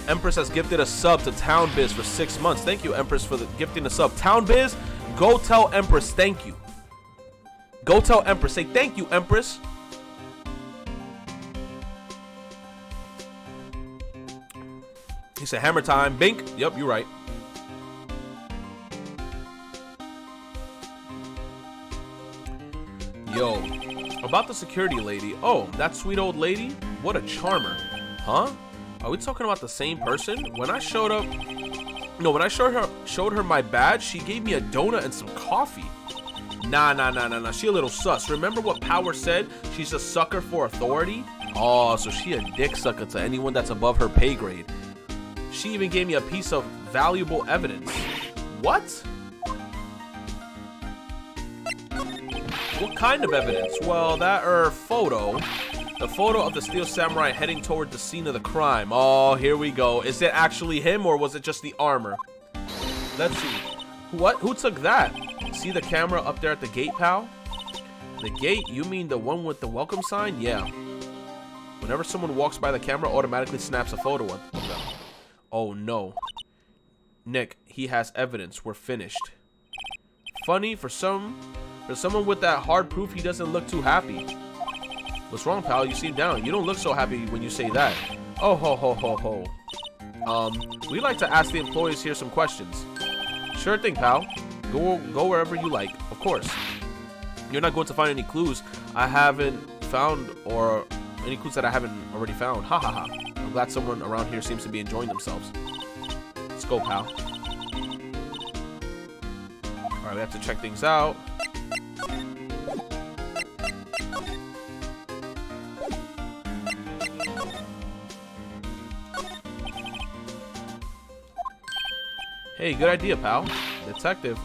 Empress has gifted a sub to Town Biz for 6 months. Thank you, Empress, for gifting the sub. Town Biz, go tell Empress thank you. Go tell Empress. Say thank you, Empress. He said hammer time. Bink. Yep, you're right. Yo, about the security lady. Oh, that sweet old lady? What a charmer. Huh? Are we talking about the same person? When I showed up... No, when I showed her my badge, she gave me a donut and some coffee. Nah. She a little sus. Remember what Power said? She's a sucker for authority? Oh, so she a dick sucker to anyone that's above her pay grade. She even gave me a piece of valuable evidence. What? What kind of evidence? Well, that photo. The photo of the Steel Samurai heading toward the scene of the crime. Oh, here we go. Is it actually him or was it just the armor? Let's see. What? Who took that? See the camera up there at the gate, pal? The gate? You mean the one with the welcome sign? Yeah. Whenever someone walks by the camera, automatically snaps a photo of them. Oh no. Nick, he has evidence. We're finished. Funny, for someone with that hard proof, he doesn't look too happy. What's wrong, pal? You seem down. You don't look so happy when you say that. Oh, ho. We'd like to ask the employees here some questions. Sure thing, pal. Go wherever you like, of course. You're not going to find any clues I haven't found or any clues that I haven't already found. Ha ha ha. I'm glad someone around here seems to be enjoying themselves. Let's go, pal. Alright, we have to check things out. Hey, good idea, pal. Detective.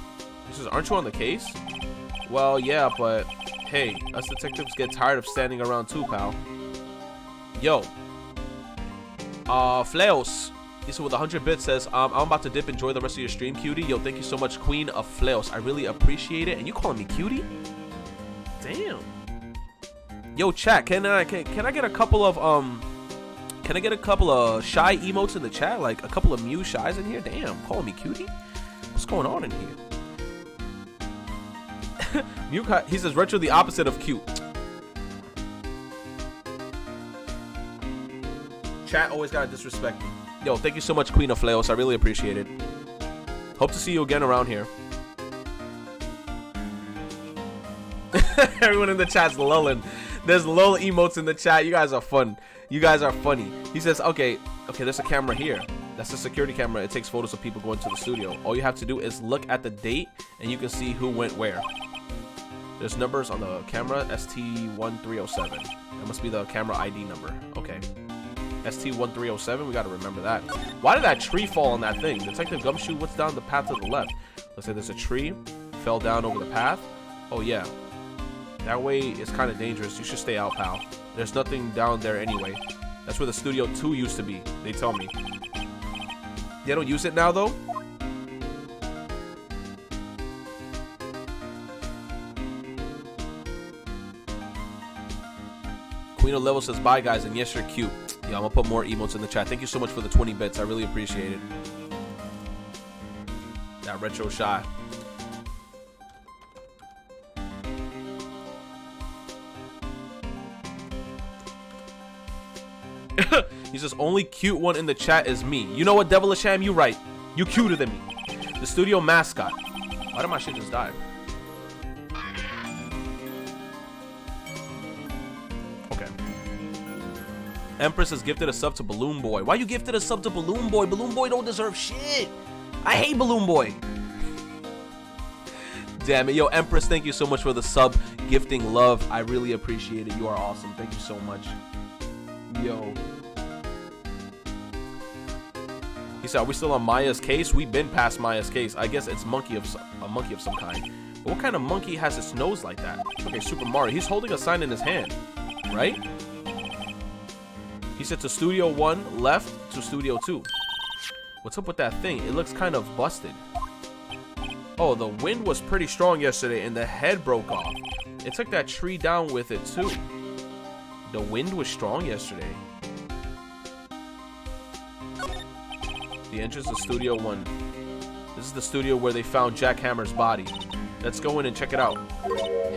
He says, aren't you on the case? Well, yeah, but hey, us detectives get tired of standing around too, pal. Yo. Fleos. This with 100 bits says, I'm about to dip. Enjoy the rest of your stream, cutie. Yo, thank you so much, Queen of Fleos. I really appreciate it. And you calling me cutie? Damn. Yo, chat, can I get a couple of shy emotes in the chat? Like a couple of Mew shies in here? Damn, calling me cutie? What's going on in here? Mew, he says retro the opposite of cute. Chat always gotta disrespect me. Yo, thank you so much, Queen of Fleos. I really appreciate it. Hope to see you again around here. Everyone in the chat's lulling. There's lull emotes in the chat. You guys are fun. You guys are funny. He says, okay, there's a camera here. That's a security camera. It takes photos of people going to the studio. All you have to do is look at the date and you can see who went where. There's numbers on the camera, ST1307. That must be the camera ID number. Okay. ST1307, we gotta remember that. Why did that tree fall on that thing? Detective Gumshoe, what's down the path to the left? Looks like there's a tree. Fell down over the path. Oh yeah. That way is kind of dangerous. You should stay out, pal. There's nothing down there anyway. That's where the Studio 2 used to be, they tell me. They don't use it now, though? Queen of Level says, bye, guys, and yes, you're cute. Yeah, I'm gonna put more emotes in the chat. Thank you so much for the 20 bits. I really appreciate it. That retro shy. He says, only cute one in the chat is me. You know what, Devilish Ham? You right. You cuter than me. The studio mascot. Why did my shit just die? Okay. Empress has gifted a sub to Balloon Boy. Why you gifted a sub to Balloon Boy? Balloon Boy don't deserve shit. I hate Balloon Boy. Damn it. Yo, Empress, thank you so much for the sub. Gifting love. I really appreciate it. You are awesome. Thank you so much. Yo. He said, are we still on Maya's case? We've been past Maya's case. I guess it's a monkey of some kind. But what kind of monkey has its nose like that? Okay, Super Mario. He's holding a sign in his hand, right? He said to Studio 1, left to Studio 2. What's up with that thing? It looks kind of busted. Oh, the wind was pretty strong yesterday and the head broke off. It took that tree down with it too. The wind was strong yesterday. The entrance to Studio 1. This is the studio where they found Jack Hammer's body. Let's go in and check it out.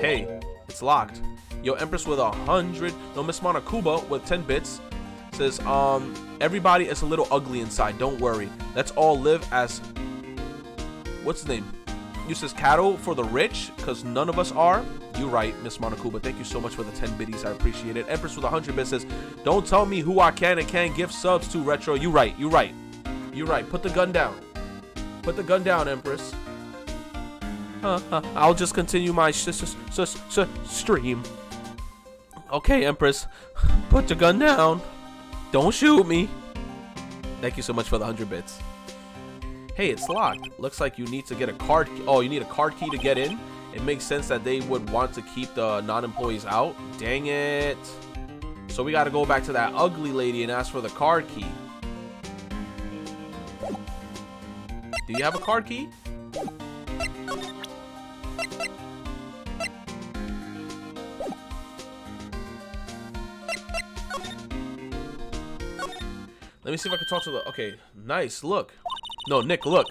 Hey, it's locked. Yo, Empress with 100. No, Miss Monokuma with 10 bits. Says, everybody is a little ugly inside. Don't worry. Let's all live as... What's the name? You says cattle for the rich, because none of us are. You right, Miss Monokuma. Thank you so much for the 10 biddies. I appreciate it. Empress with 100 bits says, don't tell me who I can and can't give subs to, Retro. You right. You right. You right. Put the gun down. Put the gun down, Empress. I'll just continue my stream. Okay, Empress. Put your gun down. Don't shoot me. Thank you so much for the 100 bits. Hey, it's locked. Looks like you need to get a card. Oh, you need a card key to get in? It makes sense that they would want to keep the non-employees out. Dang it. So we got to go back to that ugly lady and ask for the card key. Do you have a card key? Let me see if I can talk to the... Okay, nice. Look. No, Nick, look.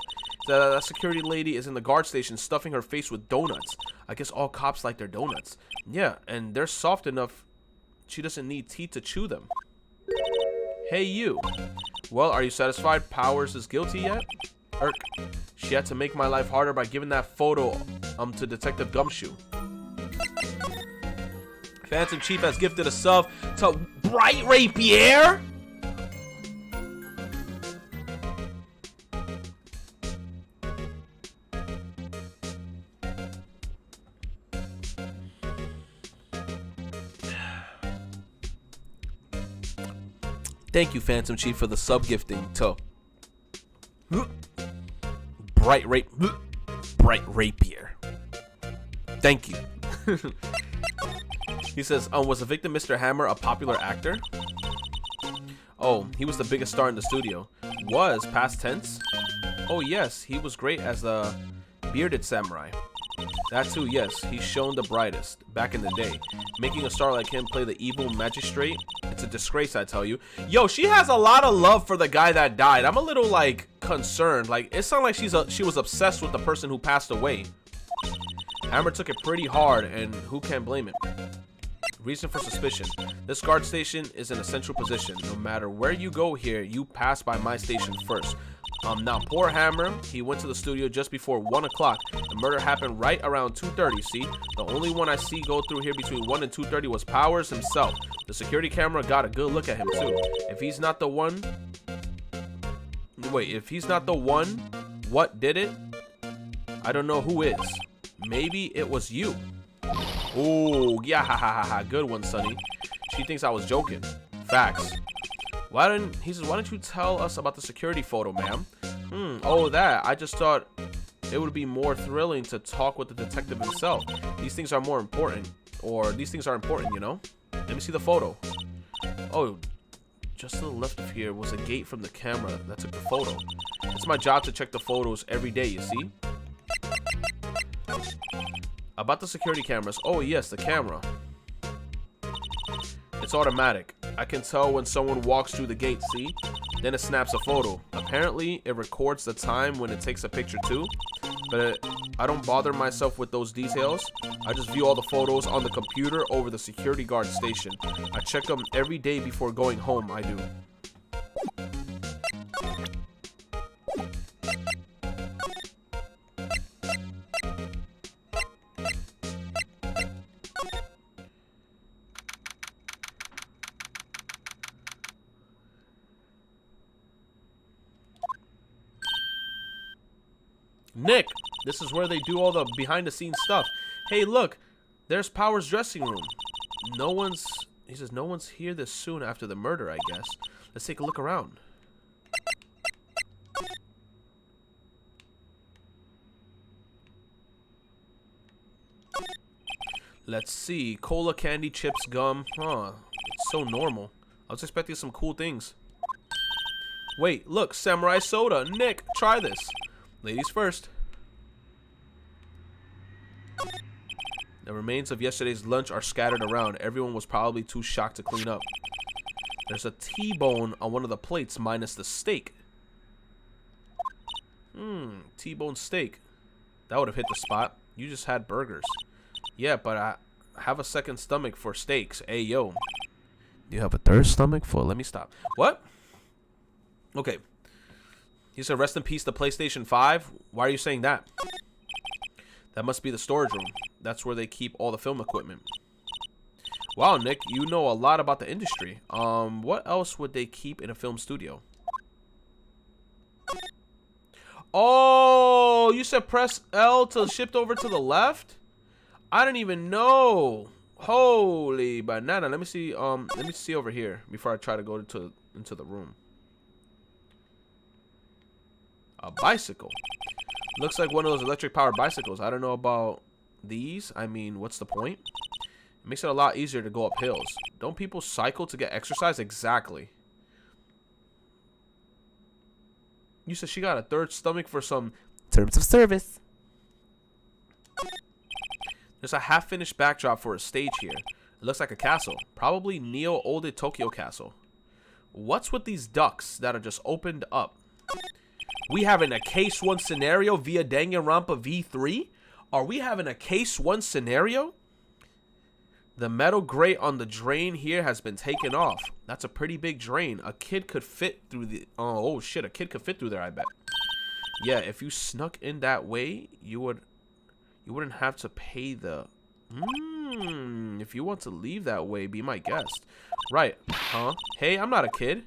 That security lady is in the guard station stuffing her face with donuts. I guess all cops like their donuts. Yeah, and they're soft enough she doesn't need teeth to chew them. Hey, you. Well, are you satisfied Powers is guilty yet? Erk. She had to make my life harder by giving that photo to Detective Gumshoe. Phantom Chief has gifted a sub to Bright Rapier. Thank you, Phantom Chief, for the sub gifting to Bright Rapier. Thank you. He says, was the victim Mr. Hammer a popular actor? Oh, he was the biggest star in the studio. Was, past tense? Oh yes, he was great as the bearded samurai. That too, yes, he's shown the brightest back in the day. Making a star like him play the evil magistrate, it's a disgrace, I tell you. Yo, she has a lot of love for the guy that died. I'm a little, like, concerned. Like, it sounds like she was obsessed with the person who passed away. Hammer took it pretty hard, and who can blame him? Reason for suspicion. This guard station is in a central position. No matter where you go here, you pass by my station first. Now, poor Hammer, he went to the studio just before 1 o'clock. The murder happened right around 2:30, see? The only one I see go through here between 1 and 2:30 was Powers himself. The security camera got a good look at him, too. If he's not the one... Wait, if he's not the one, what did it? I don't know who is. Maybe it was you. Oh, yeah, ha, ha, ha, ha. Good one, Sonny. She thinks I was joking. Facts. He says, why don't you tell us about the security photo, ma'am? Oh, that. I just thought it would be more thrilling to talk with the detective himself. These things are more important. Or these things are important, you know? Let me see the photo. Oh, just to the left of here was a gate from the camera that took the photo. It's my job to check the photos every day, you see? About the security cameras. Oh, yes, the camera. It's automatic. I can tell when someone walks through the gate, see? Then it snaps a photo. Apparently, it records the time when it takes a picture too. But I don't bother myself with those details. I just view all the photos on the computer over the security guard station. I check them every day before going home, I do. Nick, this is where they do all the behind-the-scenes stuff. Hey, look, there's Powers' dressing room. He says, no one's here this soon after the murder, I guess. Let's take a look around. Let's see, cola, candy, chips, gum. Huh, it's so normal. I was expecting some cool things. Wait, look, samurai soda. Nick, try this. Ladies first. The remains of yesterday's lunch are scattered around. Everyone was probably too shocked to clean up. There's a T-bone on one of the plates minus the steak. T-bone steak. That would have hit the spot. You just had burgers. Yeah, but I have a second stomach for steaks. Hey, yo. Do you have a third stomach for... Let me stop. What? Okay. He said, rest in peace, the PlayStation 5. Why are you saying that? That must be the storage room. That's where they keep all the film equipment. Wow, Nick, you know a lot about the industry. What else would they keep in a film studio? Oh, you said press L to shift over to the left? I didn't even know. Holy banana. Let me see over here before I try to go into the room. A bicycle. Looks like one of those electric powered bicycles. I don't know about these. I mean, what's the point? It makes it a lot easier to go up hills. Don't people cycle to get exercise? Exactly. You said she got a third stomach for some terms of service. There's a half-finished backdrop for a stage here. It looks like a castle. Probably Neo Old Tokyo Castle. What's with these ducks that are just opened up? We having a case 1 scenario via Danganronpa V3? Are we having a case 1 scenario? The metal grate on the drain here has been taken off. That's a pretty big drain. A kid could fit through the... Oh, shit. A kid could fit through there, I bet. Yeah, if you snuck in that way, you wouldn't have to pay the... If you want to leave that way, be my guest. Right. Huh? Hey, I'm not a kid.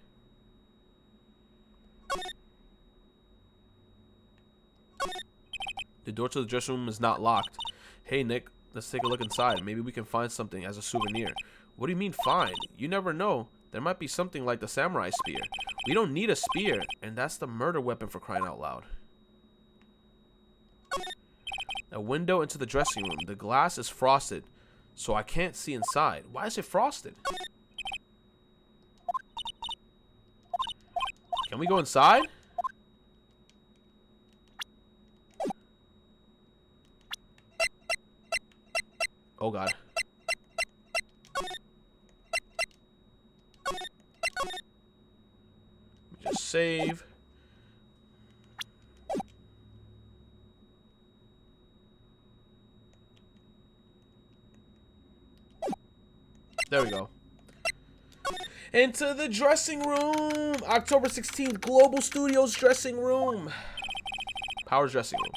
The door to the dressing room is not locked. Hey, Nick, let's take a look inside. Maybe we can find something as a souvenir. What do you mean find? You never know. There might be something like the samurai spear. We don't need a spear, and that's the murder weapon for crying out loud. A window into the dressing room. The glass is frosted, so I can't see inside. Why is it frosted? Can we go inside? Oh, God. Just save. There we go. Into the dressing room. October 16th, Global Studios dressing room. Power's dressing room.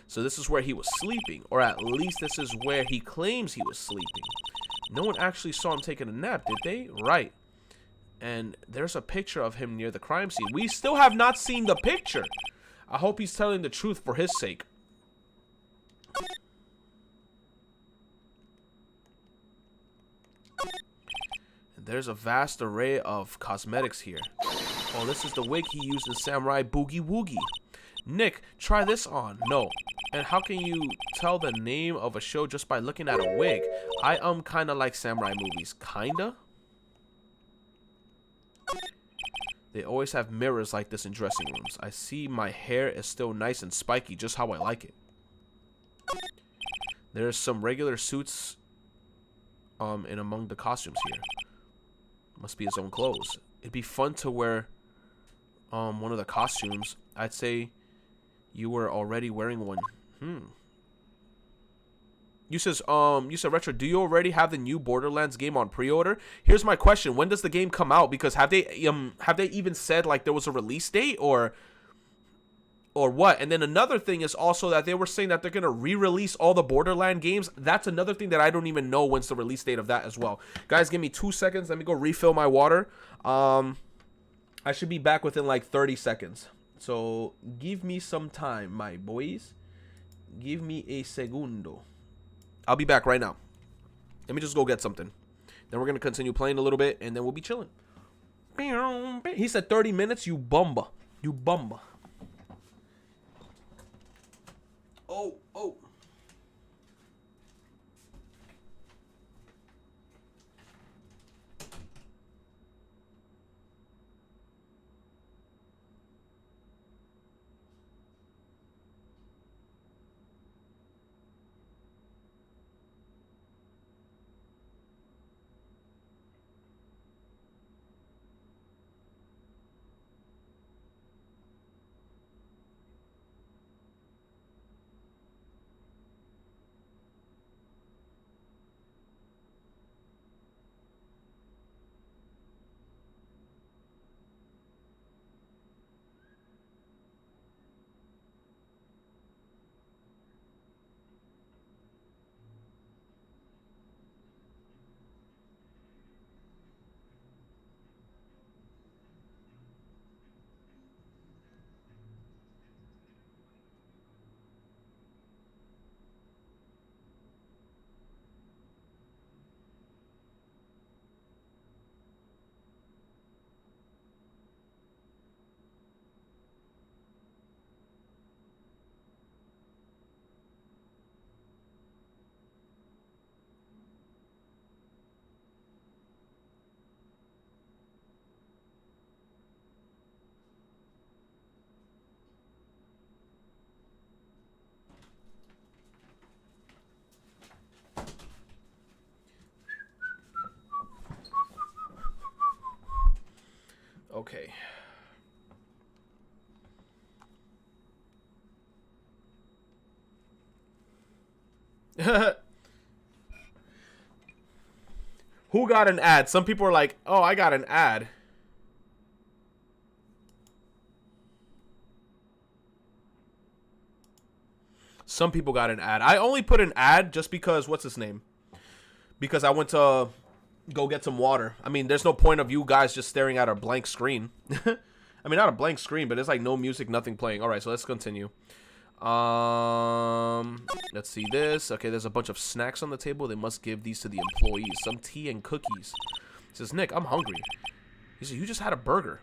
So this is where he was sleeping, or at least this is where he claims he was sleeping. No one actually saw him taking a nap, did they? Right. And there's a picture of him near the crime scene. We still have not seen the picture. I hope he's telling the truth for his sake. And there's a vast array of cosmetics here. Oh, this is the wig he used in Samurai Boogie Woogie. Nick, try this on. No. And how can you tell the name of a show just by looking at a wig? I kind of like samurai movies. Kinda? They always have mirrors like this in dressing rooms. I see my hair is still nice and spiky, just how I like it. There's some regular suits in among the costumes here. Must be his own clothes. It'd be fun to wear one of the costumes. I'd say you were already wearing one. You said Retro, do you already have the new Borderlands game on pre-order? Here's my question. When does the game come out? Because have they even said like there was a release date or what? And then another thing is also that they were saying that they're going to re-release all the Borderlands games. That's another thing that I don't even know when's the release date of that as well. Guys, give me 2 seconds. Let me go refill my water. I should be back within like 30 seconds. So give me some time, my boys. Give me a segundo. I'll be back right now. Let me just go get something. Then we're going to continue playing a little bit, and then we'll be chilling. He said 30 minutes, you bumba. You bumba. Oh. Who got an ad? Some people are like, oh, I got an ad. Some people got an ad. I only put an ad just because, what's his name? Because I went to go get some water. I mean, there's no point of you guys just staring at a blank screen. I mean, not a blank screen, but it's like no music, nothing playing. All right, so let's continue. Let's see this. Okay, there's a bunch of snacks on the table. They must give these to the employees. Some tea and cookies. He says, Nick, I'm hungry. He said, you just had a burger.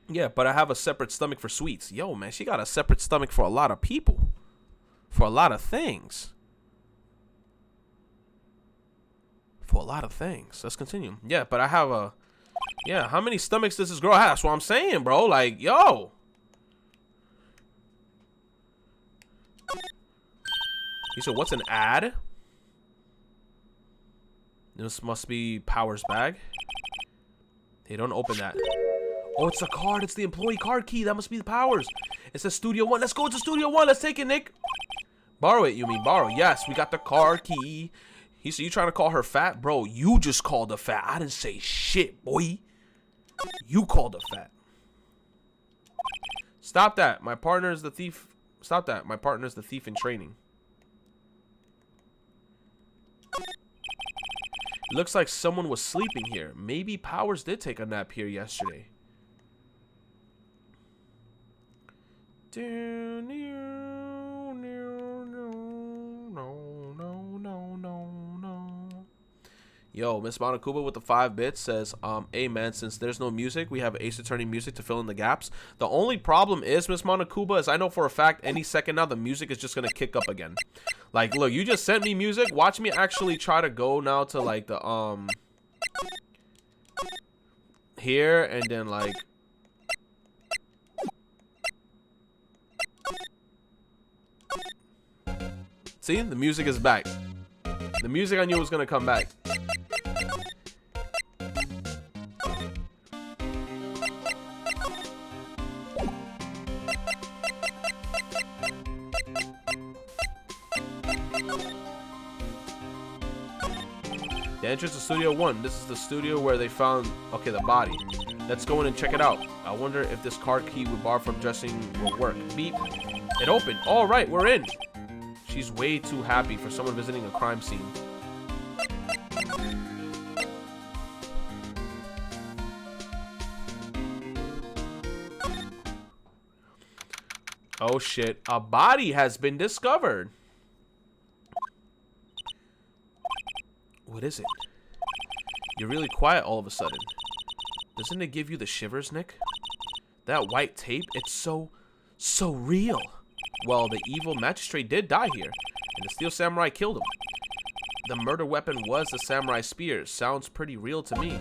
Yeah, but I have a separate stomach for sweets. Yo, man, she got a separate stomach for a lot of people. For a lot of things. For a lot of things. Let's continue. Yeah, but I have a... Yeah, how many stomachs does this girl have? That's what I'm saying, bro. Like, yo. He said, what's an ad? This must be Power's bag. Hey, don't open that. Oh, it's a card. It's the employee card key. That must be the Powers. It says Studio One. Let's go to Studio One. Let's take it, Nick. Borrow it, you mean borrow. Yes, we got the card key. He said, you trying to call her fat? Bro, you just called her fat. I didn't say shit, boy. You called her fat. Stop that. My partner is the thief. Stop that. My partner is the thief in training. It looks like someone was sleeping here. Maybe Powers did take a nap here yesterday. Yo, Miss Monocuba with the 5 bits says, hey man, since there's no music, we have Ace Attorney music to fill in the gaps. The only problem is, Miss Monocuba, is I know for a fact any second now the music is just gonna kick up again. Like, look, you just sent me music. Watch me actually try to go now to like the here and then like see, the music is back. The music I knew was gonna come back. The entrance to Studio One. This is the studio where they found, okay, the body. Let's go in and check it out. I wonder if this card key we borrowed from dressing will work. Beep. It opened. All right, we're in. She's way too happy for someone visiting a crime scene. Oh shit, a body has been discovered. What is it? You're really quiet all of a sudden. Doesn't it give you the shivers, Nick? That white tape, it's so real. Well, the evil magistrate did die here, and the Steel Samurai killed him. The murder weapon was the samurai spear. Sounds pretty real to me.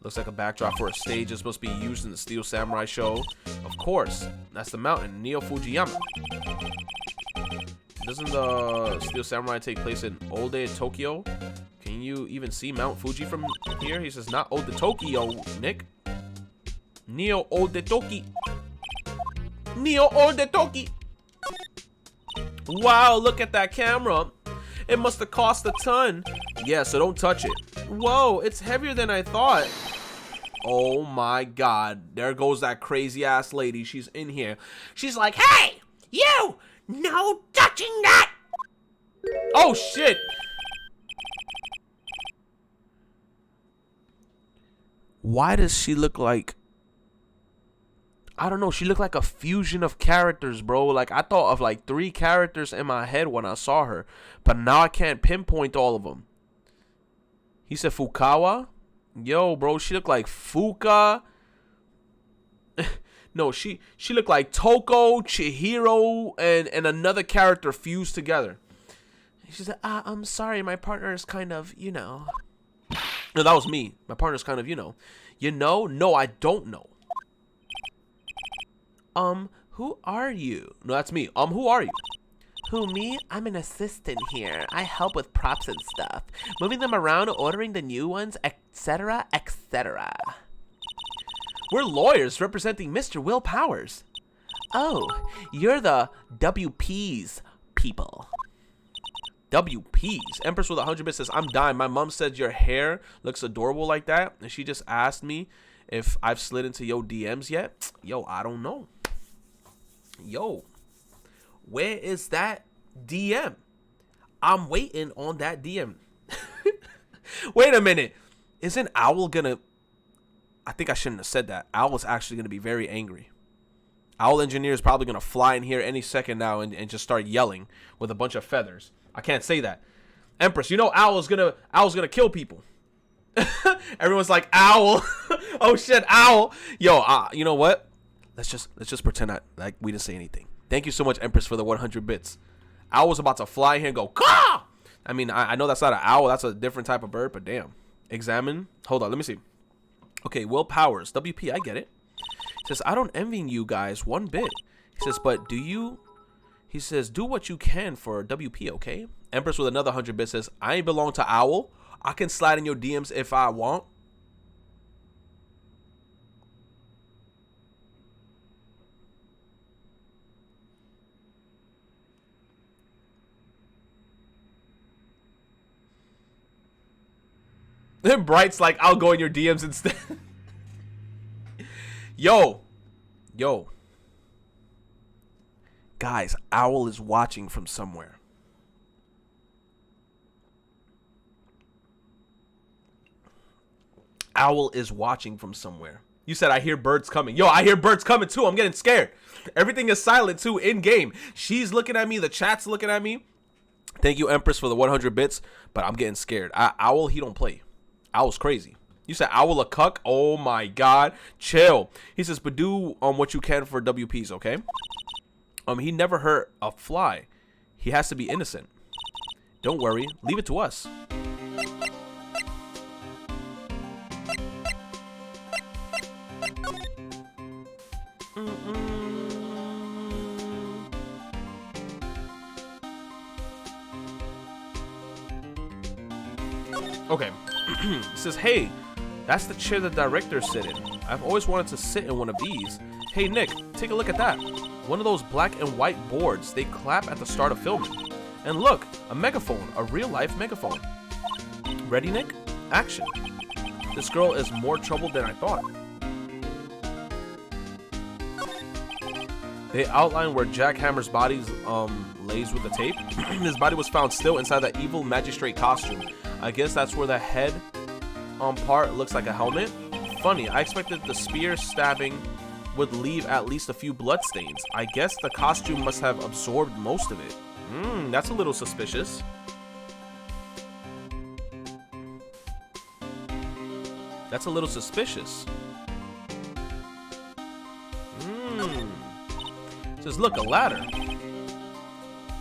Looks like a backdrop for a stage that's supposed to be used in the Steel Samurai show. Of course, that's the mountain, Neo Fujiyama. Doesn't the Steel Samurai take place in Old Tokyo? Can you even see Mount Fuji from here? He says, not Old Tokyo, Nick. Neo Old Toki. Neo Old Toki. Wow, look at that camera. It must have cost a ton. Yeah, so don't touch it. Whoa, it's heavier than I thought. Oh my god, there goes that crazy ass lady. She's in here. She's like, hey, you, no touching that. Oh shit. Why does she look like, I don't know, she looked like a fusion of characters, bro. Like, I thought of like 3 characters in my head when I saw her, but now I can't pinpoint all of them. He said Fukawa? Yo, bro, she looked like Fuka. No, she looked like Toko, Chihiro, and another character fused together. She said, I'm sorry, my partner is kind of, you know. No, that was me. My partner's kind of, you know. You know? No, I don't know. Who are you? No, that's me. Who are you? Who, me? I'm an assistant here. I help with props and stuff. Moving them around, ordering the new ones, etc., etc. etc. We're lawyers representing Mr. Will Powers. Oh, you're the WP's people. WP's. Empress with 100 bits says, I'm dying. My mom said your hair looks adorable like that, and she just asked me if I've slid into your DMs yet. Yo, I don't know. Yo, where is that DM? I'm waiting on that DM. Wait a minute. Isn't Owl gonna... I think I shouldn't have said that. Owl's actually gonna be very angry. Owl Engineer is probably gonna fly in here any second now and just start yelling with a bunch of feathers. I can't say that. Empress, you know Owl's gonna kill people. Everyone's like, Owl. Oh shit, Owl. Yo, you know what? Let's just pretend like we didn't say anything. Thank you so much, Empress, for the 100 bits. Owl was about to fly here and go, caw! I mean, I know that's not an owl. That's a different type of bird, but damn. Examine. Hold on, let me see. Okay, Will Powers. WP, I get it. He says, I don't envy you guys one bit. He says, but do you... He says, do what you can for WP, okay? Empress with another 100 bits says, I ain't belong to Owl. I can slide in your DMs if I want. Then Bright's like, I'll go in your DMs instead. Yo. Guys, Owl is watching from somewhere. Owl is watching from somewhere. You said, I hear birds coming. Yo, I hear birds coming too. I'm getting scared. Everything is silent too in game. She's looking at me. The chat's looking at me. Thank you, Empress, for the 100 bits. But I'm getting scared. Owl, he don't play. Owl's crazy. You said Owl a cuck? Oh my god. Chill. He says, but do what you can for WPs, okay? He never hurt a fly. He has to be innocent. Don't worry. Leave it to us. Okay. It says, hey, that's the chair the directors sit in. I've always wanted to sit in one of these. Hey, Nick, take a look at that. One of those black and white boards they clap at the start of filming. And look, a megaphone, a real-life megaphone. Ready, Nick? Action. This girl is more trouble than I thought. They outline where Jack Hammer's body lays with the tape. His body was found still inside that evil magistrate costume. I guess that's where the head part looks like a helmet. Funny, I expected the spear stabbing would leave at least a few blood stains. I guess the costume must have absorbed most of it. That's a little suspicious. That's a little suspicious. It says, look, a ladder.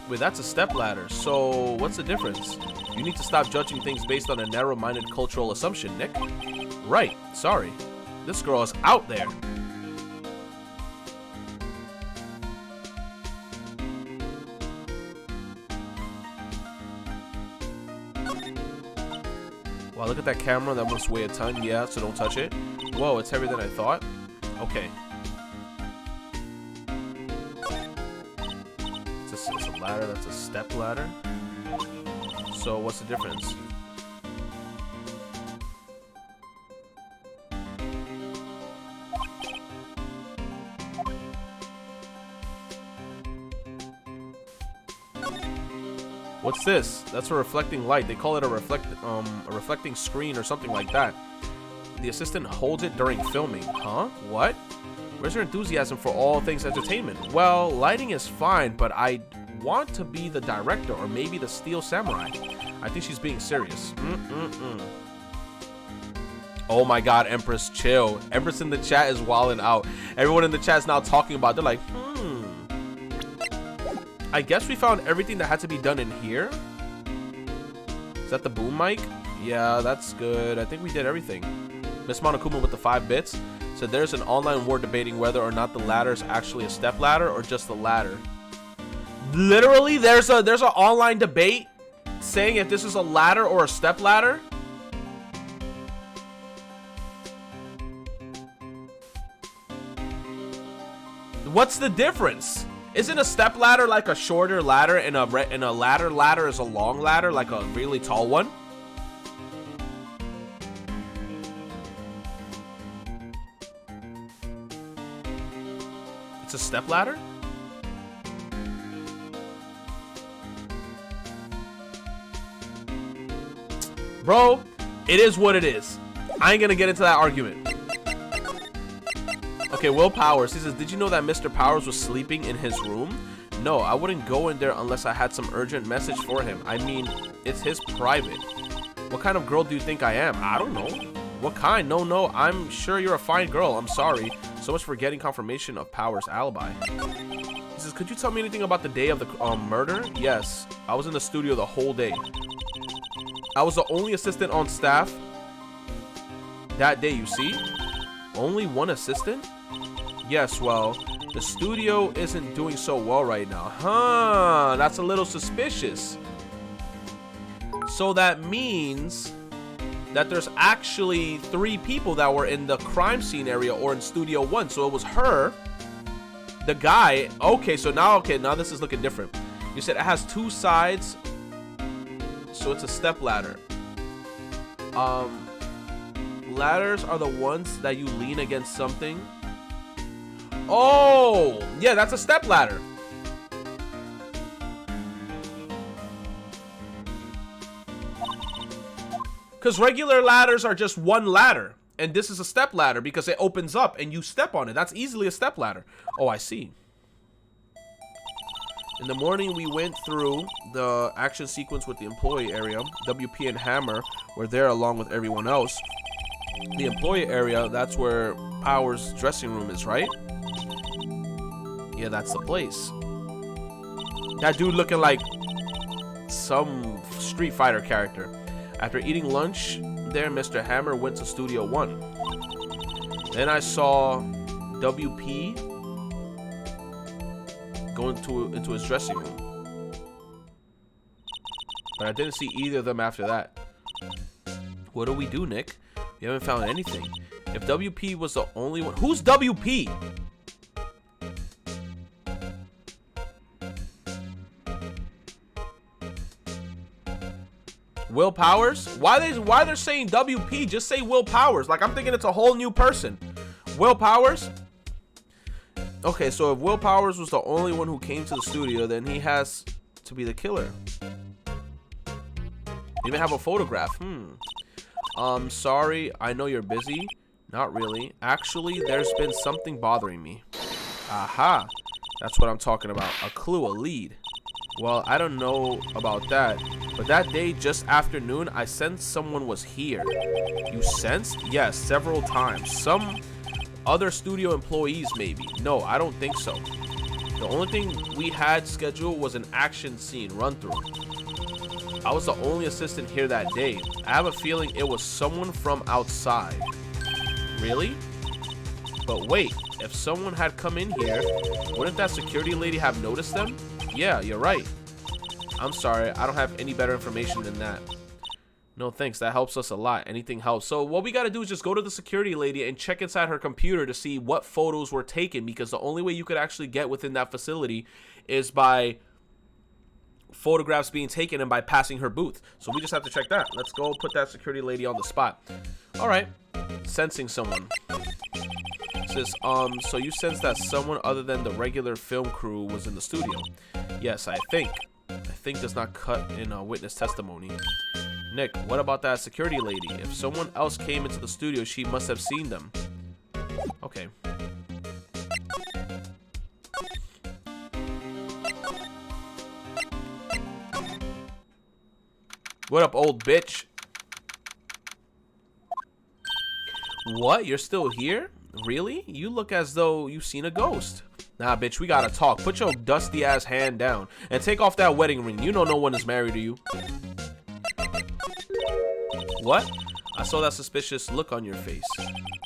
Wait, that's a step ladder. So what's the difference? You need to stop judging things based on a narrow-minded cultural assumption, Nick. Right, sorry. This girl is out there. Wow, look at that camera. That must weigh a ton. Yeah, so don't touch it. Whoa, it's heavier than I thought. Okay. It's a ladder. That's a step ladder. So what's the difference? What's this? That's a reflecting light. They call it a reflecting screen or something like that. The assistant holds it during filming. Huh? What? Where's your enthusiasm for all things entertainment? Well, lighting is fine, but I want to be the director or maybe the Steel Samurai. I think she's being serious. Oh my god, Empress, chill. Empress in the chat is wilding out. Everyone in the chat is now talking about, they're like, I guess we found everything that had to be done in here. Is that the boom mic? Yeah, that's good. I think we did everything. Miss Monokuma with the 5 bits. So there's an online war debating whether or not the ladder is actually a step ladder or just the ladder. Literally, there's an online debate saying if this is a ladder or a step ladder. What's the difference? Isn't a step ladder like a shorter ladder, and a ladder is a long ladder, like a really tall one? It's a step ladder? Bro, it is what it is. I ain't gonna get into that argument. Okay, Will Powers, he says, did you know that Mr. Powers was sleeping in his room? No, I wouldn't go in there unless I had some urgent message for him. I mean, it's his private. What kind of girl do you think I am? I don't know. What kind? No, I'm sure you're a fine girl. I'm sorry. So much for getting confirmation of Powers' alibi. He says, could you tell me anything about the day of the murder? Yes, I was in the studio the whole day. I was the only assistant on staff that day, you see? Only one assistant? Yes, well, the studio isn't doing so well right now. Huh, that's a little suspicious. So that means that there's actually 3 people that were in the crime scene area or in Studio 1. So it was her, the guy. Okay, so now this is looking different. You said it has 2 sides, so it's a step ladder. Ladders are the ones that you lean against something. Oh, yeah, that's a step ladder. Because regular ladders are just one ladder. And this is a step ladder because it opens up and you step on it. That's easily a step ladder. Oh, I see. In the morning, we went through the action sequence with the employee area. WP and Hammer were there along with everyone else. The employee area, that's where Powers' dressing room is, right? Yeah, that's the place. That dude looking like some Street Fighter character. After eating lunch there, Mr. Hammer went to Studio 1. Then I saw WP go into his dressing room. But I didn't see either of them after that. What do we do, Nick? We haven't found anything. If WP was the only one... Who's WP? Will Powers? Why they're saying WP? Just say Will Powers. Like, I'm thinking it's a whole new person. Will Powers? Okay, so if Will Powers was the only one who came to the studio, then he has to be the killer. Even have a photograph. Sorry, I know you're busy. Not really. Actually, there's been something bothering me. Aha. That's what I'm talking about. A clue, a lead. Well, I don't know about that, but that day, just after noon, I sensed someone was here. You sensed? Yes, several times. Some other studio employees, maybe. No, I don't think so. The only thing we had scheduled was an action scene run-through. I was the only assistant here that day. I have a feeling it was someone from outside. Really? But wait, if someone had come in here, wouldn't that security lady have noticed them? Yeah, you're right. I'm sorry, I don't have any better information than that. No thanks, that helps us a lot. Anything helps. So what we gotta do is just go to the security lady and check inside her computer to see what photos were taken, because the only way you could actually get within that facility is by photographs being taken and by passing her booth. So we just have to check that. Let's go put that security lady on the spot. All right, sensing someone. It says, so you sense that someone other than the regular film crew was in the studio? Yes, I think does not cut in a witness testimony. Nick, what about that security lady? If someone else came into the studio, she must have seen them. Okay. What up, old bitch? What? You're still here? Really? You look as though you've seen a ghost. Nah, bitch, we gotta talk. Put your dusty ass hand down and take off that wedding ring. You know no one is married to you. What? I saw that suspicious look on your face.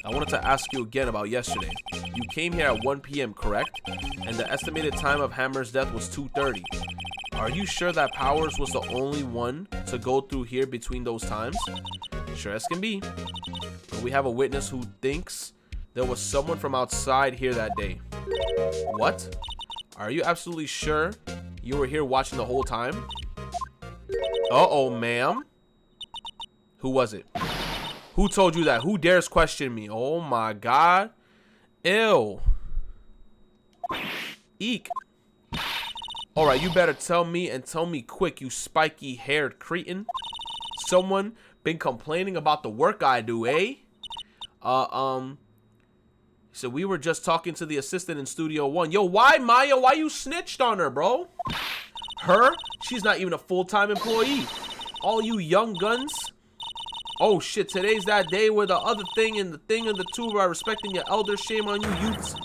I wanted to ask you again about yesterday. You came here at 1 p.m., correct? And the estimated time of Hammer's death was 2:30. Are you sure that Powers was the only one to go through here between those times? Sure as can be. But we have a witness who thinks there was someone from outside here that day. What? Are you absolutely sure you were here watching the whole time? Uh-oh, ma'am. Who was it? Who told you that? Who dares question me? Oh my god. Ew. Eek. Alright, you better tell me, and tell me quick, you spiky haired cretin. Someone been complaining about the work I do, eh? So we were just talking to the assistant in Studio One. Yo, why, Maya? Why you snitched on her, bro? Her? She's not even a full-time employee. All you young guns. Oh shit, today's that day where the other thing and the thing and the two are respecting your elders. Shame on you youths.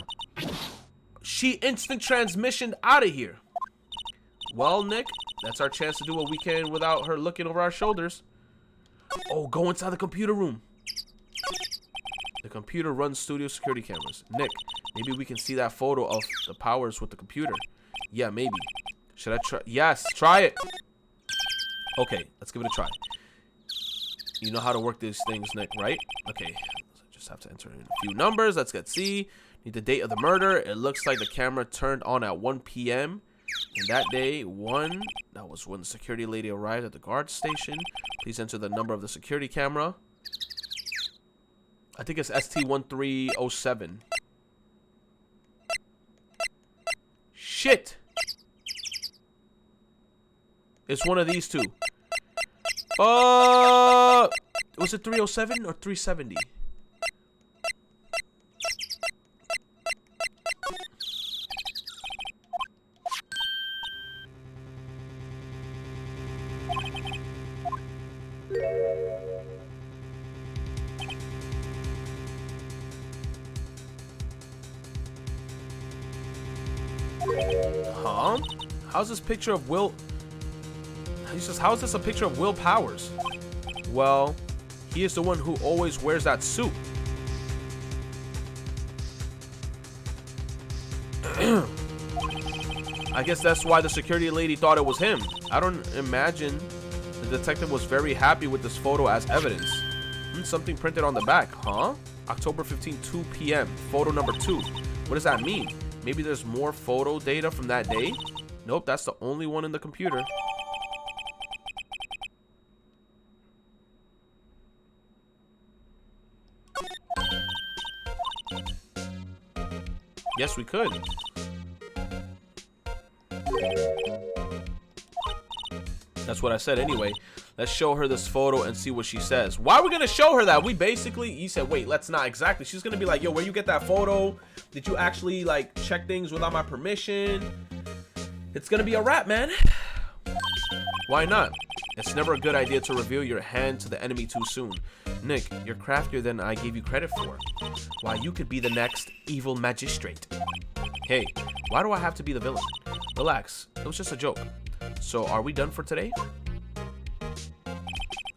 She instant transmissioned out of here. Well, Nick, that's our chance to do what we can without her looking over our shoulders. Oh, go inside the computer room. The computer runs studio security cameras. Nick, maybe we can see that photo of the powers with the computer. Yeah, maybe. Should I try? Yes, try it. Okay, let's give it a try. You know how to work these things, Nick, right? Okay, just have to enter in a few numbers. Let's get C. Need the date of the murder. It looks like the camera turned on at 1 p.m. And that day, that was when the security lady arrived at the guard station. Please enter the number of the security camera. I think it's ST1307. Shit! It's one of these two. Was it 307 or 370? Huh? How's this picture of Will? He says, how is this a picture of Will Powers? Well, he is the one who always wears that suit. I guess that's why the security lady thought it was him. I don't imagine the detective was very happy with this photo as evidence. Something printed on the back, huh? October 15, 2 p.m. Photo number 2. What does that mean? Maybe there's more photo data from that day? Nope, that's the only one in the computer. Yes, we could. That's what I said anyway. Let's show her this photo and see what she says. Why are we gonna show her that? We basically, you said, wait, let's not exactly. She's gonna be like, yo, where you get that photo? Did you actually like check things without my permission? It's gonna be a wrap, man. Why not? It's never a good idea to reveal your hand to the enemy too soon. Nick, you're craftier than I gave you credit for. Why, you could be the next evil magistrate. Hey, why do I have to be the villain? Relax, it was just a joke. So, are we done for today?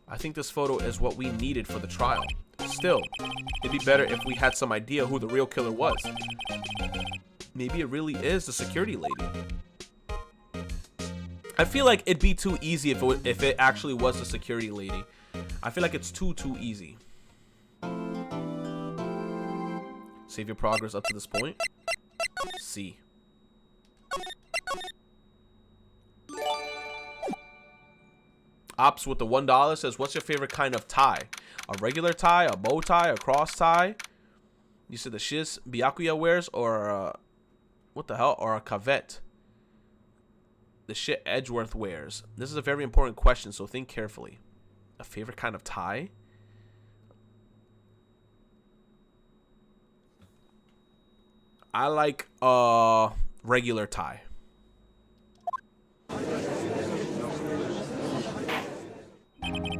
I think this photo is what we needed for the trial. Still, it'd be better if we had some idea who the real killer was. Maybe it really is the security lady. I feel like it'd be too easy if it actually was the security lady. I feel like it's too easy. Save your progress up to this point. C. Ops with the $1 says, what's your favorite kind of tie? A regular tie, a bow tie, a cross tie? You said the shiz Byakuya wears, or what the hell? Or a cavette? The shit Edgeworth wears. This is a very important question, so think carefully. A favorite kind of tie? I like regular tie.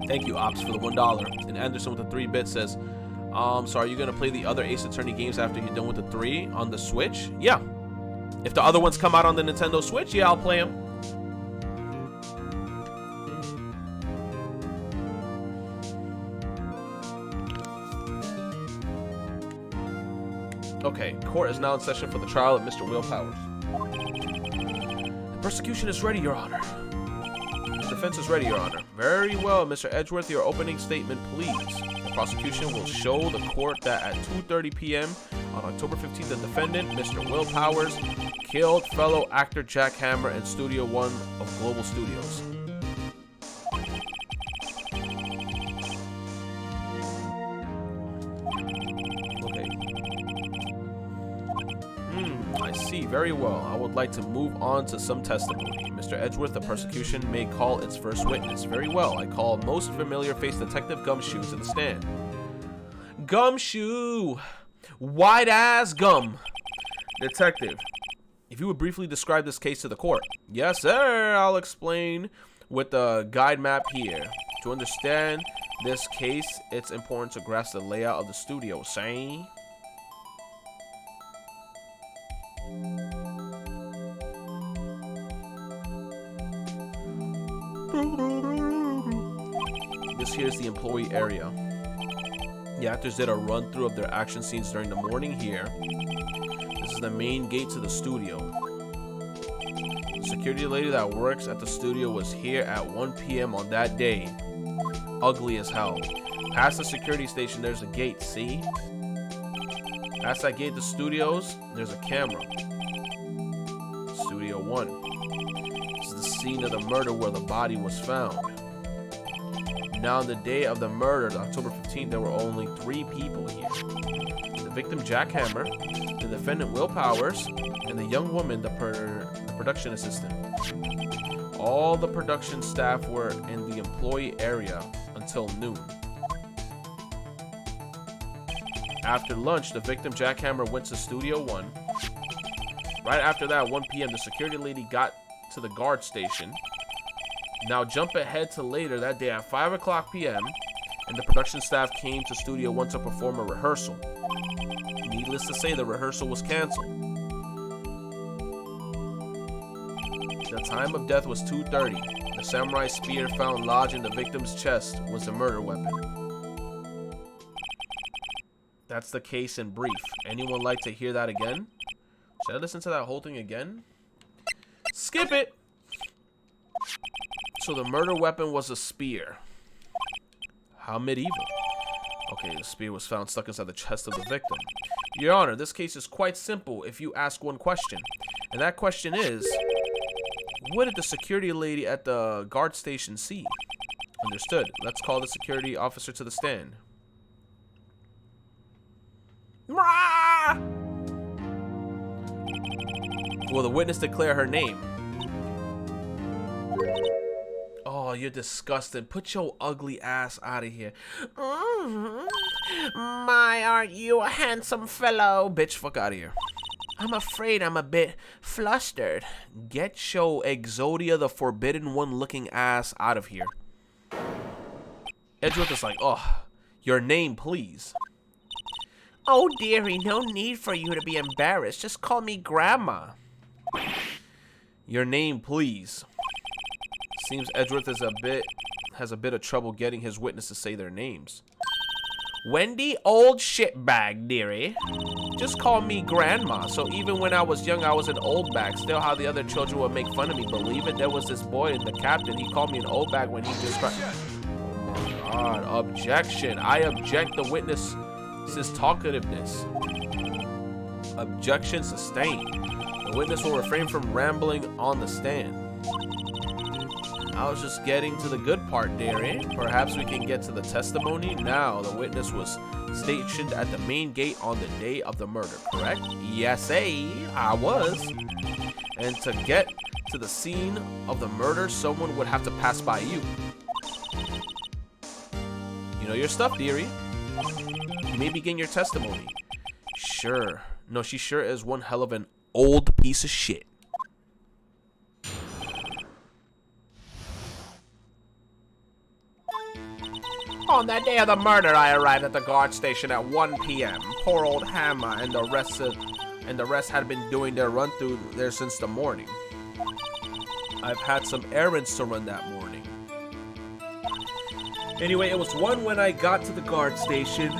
Thank you, Ops, for the $1. And Anderson with the 3 bits says, so are you gonna play the other Ace Attorney games after you're done with the 3 on the Switch? Yeah. If the other ones come out on the Nintendo Switch, yeah, I'll play them. Okay, court is now in session for the trial of Mr. Will Powers. The prosecution is ready, Your Honor. The defense is ready, Your Honor. Very well, Mr. Edgeworth, your opening statement, please. The prosecution will show the court that at 2:30 p.m. On October 15th, the defendant, Mr. Will Powers, killed fellow actor Jack Hammer in Studio One of Global Studios. Okay. I see. Very well. I would like to move on to some testimony. Mr. Edgeworth, the prosecution may call its first witness. Very well. I call most familiar face Detective Gumshoe to the stand. Gumshoe! White ass gum! Detective, if you would briefly describe this case to the court. Yes, sir. I'll explain with the guide map here. To understand this case, it's important to grasp the layout of the studio. Say. This here is the employee area. The actors did a run through of their action scenes during the morning here. This is the main gate to the studio. The security lady that works at the studio was here at 1 p.m. on that day. Ugly as hell. Past the security station, there's a gate, see? Past that gate, the studios, there's a camera. Studio 1. This is the scene of the murder where the body was found. Now, on the day of the murder, October 15th, there were only 3 people here. The victim, Jack Hammer, the defendant, Will Powers, and the young woman, the production assistant. All the production staff were in the employee area until noon. After lunch, the victim, Jack Hammer, went to Studio 1. Right after that, 1 p.m., the security lady got to the guard station. Now jump ahead to later that day at 5 o'clock p.m. and the production staff came to Studio 1 to perform a rehearsal. Needless to say, the rehearsal was canceled. The time of death was 2:30. The samurai spear found lodged in the victim's chest was a murder weapon. That's the case in brief. Anyone like to hear that again? Should I listen to that whole thing again? Skip it! So the murder weapon was a spear. How medieval. Okay, the spear was found stuck inside the chest of the victim. Your Honor, this case is quite simple if you ask one question. And that question is, what did the security lady at the guard station see? Understood. Let's call the security officer to the stand. Will the witness declare her name? Oh, you're disgusting. Put your ugly ass out of here. My, aren't you a handsome fellow? Bitch, fuck out of here. I'm afraid I'm a bit flustered. Get your Exodia the Forbidden One looking ass out of here. Edgeworth is like, oh, your name, please. Oh, dearie, no need for you to be embarrassed. Just call me Grandma. Your name, please. Seems Edgeworth has a bit of trouble getting his witness to say their names. Wendy Old Shitbag, dearie. Just call me Grandma. So even when I was young, I was an old bag. Still how the other children would make fun of me. Believe it, there was this boy in the captain. He called me an old bag when he just cried. Oh my God, objection. I object the witness's talkativeness. Objection sustained. The witness will refrain from rambling on the stand. I was just getting to the good part, dearie. Perhaps we can get to the testimony now. The witness was stationed at the main gate on the day of the murder, correct? Yes, I was. And to get to the scene of the murder, someone would have to pass by you. You know your stuff, dearie. You may begin your testimony. Sure. No, she sure is one hell of an old piece of shit. On that day of the murder, I arrived at the guard station at 1 p.m. Poor old Hammer and the rest had been doing their run through there since the morning. I've had some errands to run that morning. Anyway, it was 1 when I got to the guard station.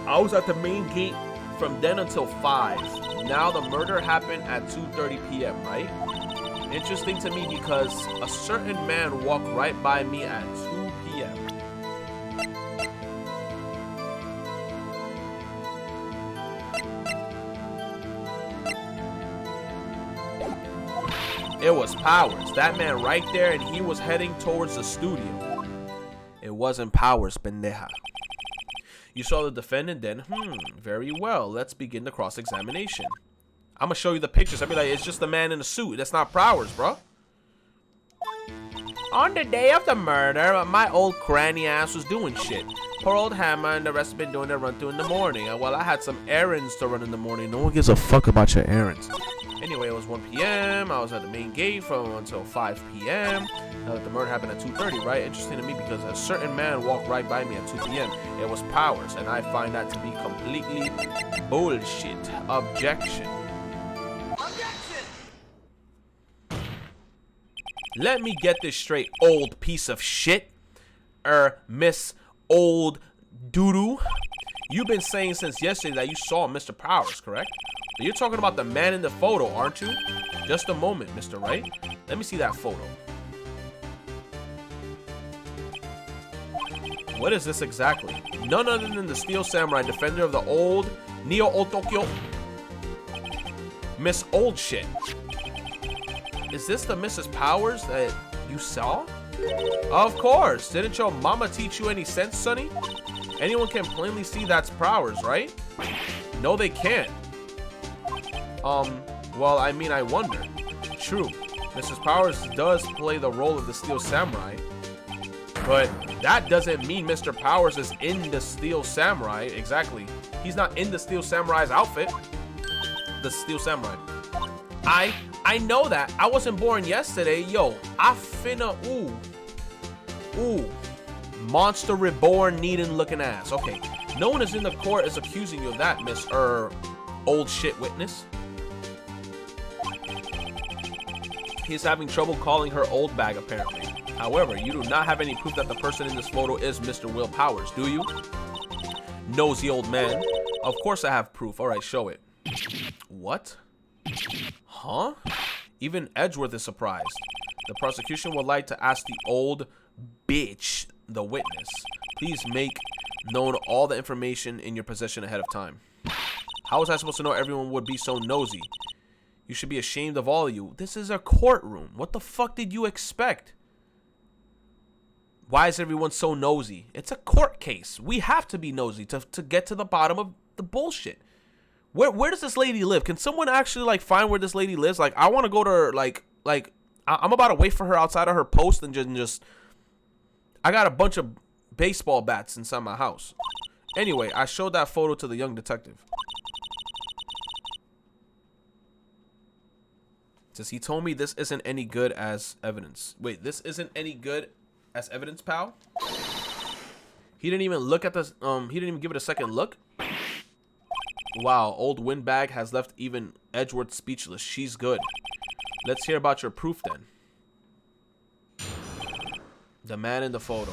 I was at the main gate from then until 5. Now the murder happened at 2:30 p.m., right? Interesting to me because a certain man walked right by me at 2 p.m. It was Powers. That man right there, and he was heading towards the studio. It wasn't Powers, pendeja. You saw the defendant then? Very well. Let's begin the cross-examination. I'm gonna show you the pictures. I'll be like, it's just the man in the suit. That's not Powers, bro. On the day of the murder, my old cranny ass was doing shit. Poor old Hammer and the rest have been doing their run through in the morning. Well, I had some errands to run in the morning. No one gives a fuck about your errands. Anyway, it was 1 p.m. I was at the main gate from until 5 p.m. Now that the murder happened at 2:30, right? Interesting to me because a certain man walked right by me at 2 p.m. It was Powers, and I find that to be completely bullshit. Objection. Objection! Let me get this straight, old piece of shit. Miss Old Doodoo. You've been saying since yesterday that you saw Mr. Powers, correct? But you're talking about the man in the photo, aren't you? Just a moment, Mr. Wright. Let me see that photo. What is this exactly? None other than the Steel Samurai, defender of the old Neo Old Tokyo. Miss Old Shit. Is this the Mrs. Powers that you saw? Of course. Didn't your mama teach you any sense, sonny? Anyone can plainly see that's Powers, right? No, they can't. Well, I mean, I wonder. True, Mrs. Powers does play the role of the Steel Samurai, but that doesn't mean Mr. Powers is in the Steel Samurai. Exactly. He's not in the Steel Samurai's outfit. The Steel Samurai. I know that. I wasn't born yesterday. Yo, I finna, ooh. Monster reborn needing looking ass. Okay. No one is in the court is accusing you of that, Miss, old shit witness. He's having trouble calling her old bag, apparently. However, you do not have any proof that the person in this photo is Mr. Will Powers, do you? Nosy old man. Of course I have proof. All right, show it. What? Huh? Even Edgeworth is surprised. The prosecution would like to ask the old bitch, the witness, please make known all the information in your possession ahead of time. How was I supposed to know everyone would be so nosy? You should be ashamed of all of you. This is a courtroom. What the fuck did you expect? Why is everyone so nosy? It's a court case. We have to be nosy to get to the bottom of the bullshit. Where does this lady live? Can someone actually like find where this lady lives? Like, I want to go to her. Like I'm about to wait for her outside of her post and just. I got a bunch of baseball bats inside my house. Anyway, I showed that photo to the young detective. Says he told me this isn't any good as evidence. Wait, this isn't any good as evidence, pal? He didn't even look at this. He didn't even give it a second look. Wow, old windbag has left even Edgeworth speechless. She's good. Let's hear about your proof then. The man in the photo.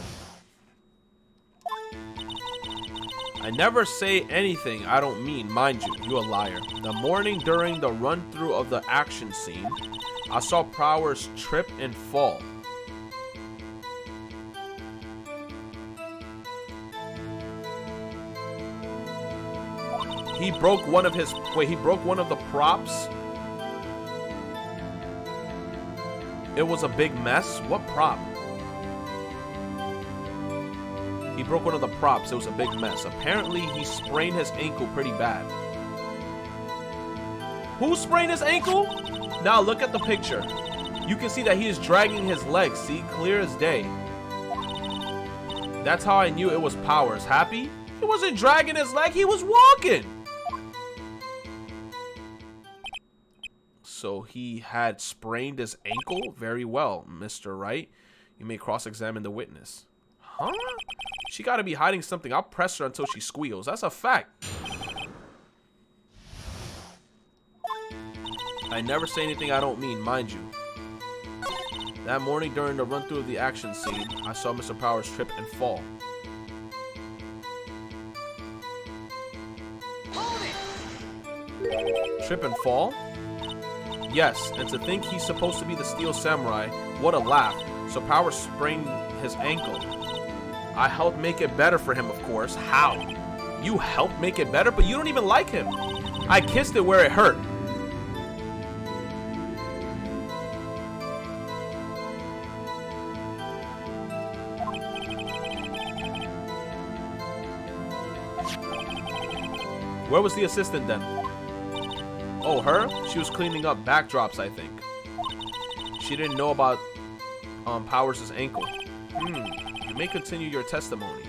I never say anything I don't mean, mind you. You a liar. The morning during the run-through of the action scene, I saw Powers trip and fall. He broke one of his... Wait, he broke one of the props? It was a big mess? What prop? He broke one of the props. It was a big mess. Apparently, he sprained his ankle pretty bad. Who sprained his ankle? Now, look at the picture. You can see that he is dragging his legs. See? Clear as day. That's how I knew it was Powers. Happy? He wasn't dragging his leg. He was walking. So he had sprained his ankle? Very well, Mr. Wright. You may cross-examine the witness. Huh? She gotta be hiding something. I'll press her until she squeals. That's a fact. I never say anything I don't mean, mind you. That morning during the run-through of the action scene, I saw Mr. Powers trip and fall. Hold it! Trip and fall? Yes, and to think he's supposed to be the Steel Samurai, what a laugh. So Powers sprained his ankle. I helped make it better for him, of course. How? You helped make it better, but you don't even like him. I kissed it where it hurt. Where was the assistant then? Oh, her? She was cleaning up backdrops, I think. She didn't know about Powers' ankle. You may continue your testimony.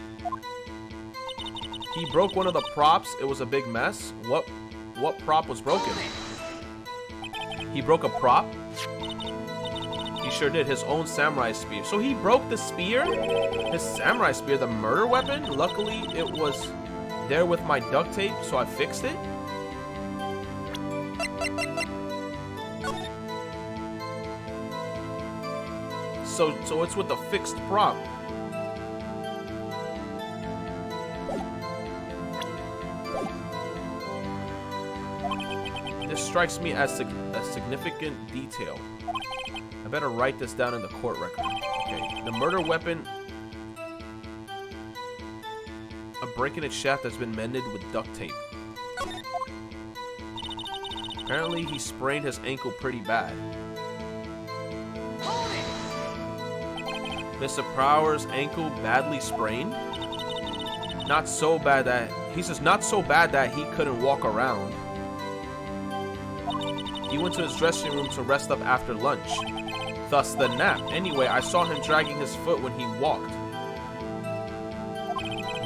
He broke one of the props. It was a big mess. What prop was broken? He broke a prop? He sure did. His own samurai spear. So he broke the spear? His samurai spear, the murder weapon? Luckily, it was there with my duct tape, so I fixed it. So it's with a fixed prop. This strikes me as a significant detail. I better write this down in the court record. Okay, the murder weapon. A break in its shaft has been mended with duct tape. Apparently, he sprained his ankle pretty bad. Mr. Powers' ankle badly sprained? Not so bad that... He says not so bad that he couldn't walk around. He went to his dressing room to rest up after lunch. Thus the nap. Anyway, I saw him dragging his foot when he walked.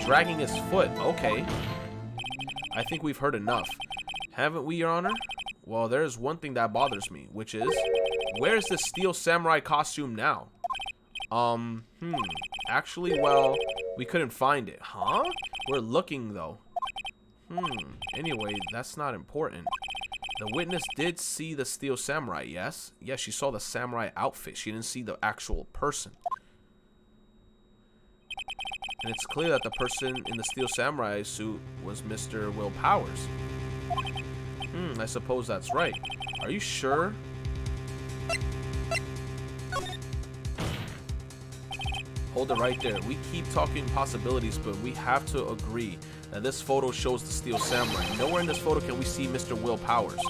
Dragging his foot, okay. I think we've heard enough. Haven't we, Your Honor? Well, there's one thing that bothers me, which is... Where's the steel samurai costume now? Actually, well, we couldn't find it. Huh? We're looking, though. Anyway, that's not important. The witness did see the steel samurai, yes? Yes, she saw the samurai outfit. She didn't see the actual person. And it's clear that the person in the steel samurai suit was Mr. Will Powers. I suppose that's right. Are you sure? Hold it right there. We keep talking possibilities, but we have to agree that this photo shows the steel samurai. Nowhere in this photo can we see Mr. Will Powers.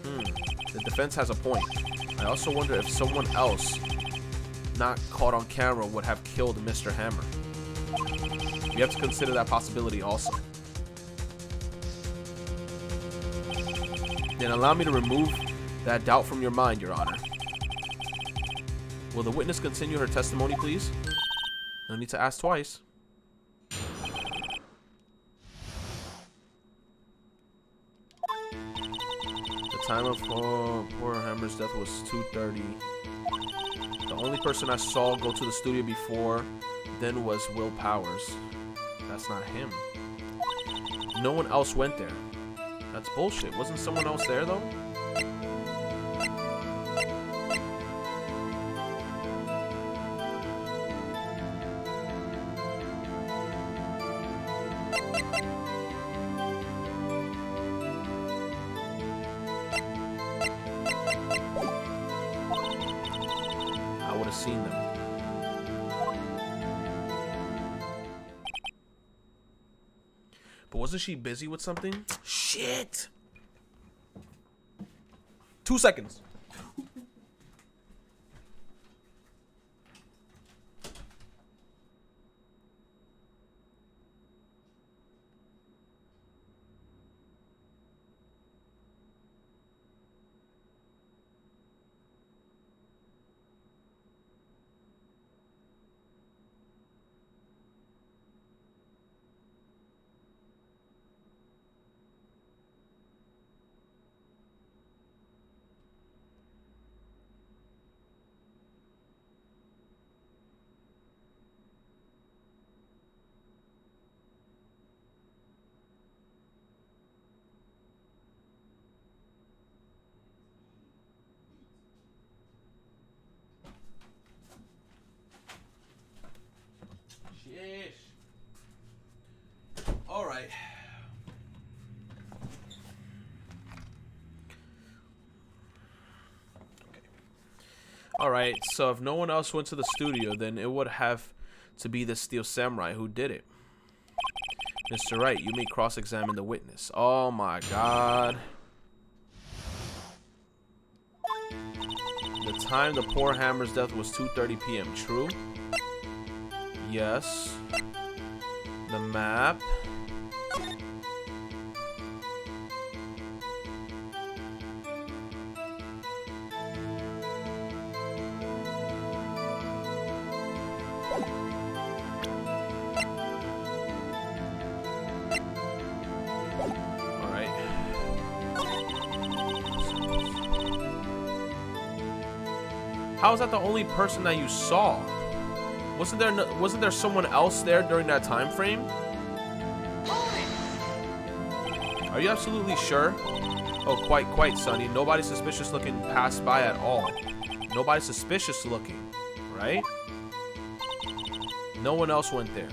The defense has a point. I also wonder if someone else not caught on camera would have killed Mr. Hammer. We have to consider that possibility also. Then allow me to remove that doubt from your mind, Your Honor. Will the witness continue her testimony, please? No need to ask twice. The time of poor Hammer's death was 2:30. The only person I saw go to the studio before then was Will Powers. That's not him. No one else went there. That's bullshit. Wasn't someone else there, though? I would have seen them. But wasn't she busy with something? Shit! 2 seconds. All right. Okay. All right. So if no one else went to the studio, then it would have to be the steel samurai who did it. Mr. Wright, you may cross-examine the witness. Oh my God. The time the poor Hammer's death was 2:30 p.m. True? Yes. The map. How is that the only person that you saw? Wasn't there someone else there during that time frame? Are you absolutely sure? Oh, quite, Sonny. Nobody suspicious looking passed by at all. Nobody suspicious looking, right? No one else went there.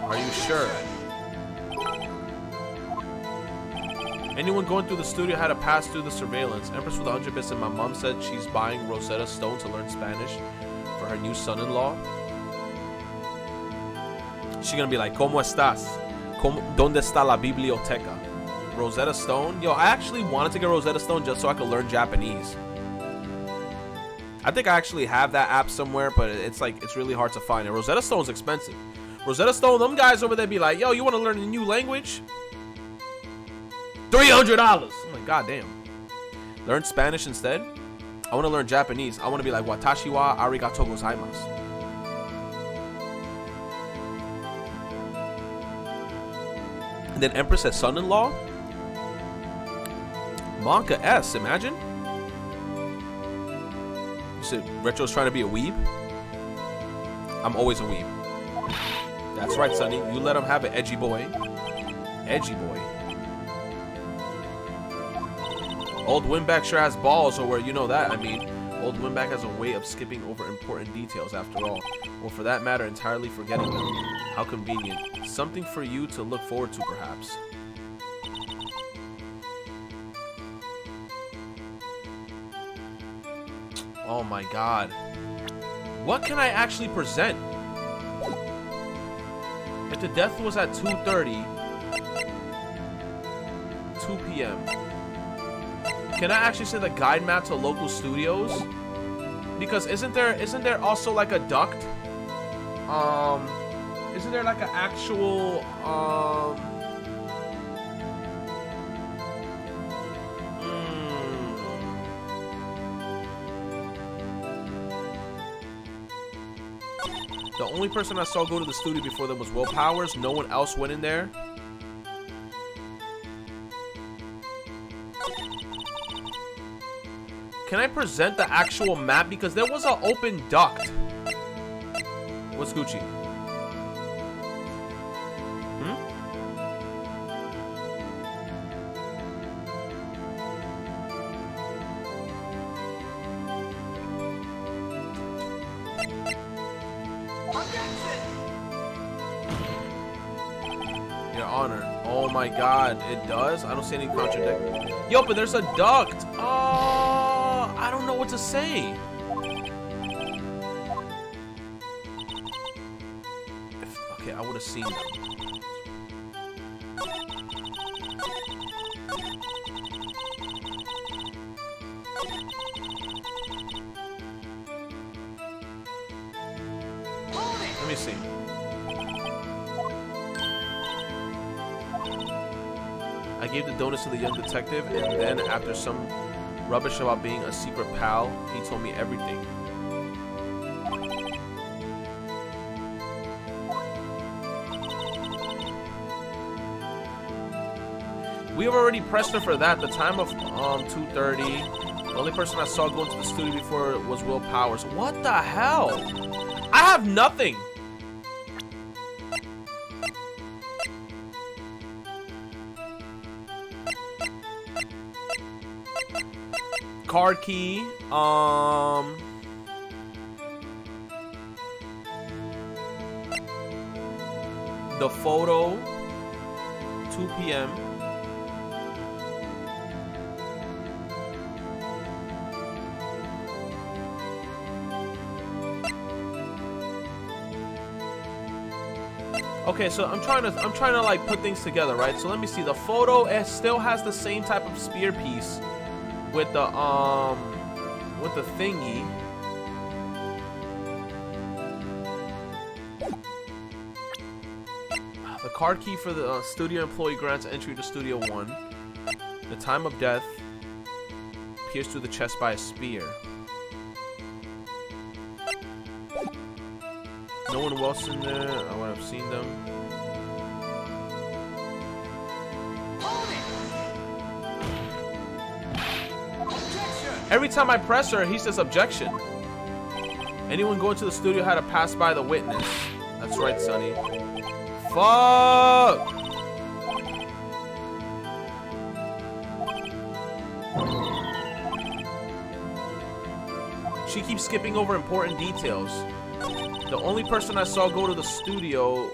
Are you sure? Anyone going through the studio had to pass through the surveillance. Empress with 100 bits, and my mom said she's buying Rosetta Stone to learn Spanish for her new son-in-law. She's gonna be like, ¿Cómo estás? ¿Dónde está la biblioteca? Rosetta Stone? Yo, I actually wanted to get Rosetta Stone just so I could learn Japanese. I think I actually have that app somewhere, but it's really hard to find. And Rosetta Stone's expensive. Rosetta Stone, them guys over there be like, yo, you want to learn a new language? $300. I'm like, god damn. Learn Spanish instead? I want to learn Japanese. I want to be like, watashi wa arigatou gozaimasu. And then Empress said son-in-law? Monka S, imagine? You said Retro's trying to be a weeb? I'm always a weeb. That's right, Sonny. You let him have it, edgy boy. Edgy boy. Old Winback sure has balls, or where you know that. I mean, Old Winback has a way of skipping over important details after all. Or for that matter, entirely forgetting them. How convenient. Something for you to look forward to, perhaps. Oh my god. What can I actually present? If the death was at 2:30, 2 p.m. Can I actually send a guide map to local studios? Because isn't there also like a duct? Isn't there like an actual The only person I saw go to the studio before them was Will Powers. No one else went in there. Can I present the actual map? Because there was an open duct. What's Gucci? Your Honor. Oh my god, it does? I don't see any contradiction. Yo, but there's a duct. Oh, I don't know what to say. Okay, I would have seen them. Let me see. I gave the donuts to the young detective, and then after some rubbish about being a secret pal, he told me everything. We have already pressed her for that. The time of 2:30. The only person I saw going to the studio before was Will Powers. What the hell? I have nothing. Card key, the photo, 2 p.m. Okay, so I'm trying to like put things together, right? So let me see. The photo, it still has the same type of spear piece with the thingy. The card key for the studio employee grants entry to Studio 1. The time of death pierced through the chest by a spear. No one else in there. I would have seen them. Hold it. Objection. Every time I press her, he says objection. Anyone going to the studio had to pass by the witness. That's right, Sonny. Fuck! She keeps skipping over important details. The only person I saw go to the studio...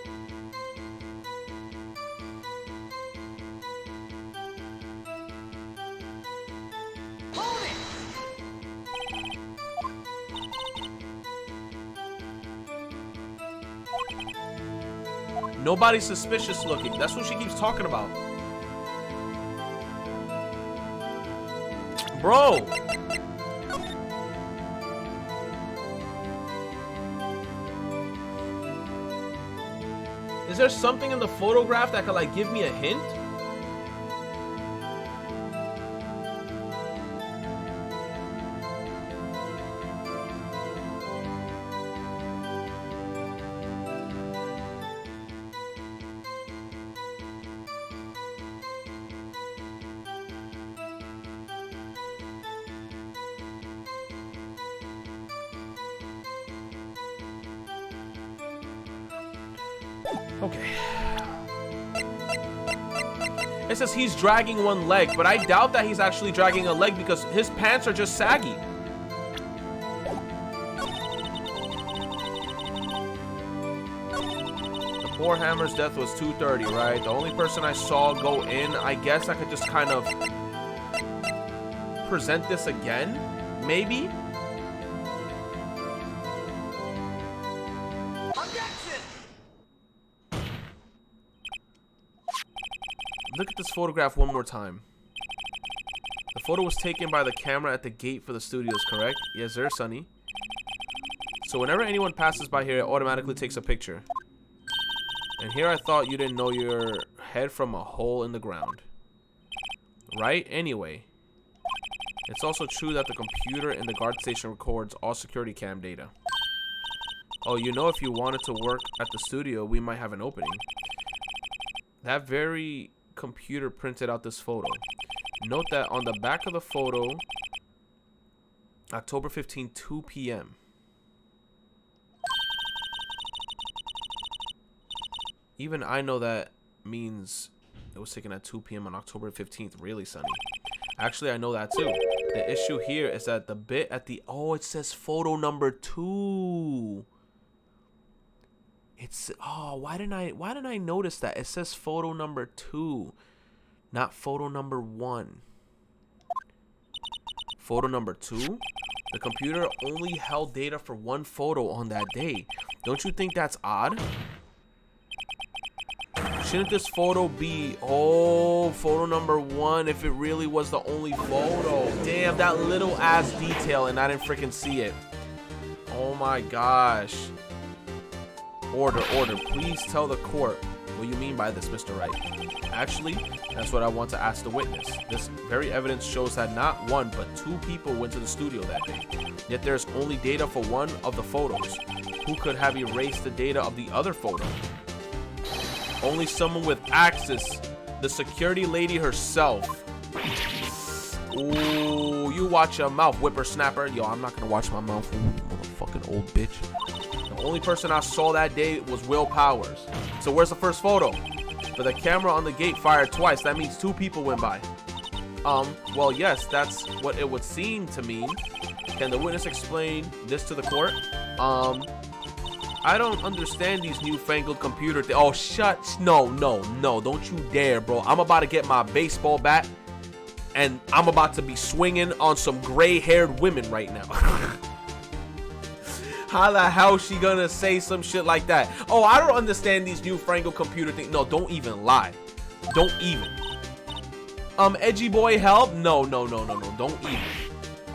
Hold it. Nobody's suspicious looking. That's what she keeps talking about. Bro! Is there something in the photograph that could, like, give me a hint? Okay. It says he's dragging one leg, but I doubt that he's actually dragging a leg because his pants are just saggy. The poor Hammer's death was 2:30, right? The only person I saw go in, I guess I could just kind of present this again, maybe? Look at this photograph one more time. The photo was taken by the camera at the gate for the studios, correct? Yes, sir, Sonny. So whenever anyone passes by here, it automatically takes a picture. And here I thought you didn't know your head from a hole in the ground. Right? Anyway. It's also true that the computer in the guard station records all security cam data. Oh, you know, if you wanted to work at the studio, we might have an opening. That very computer printed out this photo. Note that on the back of the photo, October 15, 2 p.m. Even I know that means it was taken at 2 p.m. on October 15th. Really, Sonny? Actually, I know that too. The issue here is that the bit at the... Oh, it says photo number 2. It's... Oh, why didn't I notice that? It says photo number 2, not photo number 1. Photo number 2? The computer only held data for one photo on that day. Don't you think that's odd? Shouldn't this photo be, oh, photo number 1 if it really was the only photo? Damn, that little ass detail and I didn't freaking see it. Oh my gosh. Order. Please tell the court what you mean by this, Mr. Wright. Actually, that's what I want to ask the witness. This very evidence shows that not one, but 2 people went to the studio that day. Yet there's only data for one of the photos. Who could have erased the data of the other photo? Only someone with access. The security lady herself. Ooh, you watch your mouth, whippersnapper. Yo, I'm not gonna watch my mouth, motherfucking old bitch. The only person I saw that day was Will Powers. So where's the first photo? But the camera on the gate fired twice. That means 2 people went by. Well, yes, that's what it would seem to mean. Can the witness explain this to the court? I don't understand these newfangled computer things. Oh, no, don't you dare, bro. I'm about to get my baseball bat, and I'm about to be swinging on some gray-haired women right now. How the hell she gonna say some shit like that? Oh, I don't understand these newfangled computer things. No, don't even lie. Don't even. Edgy boy, help? No, don't even.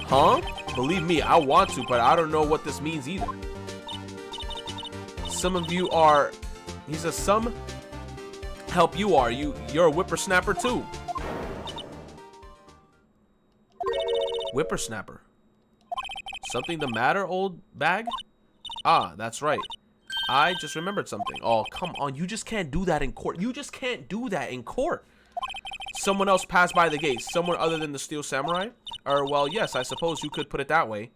Huh? Believe me, I want to, but I don't know what this means either. Some of you are, he says, some help you are. You're a whippersnapper too. Whippersnapper. Something the matter, old bag? Ah, that's right. I just remembered something. Oh, come on. You just can't do that in court. You just can't do that in court. Someone else passed by the gate. Someone other than the Steel Samurai? Or, well, yes, I suppose you could put it that way.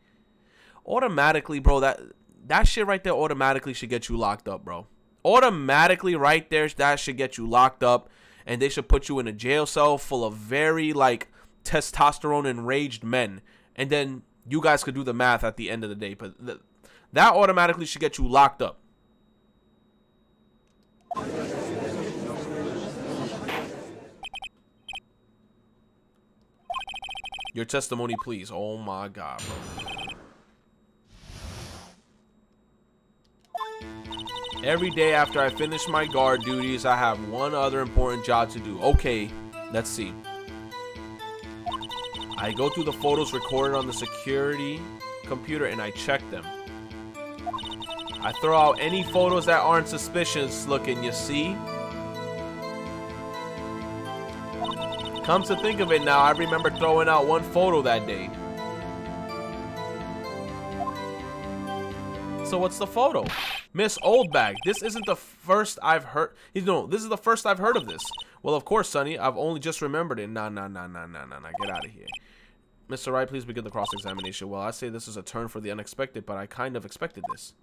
Automatically, bro, that shit right there automatically should get you locked up, bro. Automatically right there, that should get you locked up. And they should put you in a jail cell full of very, like, testosterone enraged men. And then you guys could do the math at the end of the day. But that automatically should get you locked up. Your testimony, please. Oh my God, bro. Every day after I finish my guard duties, I have one other important job to do. Okay, let's see. I go through the photos recorded on the security computer and I check them. I throw out any photos that aren't suspicious looking, you see? Come to think of it now, I remember throwing out one photo that day. So what's the photo? Miss Oldbag. This isn't the first I've heard. No, this is the first I've heard of this. Well, of course, Sonny. I've only just remembered it. Nah. Get out of here. Mr. Wright, please begin the cross-examination. Well, I say this is a turn for the unexpected, but I kind of expected this.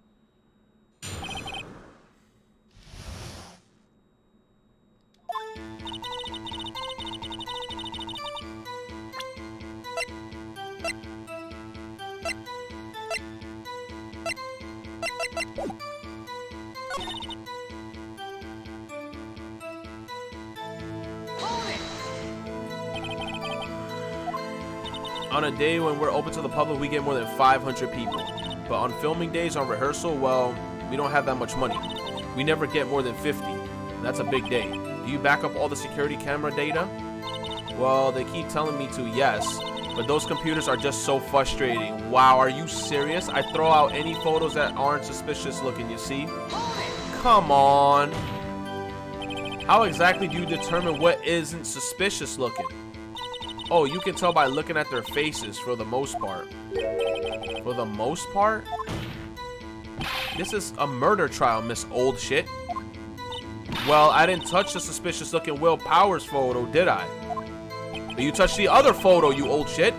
On a day when we're open to the public, we get more than 500 people. But on filming days, on rehearsal, well, we don't have that much money. We never get more than 50. That's a big day. Do you back up all the security camera data? Well, they keep telling me to, yes. But those computers are just so frustrating. Wow, are you serious? I throw out any photos that aren't suspicious looking, you see? Come on. How exactly do you determine what isn't suspicious looking? Oh, you can tell by looking at their faces for the most part. For the most part? This is a murder trial, Miss Old Shit. Well, I didn't touch the suspicious looking Will Powers photo, did I? But you touched the other photo, you old shit.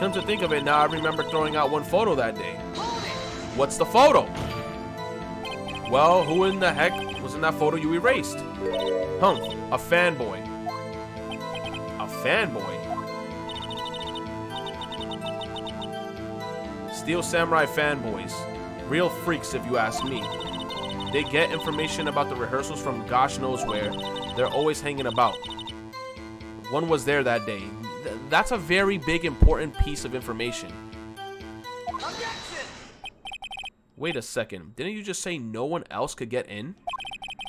Come to think of it now, I remember throwing out one photo that day. What's the photo? Well, who in the heck was in that photo you erased? Humph, a fanboy. A fanboy? Steel Samurai fanboys. Real freaks if you ask me. They get information about the rehearsals from gosh knows where. They're always hanging about. One was there that day. That's a very big important piece of information. Objection! Wait a second. Didn't you just say no one else could get in?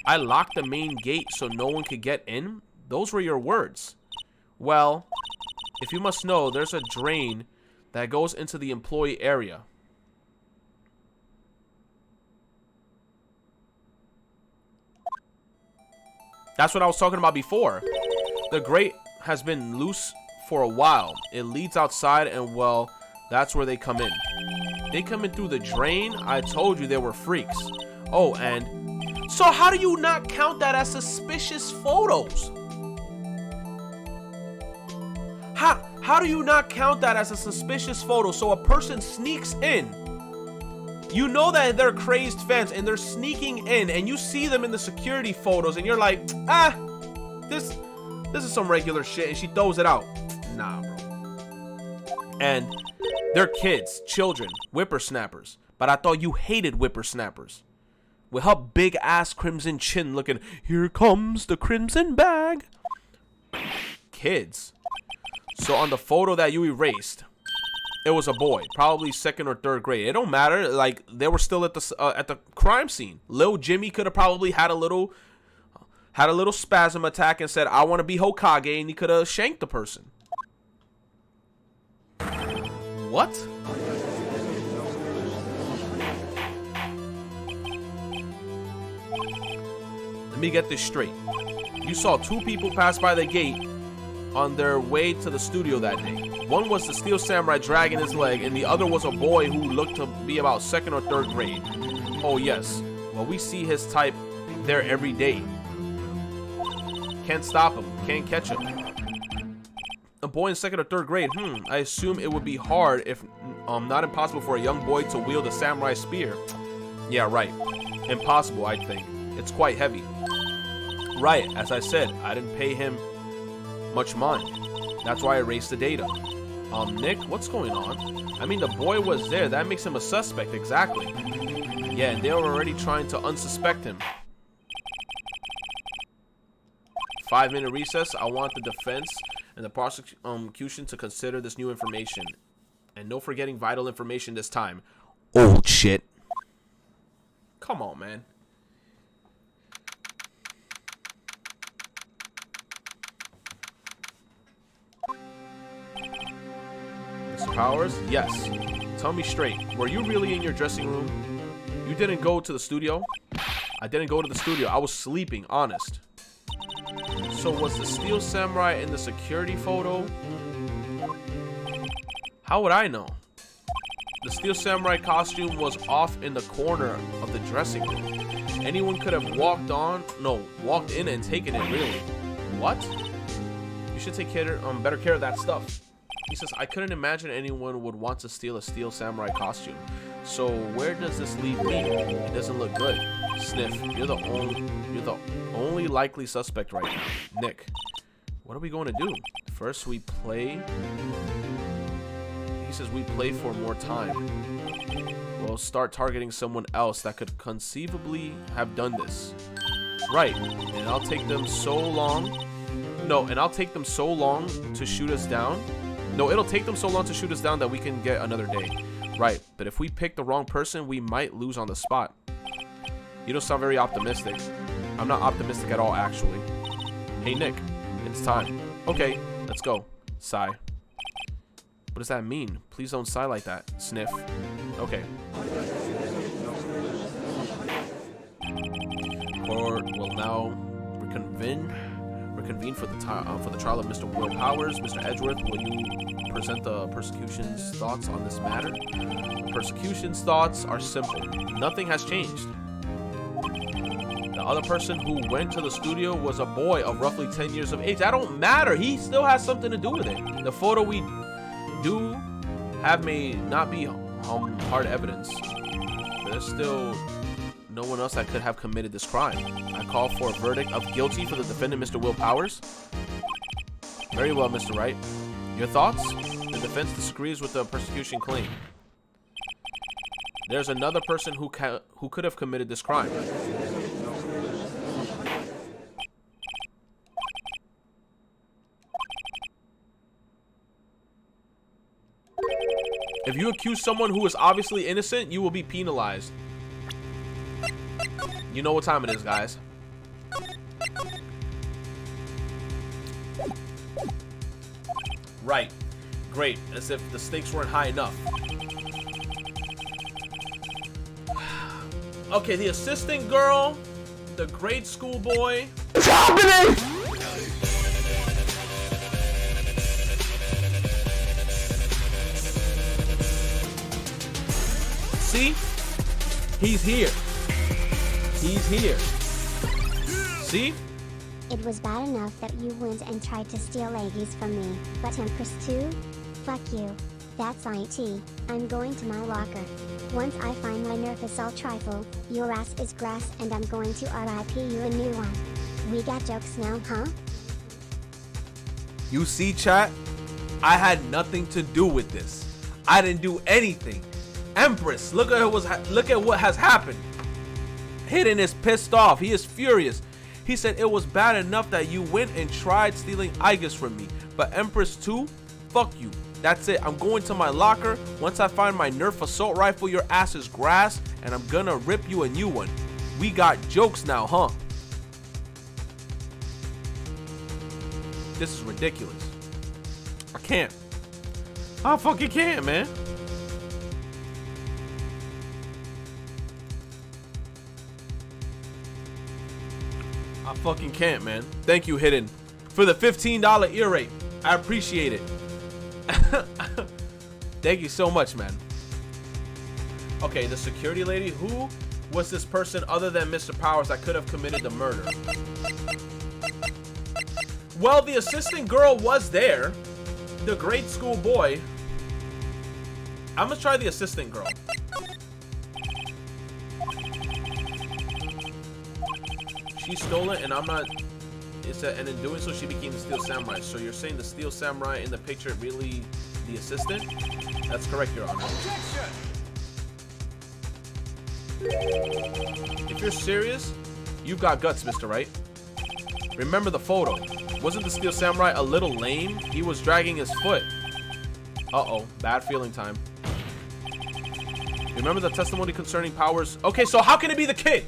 I locked the main gate so no one could get in? Those were your words. Well, if you must know, there's a drain that goes into the employee area. That's what I was talking about before. The grate has been loose for a while. It leads outside and, well, that's where they come in. They come in through the drain? I told you they were freaks. Oh, and so how do you not count that as suspicious photos? How do you not count that as a suspicious photo? So a person sneaks in. You know that they're crazed fans and they're sneaking in and you see them in the security photos and you're like, this is some regular shit, and she throws it out. Nah, bro. And they're kids, children, whippersnappers. But I thought you hated whippersnappers. With her big ass crimson chin looking, here comes the crimson bag. Kids. So on the photo that you erased, it was a boy, probably 2nd or 3rd grade. It don't matter. Like, they were still at the crime scene. Lil Jimmy could have probably had a little spasm attack and said, I want to be Hokage, and he could have shanked the person. What? Let me get this straight. You saw 2 people pass by the gate on their way to the studio that day. One was the Steel Samurai dragging his leg, and the other was a boy who looked to be about 2nd or 3rd grade. Oh yes, well we see his type there every day. Can't stop him, can't catch him. A boy in 2nd or 3rd grade, I assume it would be hard, if not impossible, for a young boy to wield a samurai spear. Yeah, right. Impossible, I think. It's quite heavy. Right, as I said, I didn't pay him much mind. That's why I erased the data. Nick, what's going on? I mean, the boy was there. That makes him a suspect, exactly. Yeah, and they were already trying to unsuspect him. 5-minute recess. I want the defense and the prosecution to consider this new information. And no forgetting vital information this time. Old shit. Come on, man. Mr. Powers? Yes. Tell me straight. Were you really in your dressing room? You didn't go to the studio? I didn't go to the studio. I was sleeping, honest. So was the Steel Samurai in the security photo? How would I know? The Steel Samurai costume was off in the corner of the dressing room. Anyone could have walked in and taken it, really. What? You should take better care of that stuff. He says, I couldn't imagine anyone would want to steal a Steel Samurai costume. So where does this leave me? It doesn't look good. Sniff, you're the only likely suspect right now. Nick, what are we going to do? First we play. He says we play for more time. We'll start targeting someone else that could conceivably have done this. Right, and I'll take them so long. No, and I'll take them so long to shoot us down. No, it'll take them so long to shoot us down that we can get another day. Right, but if we pick the wrong person, we might lose on the spot. You don't sound very optimistic. I'm not optimistic at all, actually. Hey, Nick, it's time. Okay, let's go. Sigh. What does that mean? Please don't sigh like that. Sniff. Okay. Court will now reconvene for the trial of Mr. Will Powers. Mr. Edgeworth, will you present the prosecution's thoughts on this matter? The prosecution's thoughts are simple. Nothing has changed. The other person who went to the studio was a boy of roughly 10 years of age. That don't matter. He still has something to do with it. The photo we do have may not be hard evidence. There's still no one else that could have committed this crime. I call for a verdict of guilty for the defendant, Mr. Will Powers. Very well, Mr. Wright. Your thoughts? The defense disagrees with the prosecution claim. There's another person who could have committed this crime. If you accuse someone who is obviously innocent, you will be penalized. You know what time it is, guys. Right. Great. As if the stakes weren't high enough. Okay, the assistant girl, the grade school boy. What's happening? See? He's here. He's here. See? It was bad enough that you went and tried to steal Aggies from me, but Empress too? Fuck you. That's IT. I'm going to my locker. Once I find my Nerf assault rifle, your ass is grass and I'm going to RIP you a new one. We got jokes now, huh? You see, chat? I had nothing to do with this. I didn't do anything. Empress, look at what has happened. Hidden is pissed off. He is furious. He said it was bad enough that you went and tried stealing Aigis from me, but Empress too? Fuck you. That's it. I'm going to my locker. Once I find my Nerf assault rifle, your ass is grass, and I'm gonna rip you a new one. We got jokes now, huh? This is ridiculous. I can't. I fucking can't, man. I fucking can't, man. Thank you, Hidden, for the $15 ear rape. I appreciate it. Thank you so much, man. Okay, the security lady. Who was this person other than Mr. Powers that could have committed the murder? Well, the assistant girl was there. The grade school boy. I'm gonna try the assistant girl. She stole it, and I'm not. And in doing so, she became the Steel Samurai. So you're saying the Steel Samurai in the picture really the assistant? That's correct, Your Honor. Objection! If you're serious, you've got guts, Mr. Wright. Remember the photo. Wasn't the Steel Samurai a little lame? He was dragging his foot. Uh-oh, bad feeling time. Remember the testimony concerning Powers? Okay, so how can it be the kid?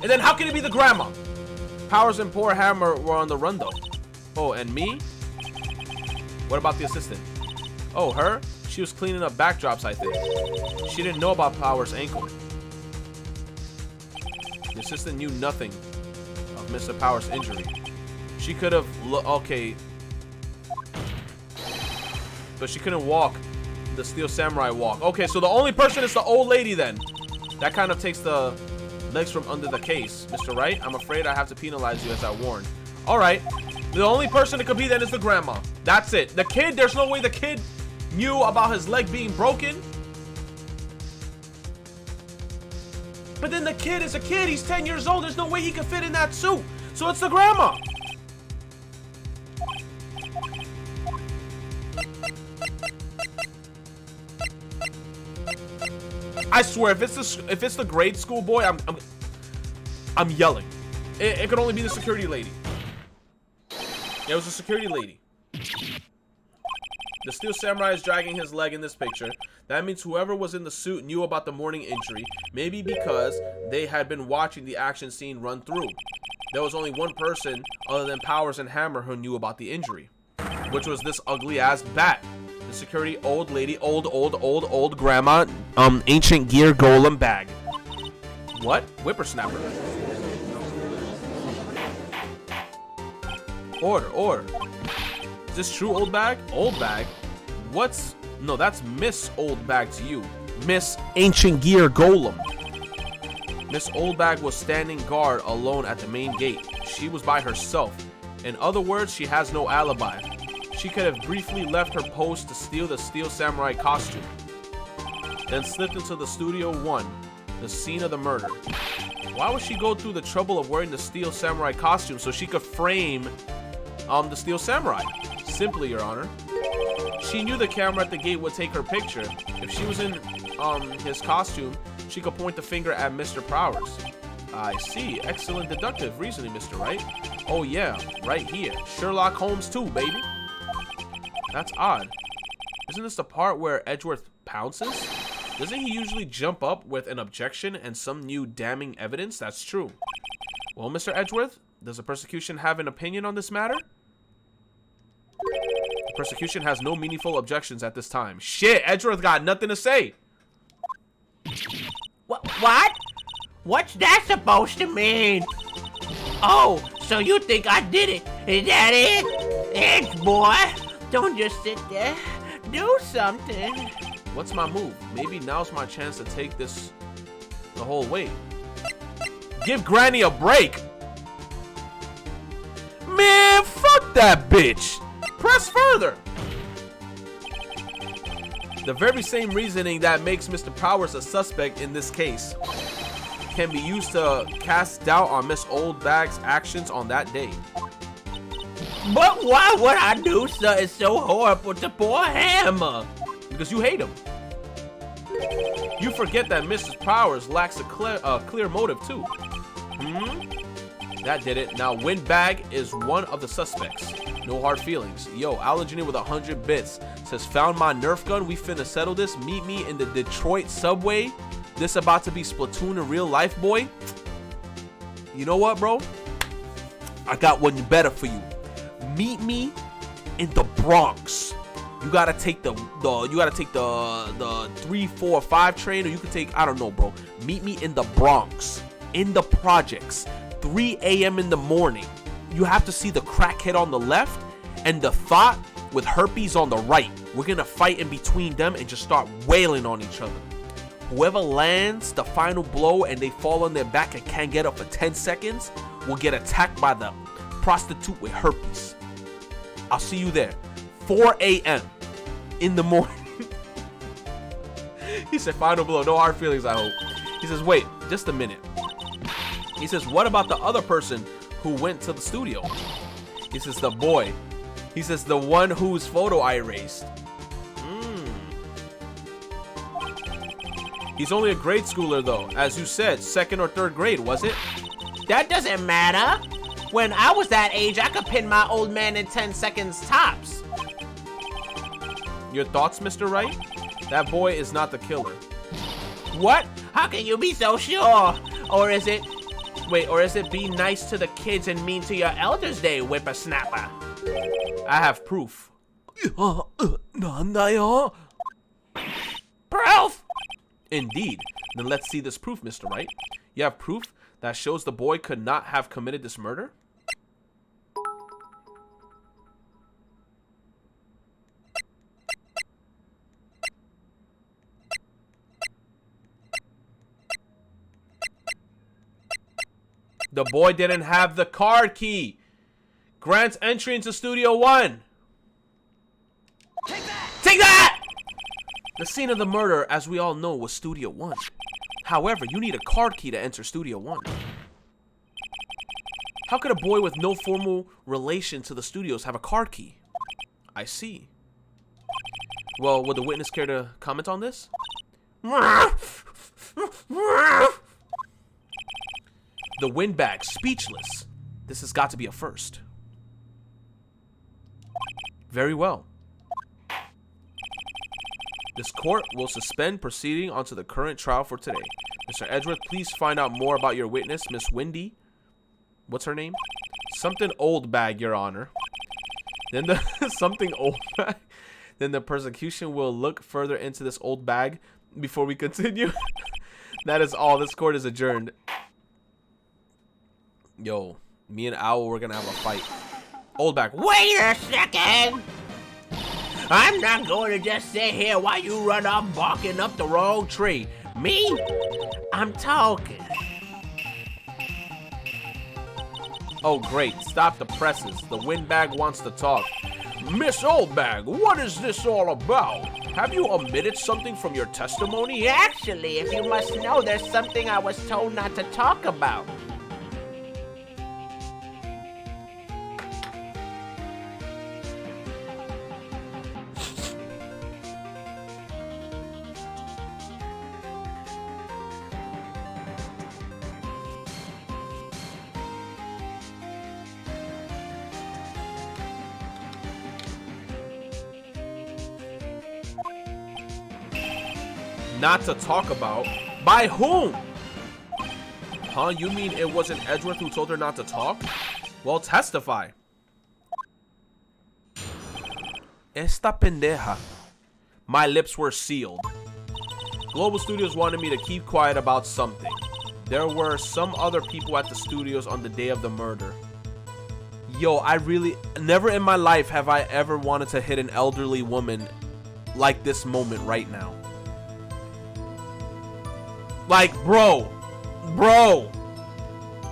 And then how can it be the grandma? Powers and poor Hammer were on the run, though. Oh, and me? What about the assistant? Oh, her? She was cleaning up backdrops, I think. She didn't know about Powers' ankle. The assistant knew nothing of Mr. Powers' injury. She could have... Okay. But she couldn't walk the Steel Samurai walk. Okay, so the only person is the old lady then. That kind of takes the legs from under the case. Mr. Wright, I'm afraid I have to penalize you as I warned. Alright. The only person it could be then is the grandma. That's it. The kid, there's no way the kid knew about his leg being broken. But then the kid is a kid. He's 10 years old. There's no way he could fit in that suit. So it's the grandma. I swear, if it's the grade school boy, I'm yelling. It could only be the security lady. It was a security lady. The Steel Samurai is dragging his leg in this picture. That means whoever was in the suit knew about the morning injury. Maybe because they had been watching the action scene run through. There was only one person other than Powers and Hammer who knew about the injury, which was this ugly ass bat. The security old lady, old grandma, ancient gear golem bag. What? Whippersnapper. Order. Is this true, old bag? Old bag? What's... No, that's Miss Old Bag to you. Miss Ancient Gear Golem. Miss Old Bag was standing guard alone at the main gate. She was by herself. In other words, she has no alibi. She could have briefly left her post to steal the Steel Samurai costume, then slipped into the Studio 1, the scene of the murder. Why would she go through the trouble of wearing the Steel Samurai costume so she could frame the Steel Samurai? Simply, Your Honor. She knew the camera at the gate would take her picture. If she was in his costume, she could point the finger at Mr. Powers. I see. Excellent deductive reasoning, Mr. Wright. Oh yeah, right here. Sherlock Holmes too, baby. That's odd. Isn't this the part where Edgeworth pounces? Doesn't he usually jump up with an objection and some new damning evidence? That's true. Well, Mr. Edgeworth, does the prosecution have an opinion on this matter? The prosecution has no meaningful objections at this time. Shit, Edgeworth got nothing to say. What? What's that supposed to mean? Oh, so you think I did it? Is that it? Edge boy, don't just sit there. Do something. What's my move? Maybe now's my chance to take this the whole way. Give Granny a break. Man, fuck that bitch. Press further. The very same reasoning that makes Mr. Powers a suspect in this case can be used to cast doubt on Miss Old Bag's actions on that day. But why would I do something so horrible to poor Hammer? Because you hate him. You forget that Mrs. Powers lacks a clear motive too. That did it. Now Windbag is one of the suspects. No hard feelings. Yo, Allergeny with 100 bits says, found my Nerf gun. We finna settle this. Meet me in the Detroit subway. This about to be Splatoon in real life, boy. You know what, bro? I got one better for you. Meet me in the Bronx. You gotta take the 3, 4, 5 train, or you could take, I don't know, bro. Meet me in the Bronx, in the projects, 3 a.m. in the morning. you have to see the crackhead on the left and the thought with herpes on the right. We're gonna fight in between them and just start wailing on each other. Whoever lands the final blow and they fall on their back and can't get up for 10 seconds will get attacked by the prostitute with herpes. I'll see you there. 4 a.m. in the morning. He said, final blow. No hard feelings, I hope. He says, wait, just a minute. He says, what about the other person who went to the studio? He says, the boy. He says, the one whose photo I erased. He's only a grade schooler, though. As you said, 2nd or 3rd grade, was it? That doesn't matter. When I was that age, I could pin my old man in 10 seconds tops. Your thoughts, Mr. Wright? That boy is not the killer. What? How can you be so sure? Or is it... Wait, or is it be nice to the kids and mean to your elders day, whippersnapper? I have proof. Proof? Indeed. Then let's see this proof, Mr. Wright. You have proof that shows the boy could not have committed this murder? The boy didn't have the card key. Grants entry into Studio 1. Take that! Take that! The scene of the murder, as we all know, was Studio 1. However, you need a card key to enter Studio 1. How could a boy with no formal relation to the studios have a card key? I see. Well, would the witness care to comment on this? The windbag, speechless. This has got to be a first. Very well. This court will suspend proceeding onto the current trial for today. Mr. Edgeworth, please find out more about your witness, Miss Wendy. What's her name? Something old bag, Your Honor. Then the something old bag. Then the prosecution will look further into this old bag before we continue. That is all. This court is adjourned. Yo, me and Owl, we're gonna have a fight. Old bag. Wait a second! I'm not going to just sit here while you run off barking up the wrong tree. Me? I'm talking. Oh, great. Stop the presses. The windbag wants to talk. Miss Oldbag, what is this all about? Have you omitted something from your testimony? Actually, if you must know, there's something I was told not to talk about. Not to talk about? By whom? Huh? You mean it wasn't Edgeworth who told her not to talk? Well, testify. Esta pendeja. My lips were sealed. Global Studios wanted me to keep quiet about something. There were some other people at the studios on the day of the murder. Yo, I really... Never in my life have I ever wanted to hit an elderly woman like this moment right now. Like, bro,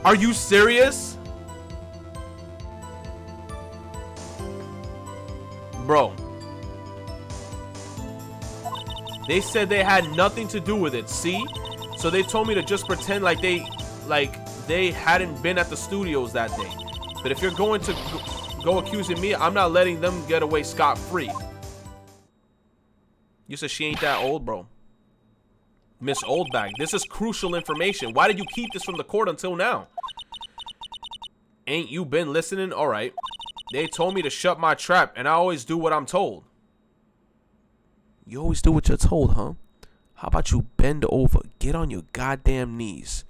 are you serious? Bro. They said they had nothing to do with it, see? So they told me to just pretend like they hadn't been at the studios that day. But if you're going to go accusing me, I'm not letting them get away scot-free. You said she ain't that old, bro. Miss Oldbag, this is crucial information. Why did you keep this from the court until now? Ain't you been listening? All right. They told me to shut my trap, and I always do what I'm told. You always do what you're told, huh? How about you bend over, get on your goddamn knees,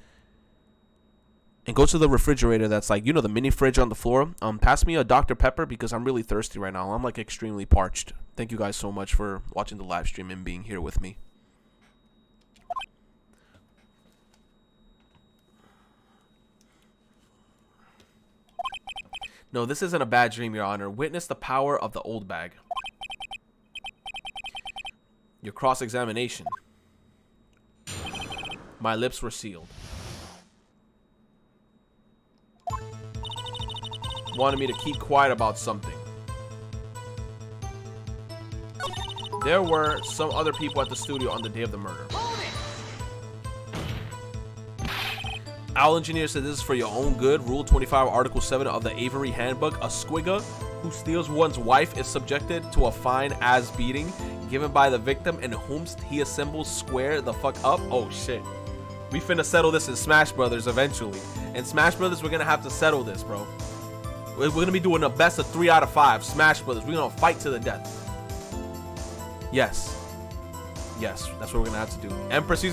and go to the refrigerator that's like, you know, the mini fridge on the floor. Pass me a Dr. Pepper because I'm really thirsty right now. I'm like extremely parched. Thank you guys so much for watching the live stream and being here with me. No, this isn't a bad dream, Your Honor. Witness the power of the old bag. Your cross-examination. My lips were sealed. Wanted me to keep quiet about something. There were some other people at the studio on the day of the murder. Owl Engineer said this is for your own good. Rule 25, Article 7 of the Avery Handbook. A squigga who steals one's wife is subjected to a fine as beating given by the victim and whom he assembles square the fuck up. Oh shit. We finna settle this in Smash Brothers eventually. In Smash Brothers, we're gonna have to settle this, bro. We're gonna be doing a best of 3 out of 5. Smash Brothers. We're gonna fight to the death. Yes. Yes, that's what we're gonna have to do. Empress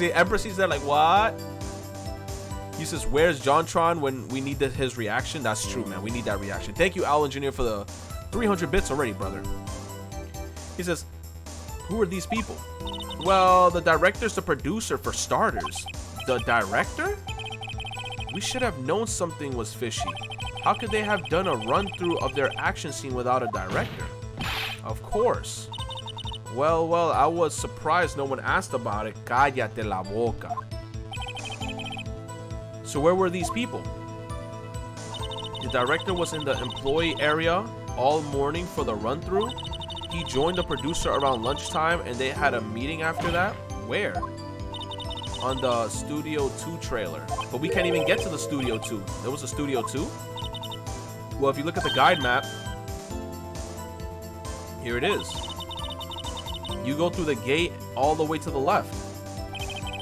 is there like, what? He says, where's JonTron when we need his reaction? That's true, man. We need that reaction. Thank you, Owl Engineer, for the 300 bits already, brother. He says, who are these people? Well, the director's the producer, for starters. The director? We should have known something was fishy. How could they have done a run-through of their action scene without a director? Of course. Well, I was surprised no one asked about it. Cállate la boca. So where were these people? The director was in the employee area all morning for the run-through. He joined the producer around lunchtime and they had a meeting after that. Where? On the Studio 2 trailer. But we can't even get to the Studio 2. There was a Studio 2? Well, if you look at the guide map, here it is. You go through the gate all the way to the left.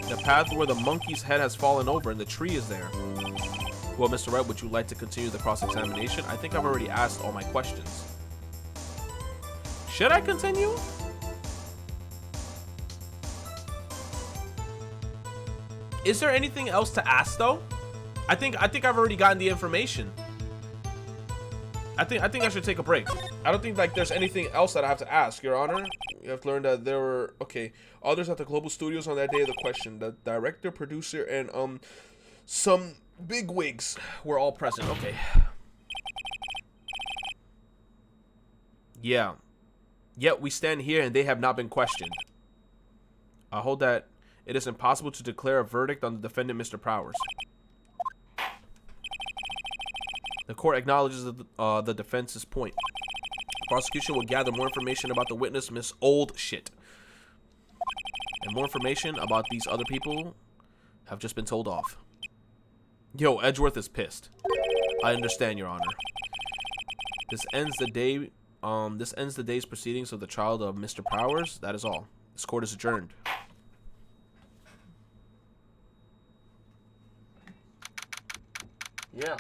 The path where the monkey's head has fallen over and the tree is there. Well, Mr. Red, would you like to continue the cross-examination? I think I've already asked all my questions. Should I continue? Is there anything else to ask though? I think I've already gotten the information. I think I should take a break. I don't think like there's anything else that I have to ask, Your Honor. You have learned that there were others at the Global Studios on that day of the question. The director, producer, and some bigwigs were all present. Okay. Yeah. Yet we stand here and they have not been questioned. I hold that it is impossible to declare a verdict on the defendant, Mr. Powers. The court acknowledges the defense's point. The prosecution will gather more information about the witness, Miss Old Shit. And more information about these other people have just been told off. Yo, Edgeworth is pissed. I understand, Your Honor. This ends the day. This ends the day's proceedings of the trial of Mr. Powers. That is all. This court is adjourned. Yeah.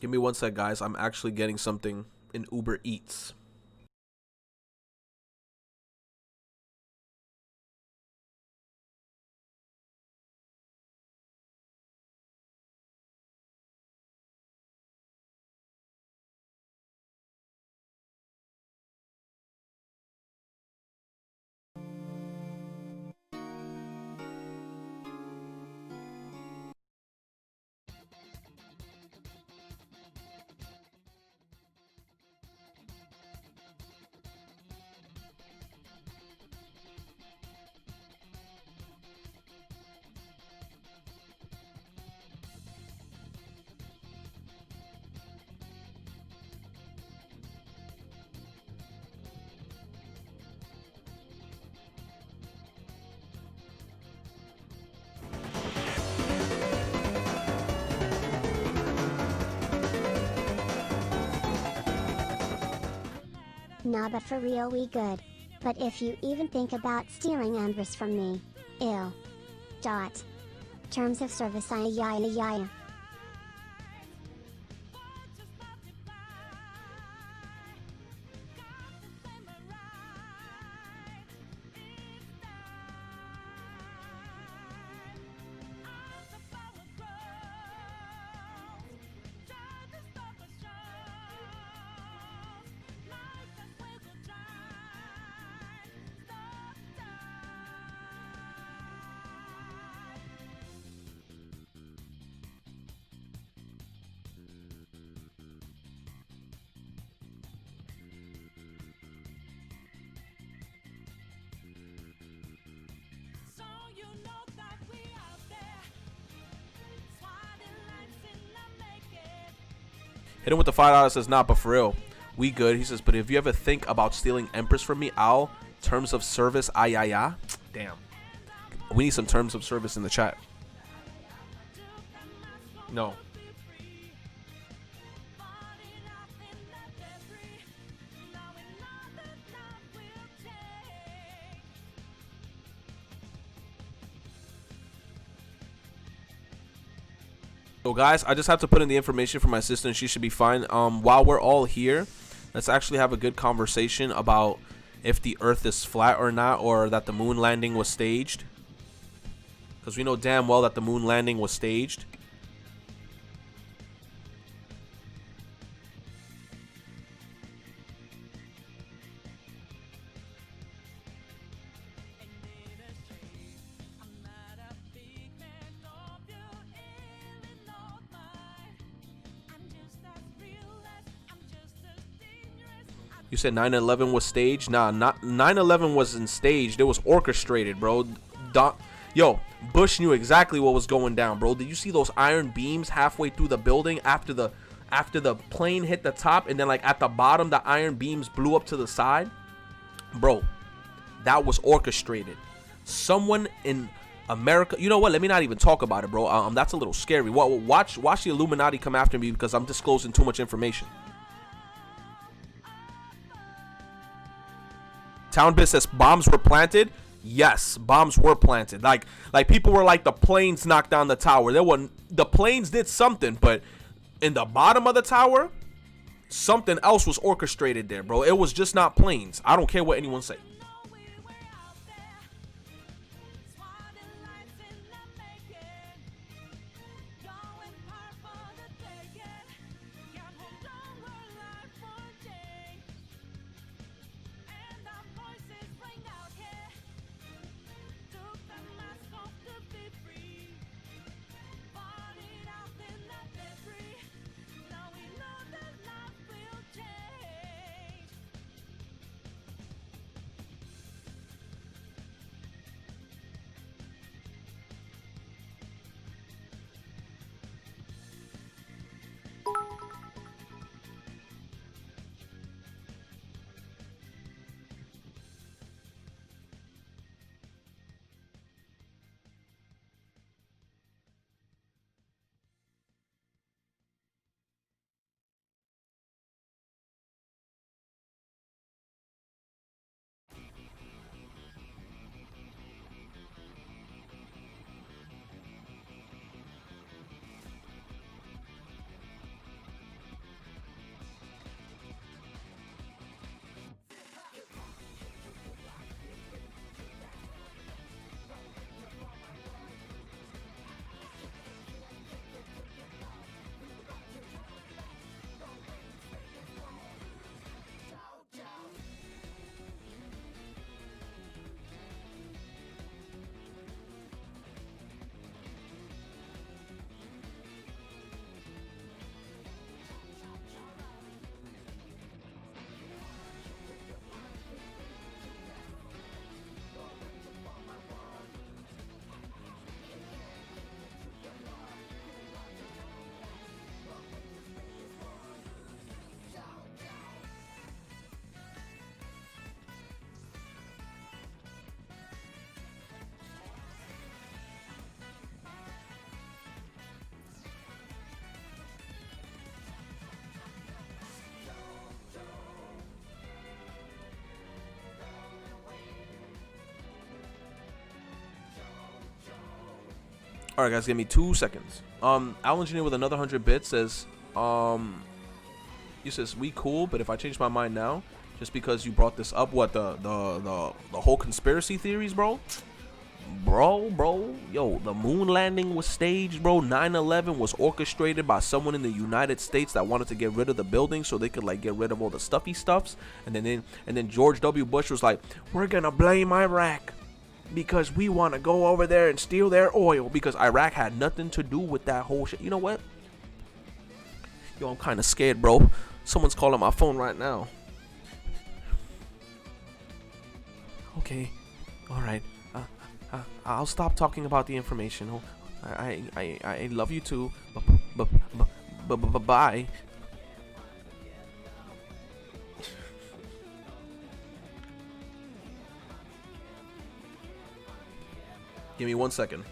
Give me one sec, guys. I'm actually getting something in Uber Eats. Nah, but for real we good. But if you even think about stealing Empress from me, ill. Dot. Terms of service yaya. Hit him with the $5. Says, nah, but for real, we good. He says, but if you ever think about stealing Empress from me, I'll terms of service, ay. Damn. We need some terms of service in the chat. No. So guys, I just have to put in the information for my sister and she should be fine. While we're all here, let's actually have a good conversation about if the earth is flat or not, or that the moon landing was staged. Because we know damn well that the moon landing was staged. You said 9/11 was staged? Nah, not 9/11 wasn't staged. It was orchestrated, bro. Yo, Bush knew exactly what was going down, bro. Did you see those iron beams halfway through the building after the plane hit the top, and then like at the bottom the iron beams blew up to the side? Bro, that was orchestrated. Someone in America, you know what? Let me not even talk about it, bro. That's a little scary. Watch the Illuminati come after me because I'm disclosing too much information. Townbit says bombs were planted. Yes, bombs were planted. Like people were like, the planes knocked down the tower. The planes did something, but in the bottom of the tower, something else was orchestrated there, bro. It was just not planes. I don't care what anyone say. All right, guys, give me 2 seconds. Al Engineer with another 100 bits says, he says, we cool, but if I change my mind now, just because you brought this up, what, the whole conspiracy theories, bro? Bro, yo, the moon landing was staged, bro. 9/11 was orchestrated by someone in the United States that wanted to get rid of the building so they could like get rid of all the stuffy stuffs. And then George W. Bush was like, we're gonna blame Iraq because we want to go over there and steal their oil, because Iraq had nothing to do with that whole shit. You know what? Yo, I'm kind of scared, bro. Someone's calling my phone right now. Okay, all right. I'll stop talking about the information. I love you too. Bye. Give me 1 second.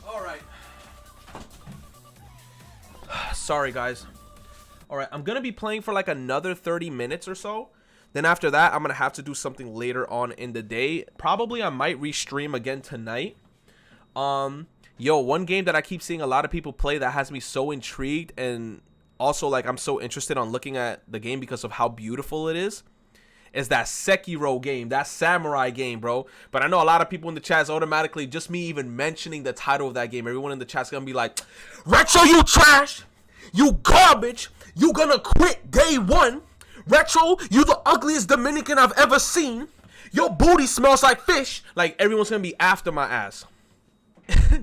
All right. Sorry, guys. All right, I'm going to be playing for like another 30 minutes or so. Then after that, I'm going to have to do something later on in the day. Probably I might restream again tonight. Yo, one game that I keep seeing a lot of people play that has me so intrigued, and also like I'm so interested on looking at the game because of how beautiful it is that Sekiro game, that samurai game, bro. But I know a lot of people in the chat is automatically, just me even mentioning the title of that game, everyone in the chat's gonna be like, Retro, you trash, you garbage, you gonna quit day one. Retro, you the ugliest Dominican I've ever seen. Your booty smells like fish. Like, everyone's gonna be after my ass.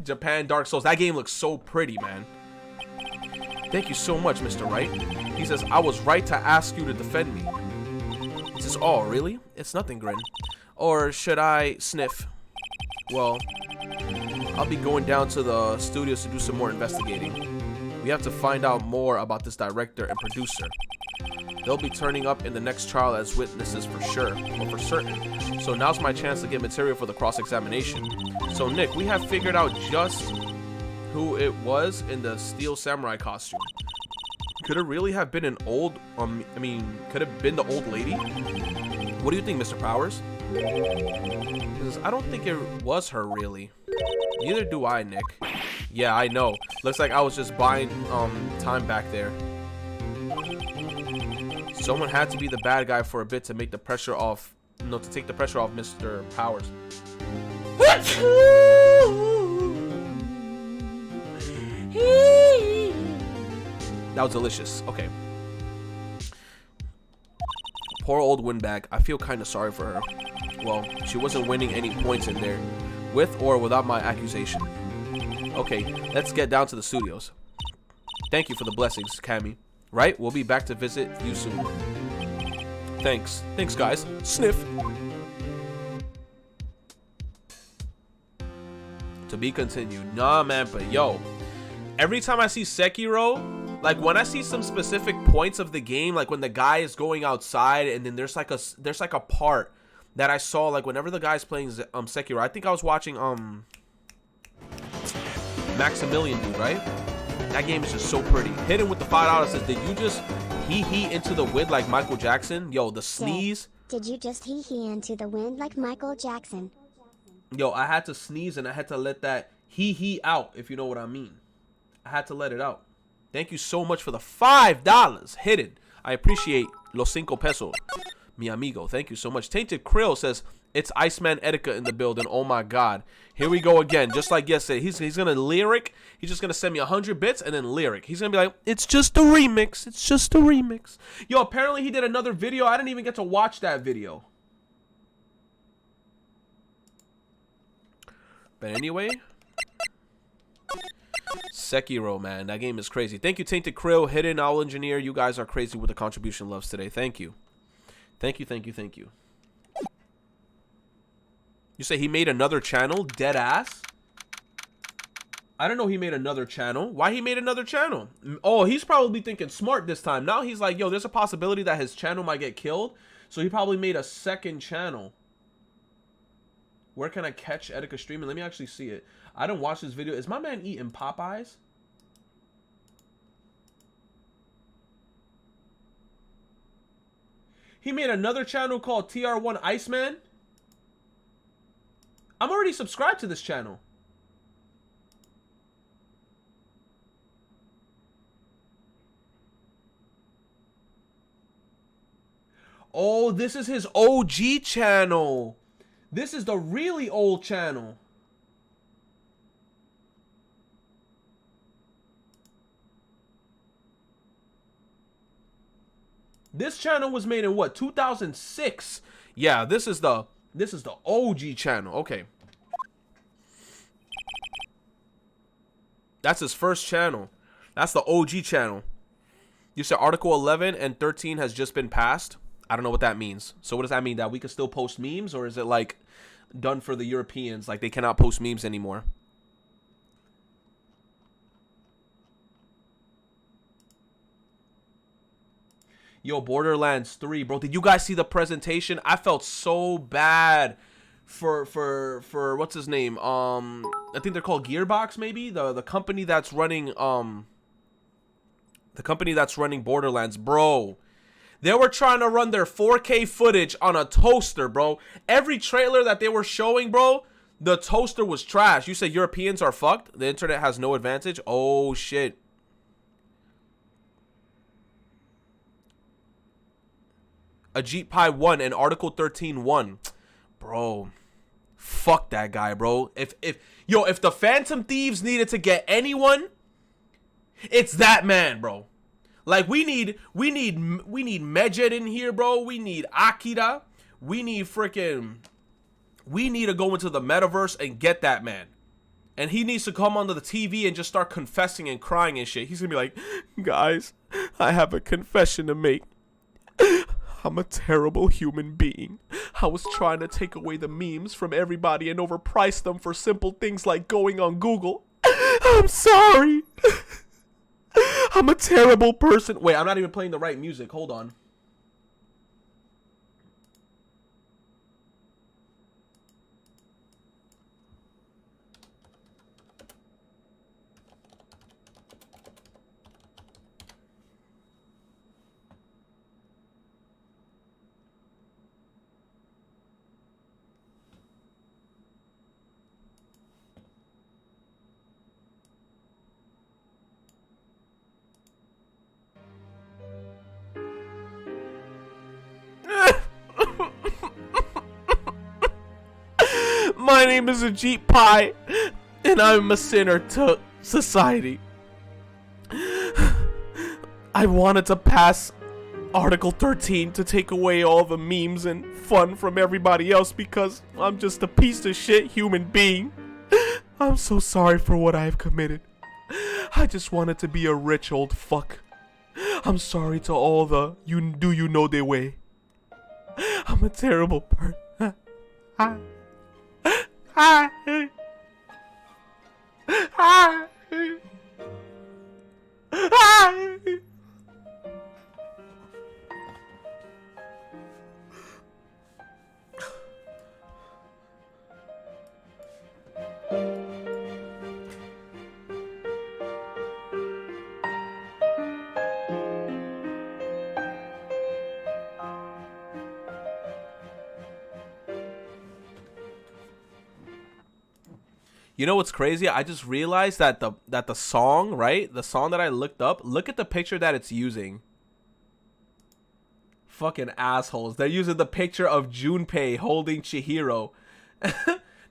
Japan Dark Souls, that game looks so pretty, man. Thank you so much, Mr. Wright. He says, I was right to ask you to defend me. He says, oh, really? It's nothing, Grin. Or should I sniff? Well, I'll be going down to the studios to do some more investigating. We have to find out more about this director and producer. They'll be turning up in the next trial as witnesses for sure, or for certain. So now's my chance to get material for the cross-examination. So Nick, we have figured out just who it was in the Steel Samurai costume. Could it really have been an old, could it have been the old lady? What do you think, Mr. Powers? Because I don't think it was her, really. Neither do I, Nick. Yeah, I know. Looks like I was just buying time back there. Someone had to be the bad guy for a bit to make the pressure off, to take the pressure off Mr. Powers. That was delicious. Okay. Poor old windbag. I feel kind of sorry for her. Well, she wasn't winning any points in there, with or without my accusation. Okay, let's get down to the studios. Thank you for the blessings, Cammy. Right? We'll be back to visit you soon. Thanks. Thanks, guys. Sniff. To be continued. Nah, man, but yo, every time I see Sekiro, like when I see some specific points of the game, like when the guy is going outside and then there's like a part that I saw, like whenever the guy's playing Sekiro, I think I was watching Maximilian dude, right? That game is just so pretty. Hidden with the $5 says, did you just he into the wind like Michael Jackson? Yo, the sneeze. Did you just he into the wind like Michael Jackson? Yo, I had to sneeze and I had to let that he out, if you know what I mean. I had to let it out. Thank you so much for the $5. Hidden. I appreciate los 5 pesos. Mi amigo. Thank you so much. Tainted Krill says, it's Iceman Etika in the building. Oh my god. Here we go again. Just like yesterday. He's gonna lyric. He's just gonna send me 100 bits and then lyric. He's gonna be like, it's just a remix. It's just a remix. Yo, apparently he did another video. I didn't even get to watch that video. But anyway, Sekiro, man, that game is crazy. Thank you, Tainted Krill, Hidden Owl Engineer. You guys are crazy with the contribution loves today. Thank you. Thank you, thank you, thank you. You say he made another channel? Dead ass? I don't know he made another channel. Why he made another channel? Oh, he's probably thinking smart this time. Now he's like, yo, there's a possibility that his channel might get killed. So he probably made a second channel. Where can I catch Etika streaming? Let me actually see it. I don't watch this video. Is my man eating Popeyes? He made another channel called TR1 Iceman. I'm already subscribed to this channel. Oh, this is his OG channel. This is the really old channel. This channel was made in what, 2006? Yeah, this is the OG channel. Okay. That's his first channel. That's the OG channel. You said Article 11 and 13 has just been passed. I don't know what that means. So what does that mean? That we can still post memes, or is it like done for the Europeans? Like they cannot post memes anymore? Yo, Borderlands 3, bro. Did you guys see the presentation? I felt so bad for what's his name? I think they're called Gearbox, maybe? The company that's running Borderlands, bro. They were trying to run their 4K footage on a toaster, bro. Every trailer that they were showing, bro, the toaster was trash. You said Europeans are fucked? The internet has no advantage? Oh, shit. Ajit Pi 1 and Article 13 1. Bro, fuck that guy, bro. If the Phantom Thieves needed to get anyone, it's that man, bro. Like we need Medjed in here, bro. We need Akira. We need to go into the metaverse and get that man. And he needs to come onto the TV and just start confessing and crying and shit. He's gonna be like, guys, I have a confession to make. I'm a terrible human being. I was trying to take away the memes from everybody and overprice them for simple things like going on Google. I'm sorry. I'm a terrible person. Wait, I'm not even playing the right music. Hold on. My name is Ajit Pi, and I'm a sinner to society. I wanted to pass Article 13 to take away all the memes and fun from everybody else because I'm just a piece of shit human being. I'm so sorry for what I've committed. I just wanted to be a rich old fuck. I'm sorry to all the you know their way. I'm a terrible person. Hi. You know what's crazy? I just realized that the song, right? The song that I looked up, look at the picture that it's using. Fucking assholes. They're using the picture of Junpei holding Chihiro.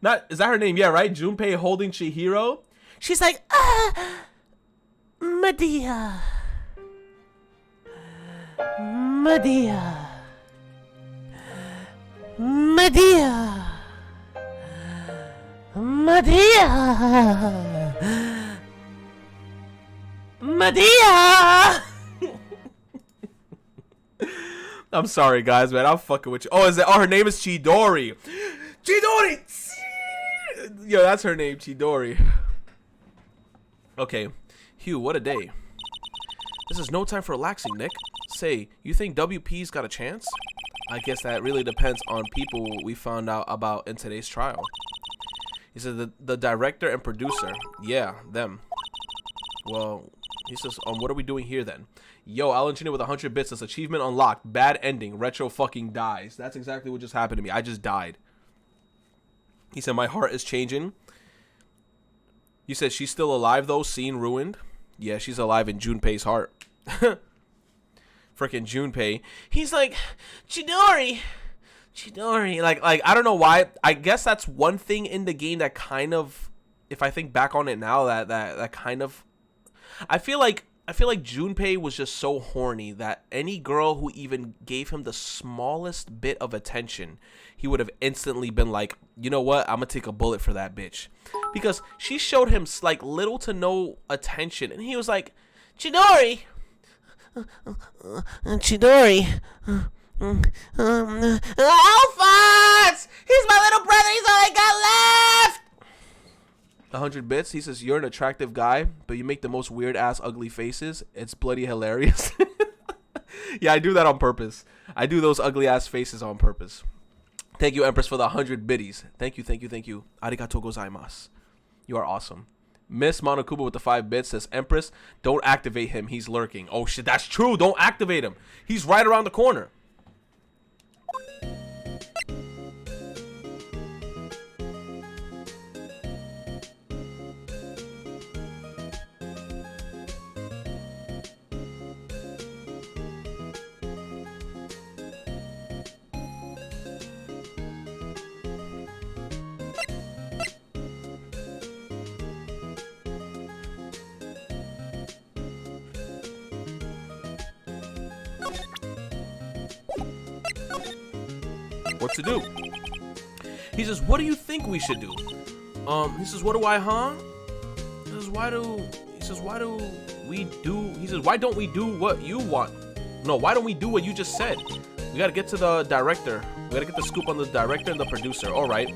Not, is that her name? Yeah, right? Junpei holding Chihiro. She's like, Medea. Medea. Medea. Medea. Medea. I'm sorry, guys, man. I'm fucking with you. Oh, is it? Oh, her name is Chidori. Chidori. Yo, that's her name, Chidori. Okay, Hugh, what a day. This is no time for relaxing, Nick. Say, you think WP's got a chance? I guess that really depends on people we found out about in today's trial. He said the director and producer. Yeah, them. Well, he says, what are we doing here then? Yo, I'll engineer with 100 bits. This achievement unlocked. Bad ending. Retro fucking dies. That's exactly what just happened to me. I just died. He said, my heart is changing. You said she's still alive though, scene ruined. Yeah, she's alive in Junpei's heart. Freaking Junpei. He's like, Chidori. Like I don't know why. I guess that's one thing in the game that kind of, if I think back on it now, that kind of, I feel like Junpei was just so horny that any girl who even gave him the smallest bit of attention, he would have instantly been like, you know what, I'm gonna take a bullet for that bitch. Because she showed him like little to no attention, and he was like, Chidori. Chidori. Alphonse! He's my little brother. He's all I got left. 100 bits. He says, you're an attractive guy, but you make the most weird ass ugly faces. It's bloody hilarious. Yeah, I do that on purpose. I do those ugly ass faces on purpose. Thank you, Empress, for the 100 biddies. Thank you. Arigatou gozaimasu. You are awesome. Miss Monokuba with the 5 bits says, Empress, don't activate him. He's lurking. Oh shit, that's true. Don't activate him. He's right around the corner. What to do? He says, what do you think we should do? He says, what do I, huh? He says, why don't we do what you want? No, why don't we do what you just said? We gotta get to the director. We gotta get the scoop on the director and the producer. All right.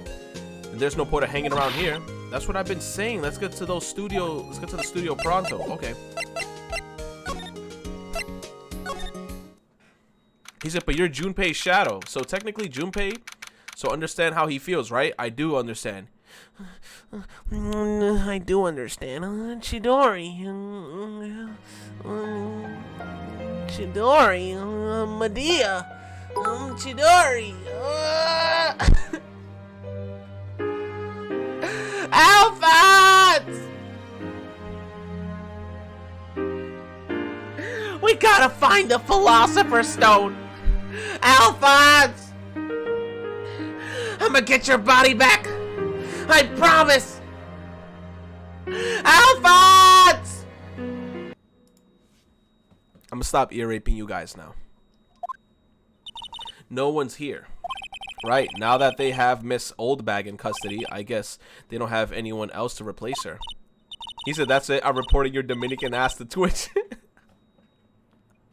And there's no point of hanging around here. That's what I've been saying. Let's get to the studio pronto. Okay. He said, but you're Junpei's shadow. So technically Junpei, so understand how he feels, right? I do understand. I do understand. Chidori. Chidori. Medea. Chidori. Alphonse! We gotta find the Philosopher's Stone. Alphonse! I'm gonna get your body back. I promise. Alphonse! I'm gonna stop ear raping you guys now. No one's here. Right, now that they have Miss Oldbag in custody, I guess they don't have anyone else to replace her. He said, that's it. I'm reporting your Dominican ass to Twitch.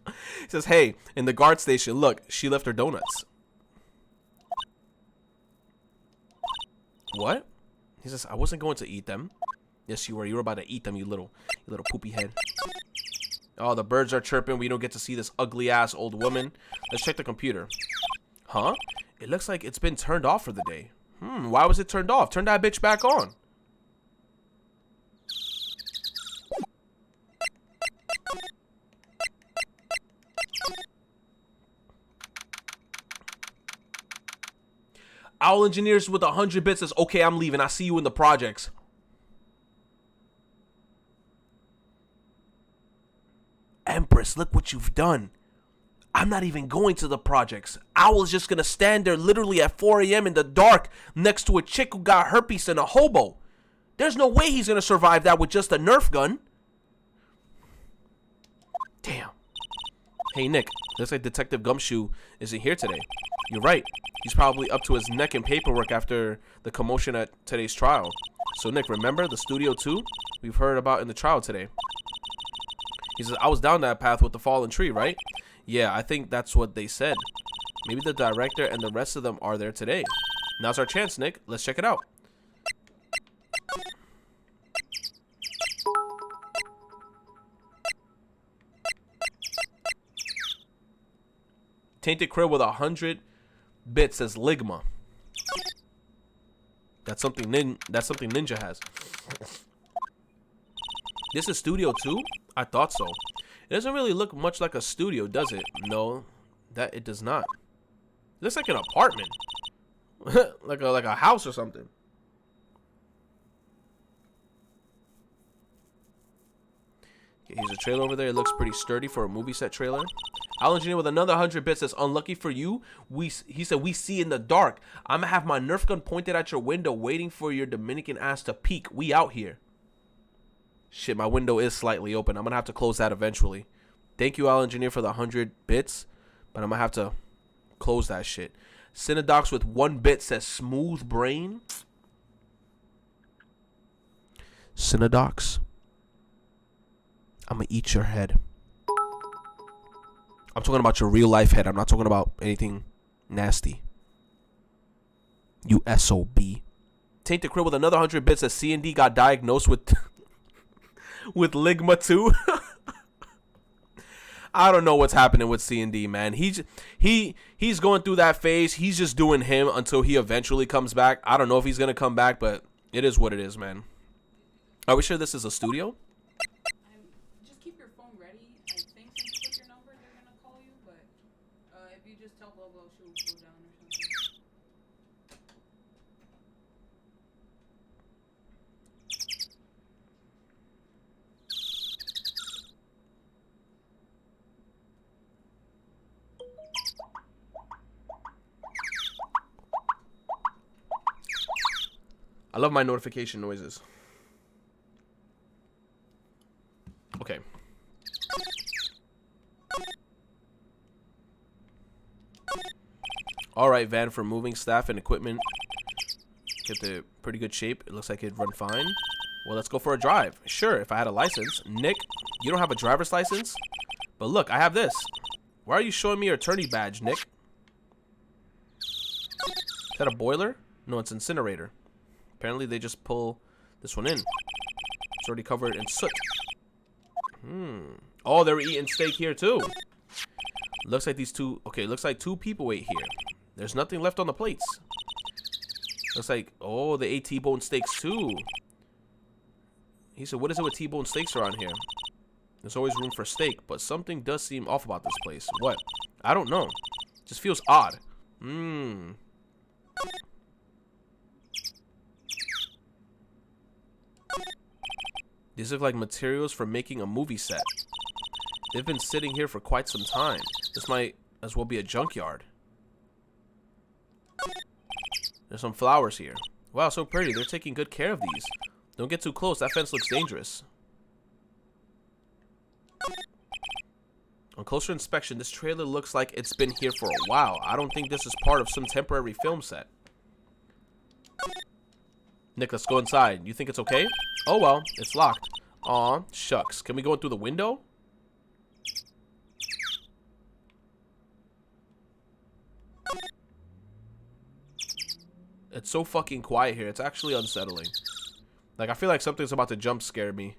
He says, hey, in the guard station, look, she left her donuts. What? He says, I wasn't going to eat them. Yes, you were. You were about to eat them, you little poopy head. Oh, the birds are chirping. We don't get to see this ugly ass old woman. Let's check the computer. Huh? It looks like it's been turned off for the day. Why was it turned off? Turn that bitch back on. Owl Engineers with 100 bits says, okay, I'm leaving. I see you in the projects. Empress, look what you've done. I'm not even going to the projects. Owl's just gonna stand there literally at 4 a.m. in the dark next to a chick who got herpes and a hobo. There's no way he's gonna survive that with just a Nerf gun. Damn. Hey, Nick, looks like Detective Gumshoe isn't here today. You're right. He's probably up to his neck in paperwork after the commotion at today's trial. So, Nick, remember the Studio 2 we've heard about in the trial today? He says, I was down that path with the fallen tree, right? Yeah, I think that's what they said. Maybe the director and the rest of them are there today. Now's our chance, Nick. Let's check it out. Tainted Crib with 100 bits says Ligma. That's something Ninja has. This is Studio 2? I thought so. It doesn't really look much like a studio, does it? No, that it does not. It looks like an apartment. like a house or something. Okay, here's a trailer over there. It looks pretty sturdy for a movie set trailer. Al Engineer with another 100 bits says, unlucky for you, he said, we see in the dark. I'm gonna have my Nerf gun pointed at your window waiting for your Dominican ass to peek. We out here. Shit, my window is slightly open. I'm gonna have to close that eventually. Thank you, Al Engineer, for the 100 bits, but I'm gonna have to close that shit. Cinedox with 1 bit says smooth brain. Cinedox, I'm gonna eat your head. I'm talking about your real life head. I'm not talking about anything nasty. You SOB. Tainted Crib with another 100 bits says C&D got diagnosed with with Ligma 2. I don't know what's happening with C&D, man. He's going through that phase. He's just doing him until he eventually comes back. I don't know if he's gonna come back, but it is what it is, man. Are we sure this is a studio? Just keep your phone ready. I think since you put your number, they're gonna call you. But if you just tell Bobo, she'll go down or something. I love my notification noises. Okay. All right, van for moving staff and equipment. Get the pretty good shape. It looks like it'd run fine. Well, let's go for a drive. Sure, if I had a license. Nick, you don't have a driver's license? But look, I have this. Why are you showing me your attorney badge, Nick? Is that a boiler? No, it's incinerator. Apparently they just pull this one in. It's already covered in soot. Oh, they're eating steak here too. Looks like these two. Okay, looks like 2 people ate here. There's nothing left on the plates. Looks like, oh, they ate T-bone steaks too. He said, what is it with T-bone steaks around here? There's always room for steak, but something does seem off about this place. What? I don't know. Just feels odd. These look like materials for making a movie set. They've been sitting here for quite some time. This might as well be a junkyard. There's some flowers here. Wow, so pretty. They're taking good care of these. Don't get too close. That fence looks dangerous. On closer inspection, this trailer looks like it's been here for a while. I don't think this is part of some temporary film set. Nick, let's go inside. You think it's okay? Oh, well, it's locked. Aw, shucks. Can we go in through the window? It's so fucking quiet here. It's actually unsettling. Like, I feel like something's about to jump scare me.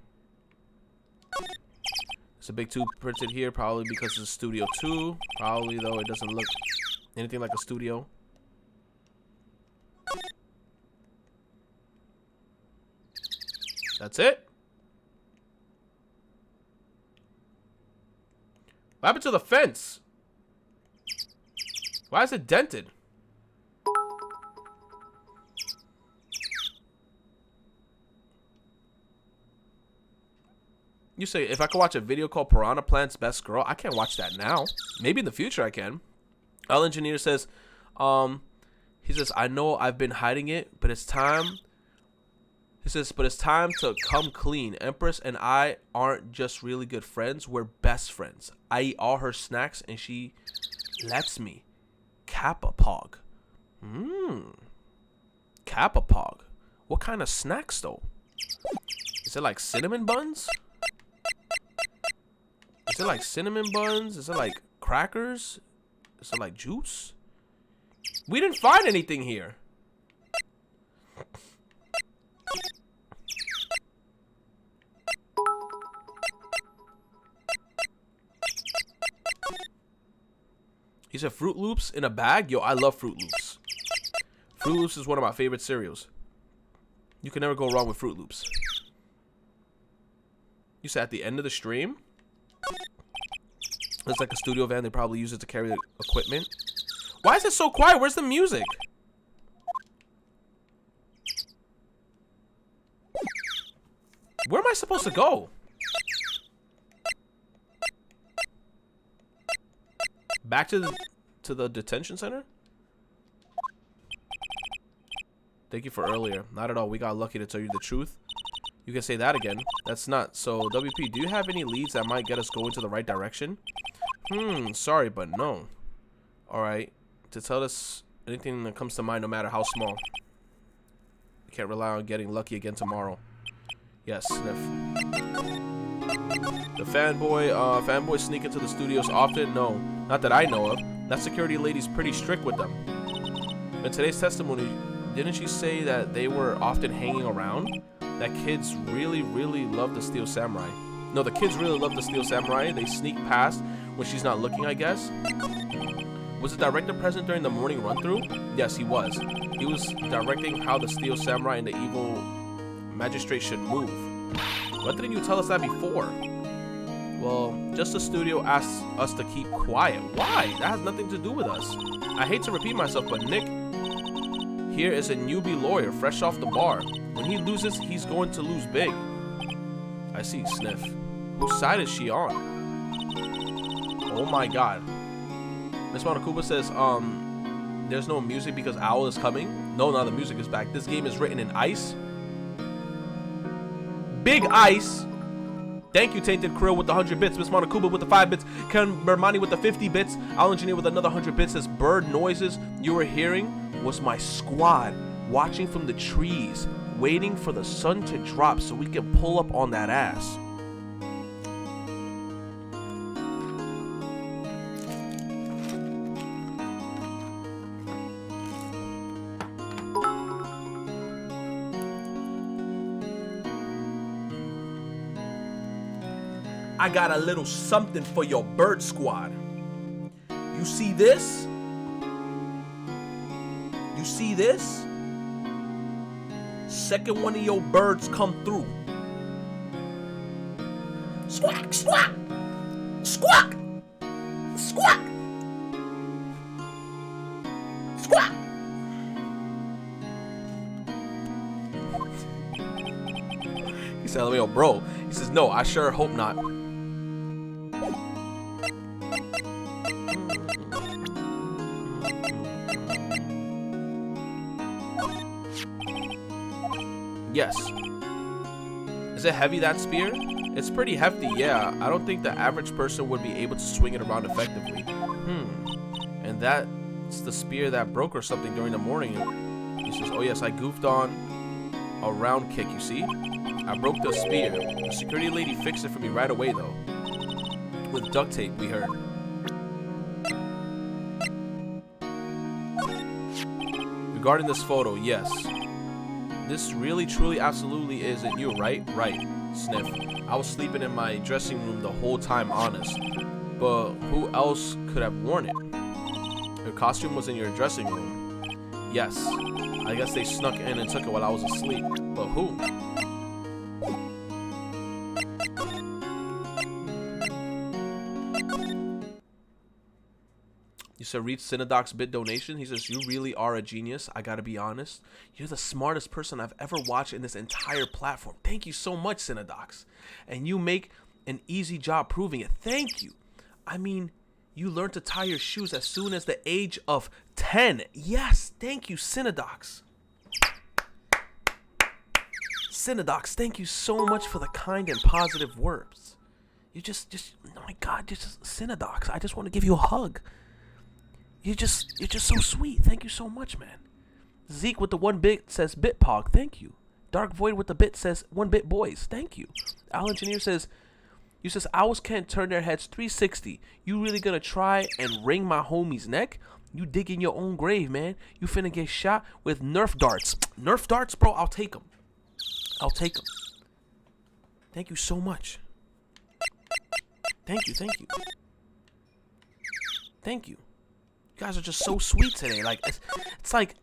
It's a big 2 printed here, probably because it's Studio 2. Probably, though, it doesn't look anything like a studio. That's it? What happened to the fence? Why is it dented? You say, if I could watch a video called Piranha Plant's Best Girl, I can't watch that now. Maybe in the future I can. El Engineer says, he says, I know I've been hiding it, but it's time. He says, but it's time to come clean. Empress and I aren't just really good friends. We're best friends. I eat all her snacks and she lets me. Kappa Pog. Kappa Pog. What kind of snacks though? Is it like cinnamon buns? Is it like cinnamon buns? Is it like crackers? Is it like juice? We didn't find anything here. He said Fruit Loops in a bag? Yo, I love Fruit Loops. Fruit Loops is one of my favorite cereals. You can never go wrong with Fruit Loops. You said at the end of the stream? It's like a studio van. They probably use it to carry the equipment. Why is it so quiet? Where's the music? Where am I supposed to go? Back to the detention center? Thank you for earlier. Not at all. We got lucky, to tell you the truth. You can say that again. That's not. So, WP, do you have any leads that might get us going to the right direction? Sorry, but no. Alright. To tell us anything that comes to mind, no matter how small. We can't rely on getting lucky again tomorrow. Yes, Sniff. The fanboys sneak into the studios often? No, not that I know of. That security lady's pretty strict with them. In today's testimony, didn't she say that they were often hanging around? That kids really, really love the Steel Samurai. No, the kids really love the Steel Samurai. They sneak past when she's not looking, I guess. Was the director present during the morning run-through? Yes, he was. He was directing how the Steel Samurai and the evil magistrate should move. Why didn't you tell us that before? Well, just the studio asked us to keep quiet. Why? That has nothing to do with us. I hate to repeat myself, but Nick here is a newbie lawyer, fresh off the bar. When he loses, he's going to lose big. I see, Sniff. Whose side is she on? Oh my god. Miss Monokuba says, there's no music because Owl is coming. No, the music is back. This game is written in ice. Big ice. Thank you, Tainted Krill with the 100 bits. Miss Monokuba with the 5 bits. Ken Bermani with the 50 bits. Owl Engineer with another 100 bits. Says, bird noises you were hearing was my squad watching from the trees, waiting for the sun to drop so we can pull up on that ass. I got a little something for your bird squad. You see this? You see this? Second one of your birds come through. Squawk, squawk, squawk, squawk, squawk. He said, yo, bro. He says, no, I sure hope not. Yes. Is it heavy, that spear? It's pretty hefty, yeah. I don't think the average person would be able to swing it around effectively. And that's the spear that broke or something during the morning. He says, oh yes, I goofed on a round kick, you see? I broke the spear. The security lady fixed it for me right away, though. With duct tape, we heard. Regarding this photo, yes. This really, truly, absolutely isn't you, right? Right, Sniff. I was sleeping in my dressing room the whole time, honest. But who else could have worn it? Your costume was in your dressing room. Yes. I guess they snuck in and took it while I was asleep. But who? You said read Cinedoc's bit donation. He says, you really are a genius. I gotta be honest. You're the smartest person I've ever watched in this entire platform. Thank you so much, Cinedocs. And you make an easy job proving it. Thank you. I mean, you learned to tie your shoes as soon as the age of 10. Yes, thank you, Synodox. Synodox, thank you so much for the kind and positive words. You just, oh my God, just Synodox. I just want to give you a hug. You're just so sweet. Thank you so much, man. Zeke with the 1 bit says Bitpog. Thank you. Dark Void with the bit says 1 bit boys. Thank you. Al Engineer says, you says owls can't turn their heads 360. You really gonna try and wring my homie's neck? You digging your own grave, man. You finna get shot with Nerf darts. Nerf darts, bro. I'll take them. I'll take them. Thank you so much. Thank you. Thank you. Thank you. You guys are just so sweet today. Like it's like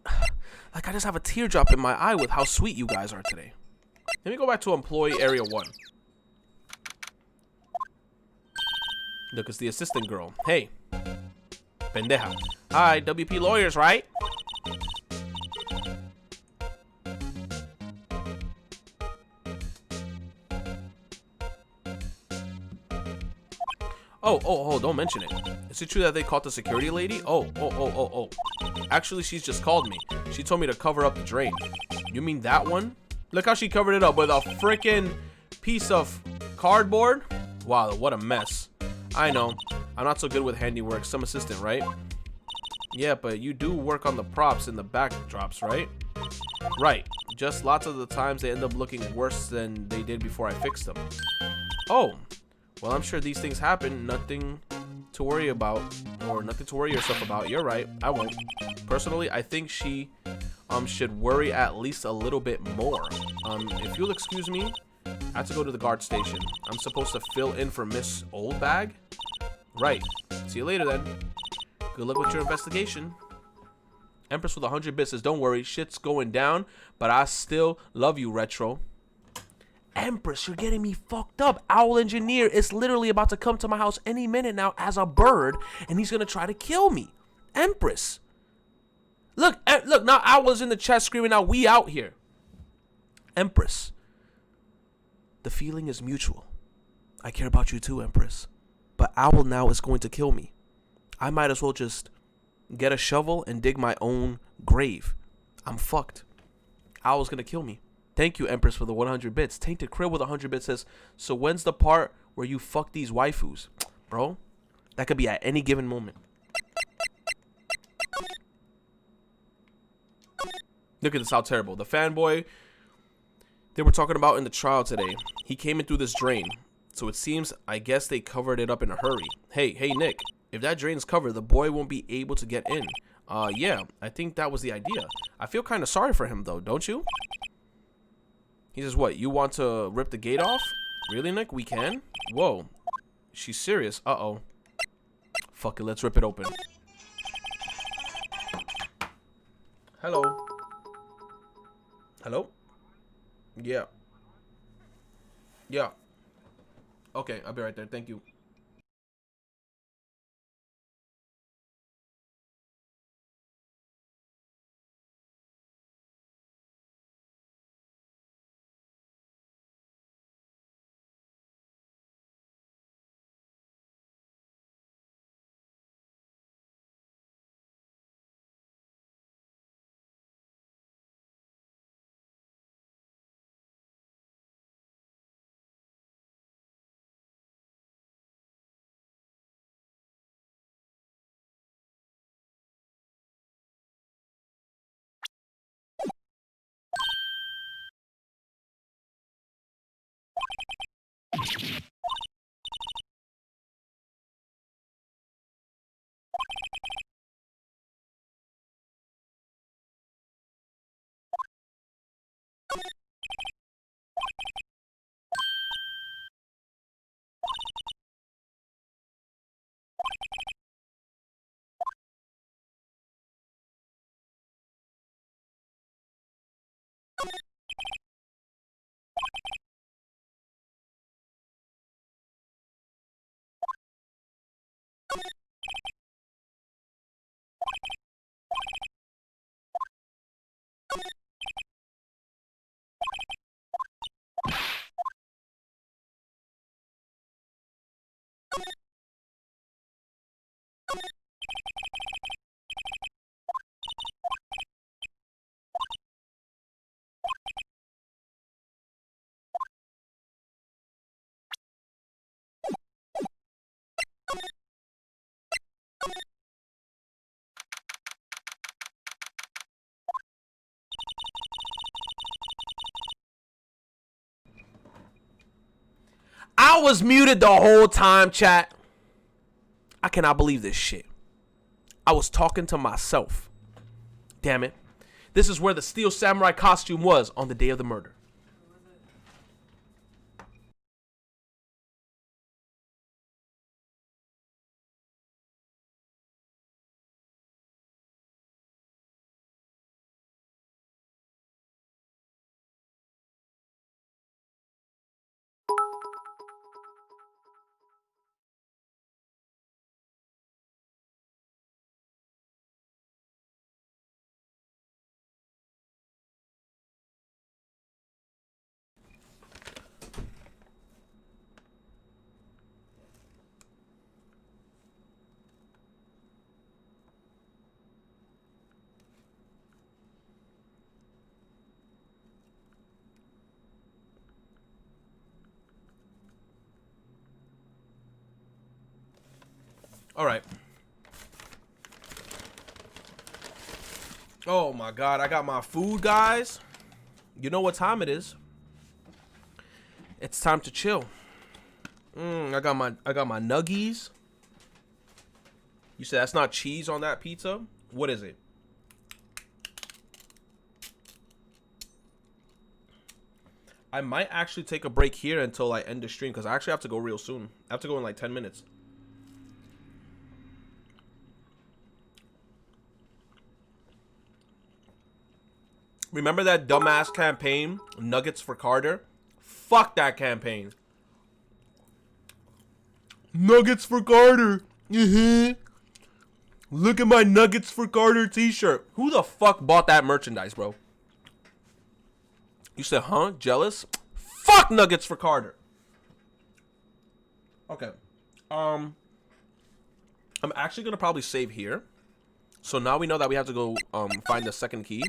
I just have a teardrop in my eye with how sweet you guys are today. Let me go back to employee area 1. Look, it's the assistant girl. Hey, pendeja. Hi, WP Lawyers, right? Oh, don't mention it. Is it true that they caught the security lady? Oh. Actually, she's just called me. She told me to cover up the drain. You mean that one? Look how she covered it up with a freaking piece of cardboard. Wow, what a mess. I know. I'm not so good with handiwork. Some assistant, right? Yeah, but you do work on the props and the backdrops, right? Right. Just lots of the times they end up looking worse than they did before I fixed them. Oh. Well, I'm sure these things happen. Nothing to worry about, or nothing to worry yourself about. You're right. I won't. Personally, I think she should worry at least a little bit more. If you'll excuse me, I have to go to the guard station. I'm supposed to fill in for Miss Oldbag. Right. See you later then. Good luck with your investigation. Empress with 100 bits says, don't worry, shit's going down, but I still love you, Retro. Empress, you're getting me fucked up. Owl Engineer is literally about to come to my house any minute now as a bird, and he's gonna try to kill me. Empress. Look, now Owl is in the chat screaming out, we out here. Empress. The feeling is mutual. I care about you too, Empress. But Owl now is going to kill me. I might as well just get a shovel and dig my own grave. I'm fucked. Owl's gonna kill me. Thank you, Empress, for the 100 bits. Tainted Crib with 100 bits says, so when's the part where you fuck these waifus? Bro, that could be at any given moment. Look at this, how terrible. The fanboy they were talking about in the trial today, he came in through this drain. So it seems, I guess they covered it up in a hurry. Hey, Nick, if that drain's covered, the boy won't be able to get in. Yeah, I think that was the idea. I feel kind of sorry for him, though, don't you? He says, what, you want to rip the gate off? Really, Nick? We can? Whoa. She's serious. Uh-oh. Fuck it, let's rip it open. Hello? Hello? Yeah. Yeah. Okay, I'll be right there. Thank you. I was muted the whole time, chat. I cannot believe this shit. I was talking to myself. Damn it. This is where the Steel Samurai costume was on the day of the murder. All right. Oh my God, I got my food, guys. You know what time it is. It's time to chill. I got my nuggies. You said that's not cheese on that pizza? What is it? I might actually take a break here until I end the stream because I actually have to go real soon. I have to go in like 10 minutes. Remember that dumbass campaign, Nuggets for Carter? Fuck that campaign. Nuggets for Carter. Look at my Nuggets for Carter t-shirt. Who the fuck bought that merchandise, bro? You said, huh? Jealous? Fuck Nuggets for Carter. Okay. I'm actually gonna probably save here. So now we know that we have to go find the second key.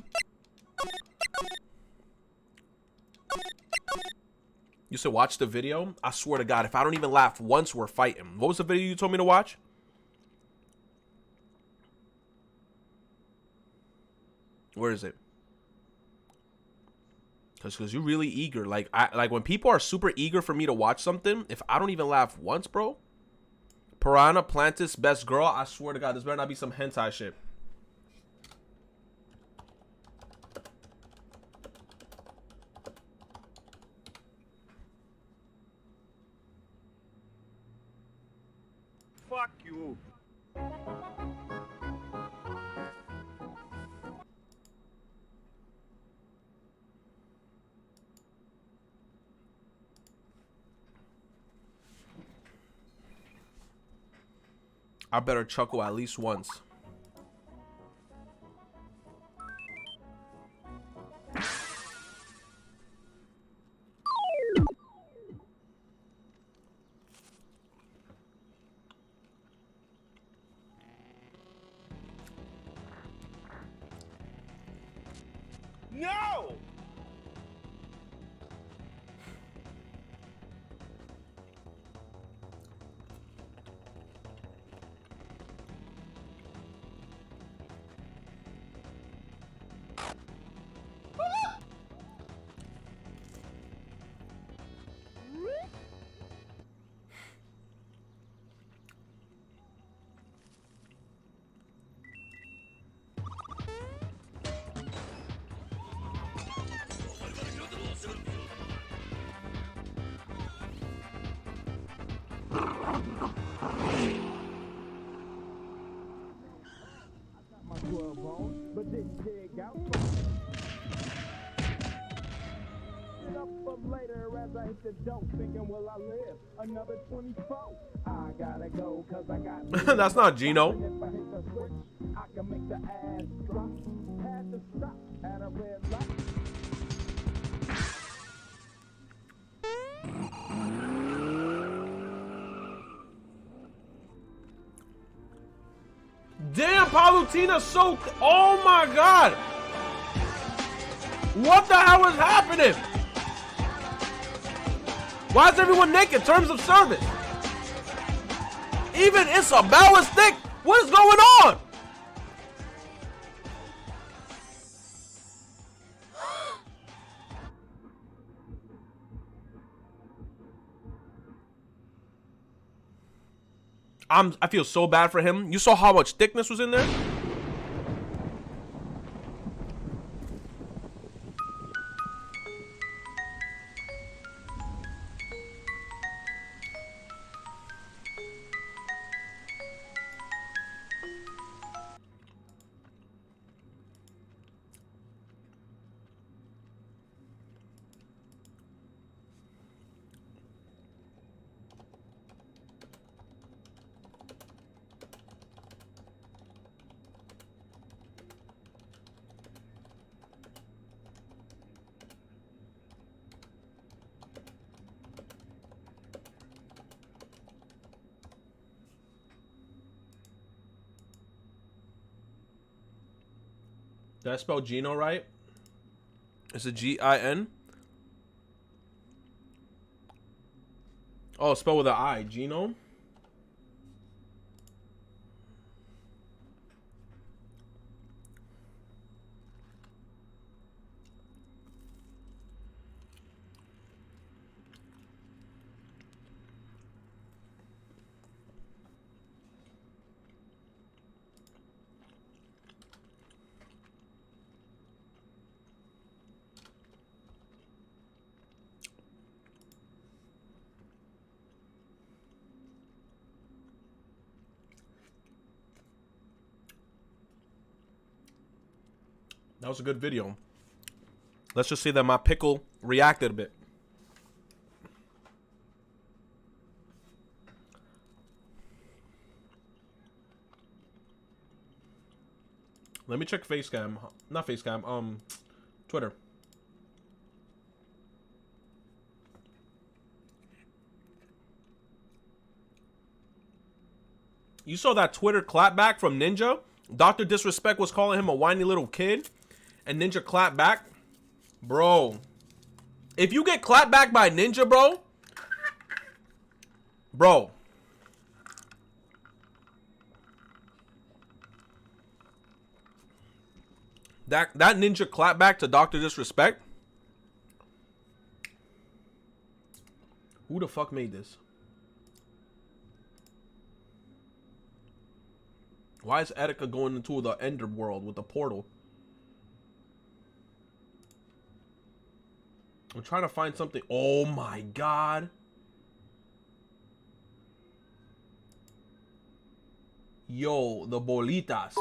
You said watch the video? I swear to God, if I don't even laugh once, we're fighting. What was the video you told me to watch? Where is it? Because you're really eager. Like when people are super eager for me to watch something, if I don't even laugh once, bro. Piranha Plantis, best girl. I swear to God, this better not be some hentai shit. Fuck you. I better chuckle at least once. No! But didn't dig out. Up for later as I hit the dope, thinking, will I live another 24? I gotta go, cause I got. That's not Gino. If I hit the switch, I can make the ass drop. Had to stop at a red light. Damn, Palutina soaked. Oh my God. What the hell is happening? Why is everyone naked? Terms of service. Even Isabella's thick. What is going on? I feel so bad for him. You saw how much thickness was in there? Did I spell Gino right? Is it G-I-N? Oh, spelled with an I. Gino? That was a good video. Let's just say that my pickle reacted a bit. Let me check Facecam. Not Facecam, Twitter. You saw that Twitter clapback from Ninja? Dr. Disrespect was calling him a whiny little kid. And Ninja clapped back. Bro. If you get clapped back by Ninja, bro. Bro. That Ninja clap back to Dr. Disrespect. Who the fuck made this? Why is Etika going into the Ender world with the portal? I'm trying to find something. Oh my god. Yo, the bolitas.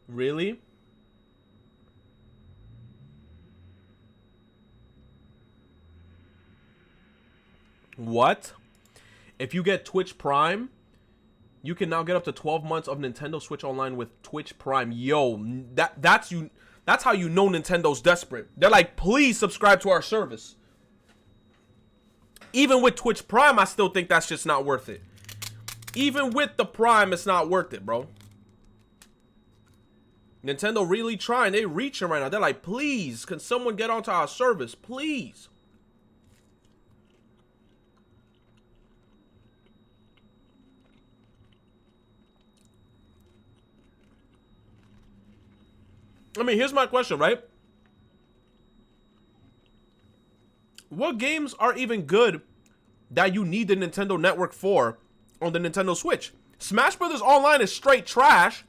Really? What? If you get Twitch Prime, you can now get up to 12 months of Nintendo Switch Online with Twitch Prime. Yo, that's how you know Nintendo's desperate. They're like, please subscribe to our service. Even with Twitch Prime, I still think that's just not worth it. Even with the Prime, it's not worth it, bro. Nintendo really trying. They reaching right now. They're like, please, can someone get onto our service? Please. I mean, here's my question, right? What games are even good that you need the Nintendo Network for on the Nintendo Switch? Smash Brothers Online is straight trash.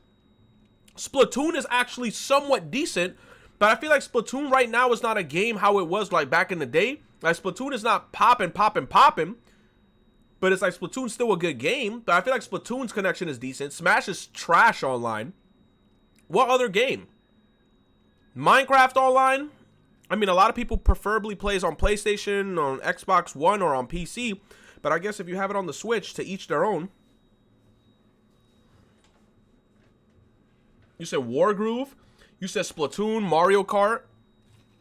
Splatoon is actually somewhat decent, but I feel like Splatoon right now is not a game how it was like back in the day. Like Splatoon is not popping, but it's like Splatoon's still a good game. But I feel like Splatoon's connection is decent. Smash is trash online. What other game? Minecraft Online? I mean, a lot of people preferably plays on PlayStation, on Xbox One, or on PC. But I guess if you have it on the Switch, to each their own. You said Wargroove. You said Splatoon, Mario Kart.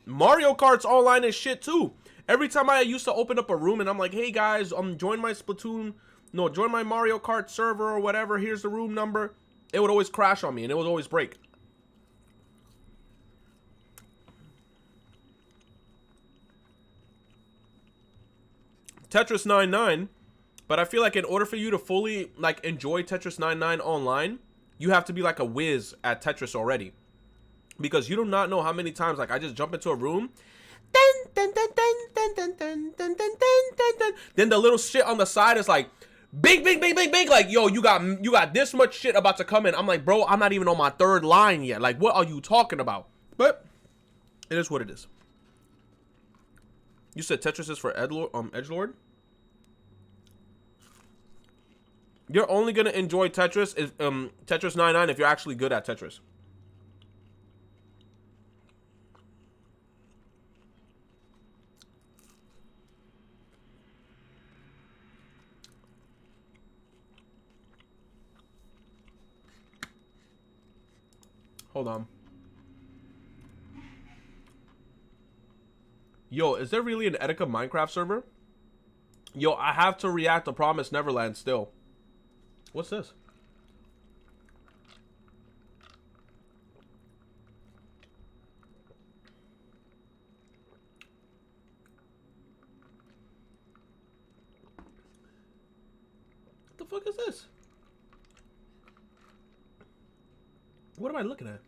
Mario Kart's online as shit too. Every time I used to open up a room and I'm like, hey guys, join my Splatoon, no, join my Mario Kart server or whatever. Here's the room number. It would always crash on me and it would always break. Tetris 99, but I feel like in order for you to fully like enjoy Tetris 99 online, you have to be like a whiz at Tetris already. Because you do not know how many times like I just jump into a room, then the little shit on the side is like bing, bing, bing, bing, bing. Like, yo, you got this much shit about to come in. I'm like, bro, I'm not even on my third line yet. Like, what are you talking about? But it is what it is. You said Tetris is for Edgelord? You're only gonna enjoy Tetris is Tetris 99 if you're actually good at Tetris. Hold on. Yo, is there really an Etika Minecraft server? Yo, I have to react to Promise Neverland still. What's this? What the fuck is this? What am I looking at?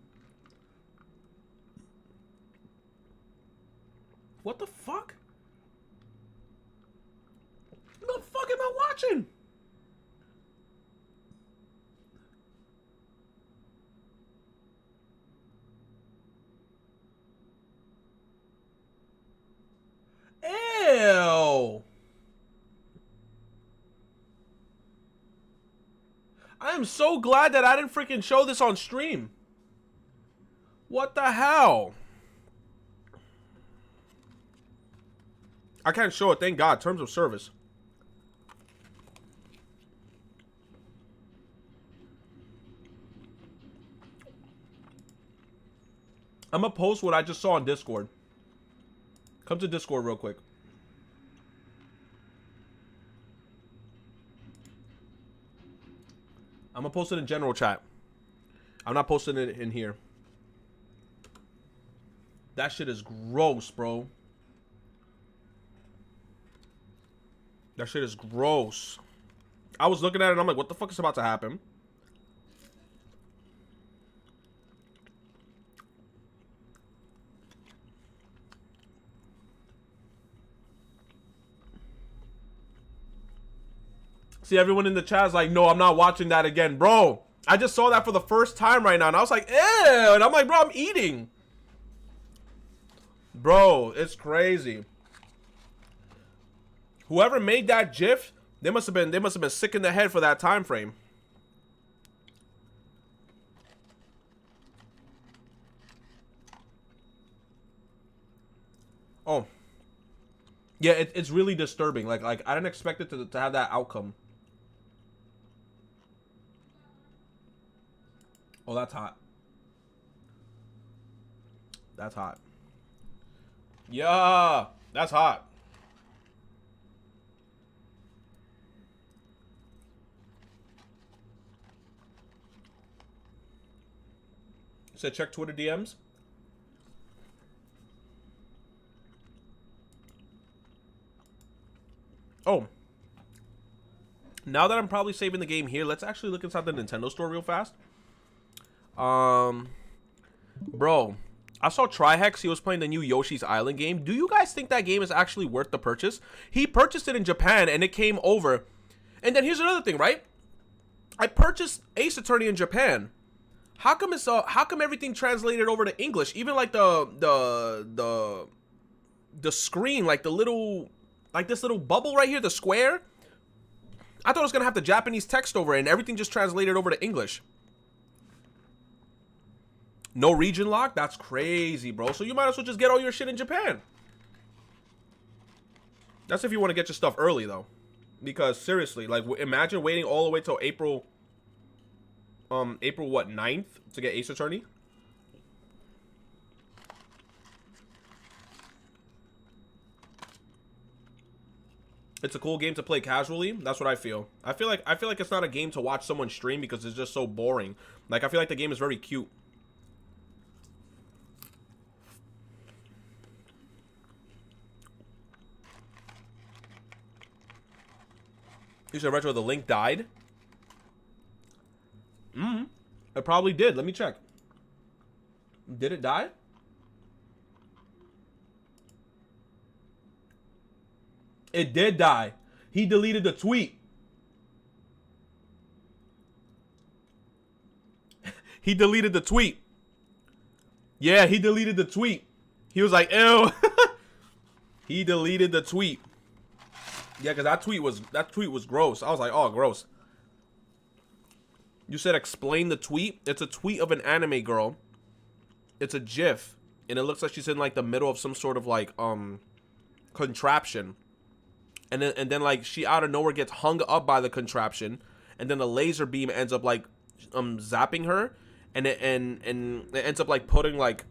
What the fuck? What the fuck am I watching? Ew. I am so glad that I didn't freaking show this on stream. What the hell? I can't show it, thank God. Terms of service. I'm gonna post what I just saw on Discord. Come to Discord real quick. I'm gonna post it in general chat. I'm not posting it in here. That shit is gross, bro. That shit is gross. I was looking at it and I'm like, what the fuck is about to happen? See, everyone in the chat is like, no, I'm not watching that again. Bro, I just saw that for the first time right now. And I was like, ew. And I'm like, bro, I'm eating. Bro, it's crazy. Whoever made that GIF, they must have been sick in the head for that time frame. Oh. Yeah, it's really disturbing. Like I didn't expect it to have that outcome. Oh, that's hot. That's hot. Yeah, that's hot. Said check Twitter DMs. Oh. Now that I'm probably saving the game here, let's actually look inside the Nintendo store real fast. Bro, I saw Trihex. He was playing the new Yoshi's Island game. Do you guys think that game is actually worth the purchase? He purchased it in Japan and it came over. And then here's another thing, right? I purchased Ace Attorney in Japan. How come everything translated over to English? Even like the screen, like the little, like this little bubble right here, the square. I thought it was gonna have the Japanese text over it and everything just translated over to English. No region lock? That's crazy, bro. So you might as well just get all your shit in Japan. That's if you want to get your stuff early, though. Because, seriously, like, imagine waiting all the way till April... April, what, 9th? To get Ace Attorney? It's a cool game to play casually. That's what I feel. I feel like it's not a game to watch someone stream because it's just so boring. Like, I feel like the game is very cute. You said Retro, the link died? It probably did. Let me check. Did it die? It did die. He deleted the tweet. He deleted the tweet. Yeah, he deleted the tweet. He was like, ew. He deleted the tweet. Yeah, because that tweet was gross. I was like, oh, gross. You said explain the tweet? It's a tweet of an anime girl. It's a GIF. And it looks like she's in like the middle of some sort of like contraption. And then like she out of nowhere gets hung up by the contraption. And then the laser beam ends up like zapping her. And it ends up like putting like,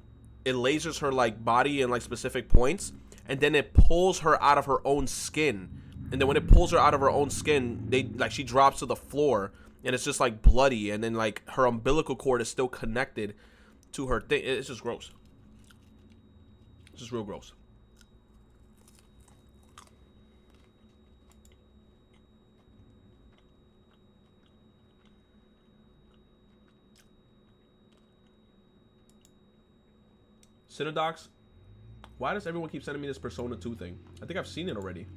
it lasers her like body in like specific points. And then it pulls her out of her own skin. And then when it pulls her out of her own skin, she drops to the floor. And it's just like bloody. And then like her umbilical cord is still connected to her thing. It's just gross. It's just real gross. Cinedox, why does everyone keep sending me this Persona 2 thing? I think I've seen it already.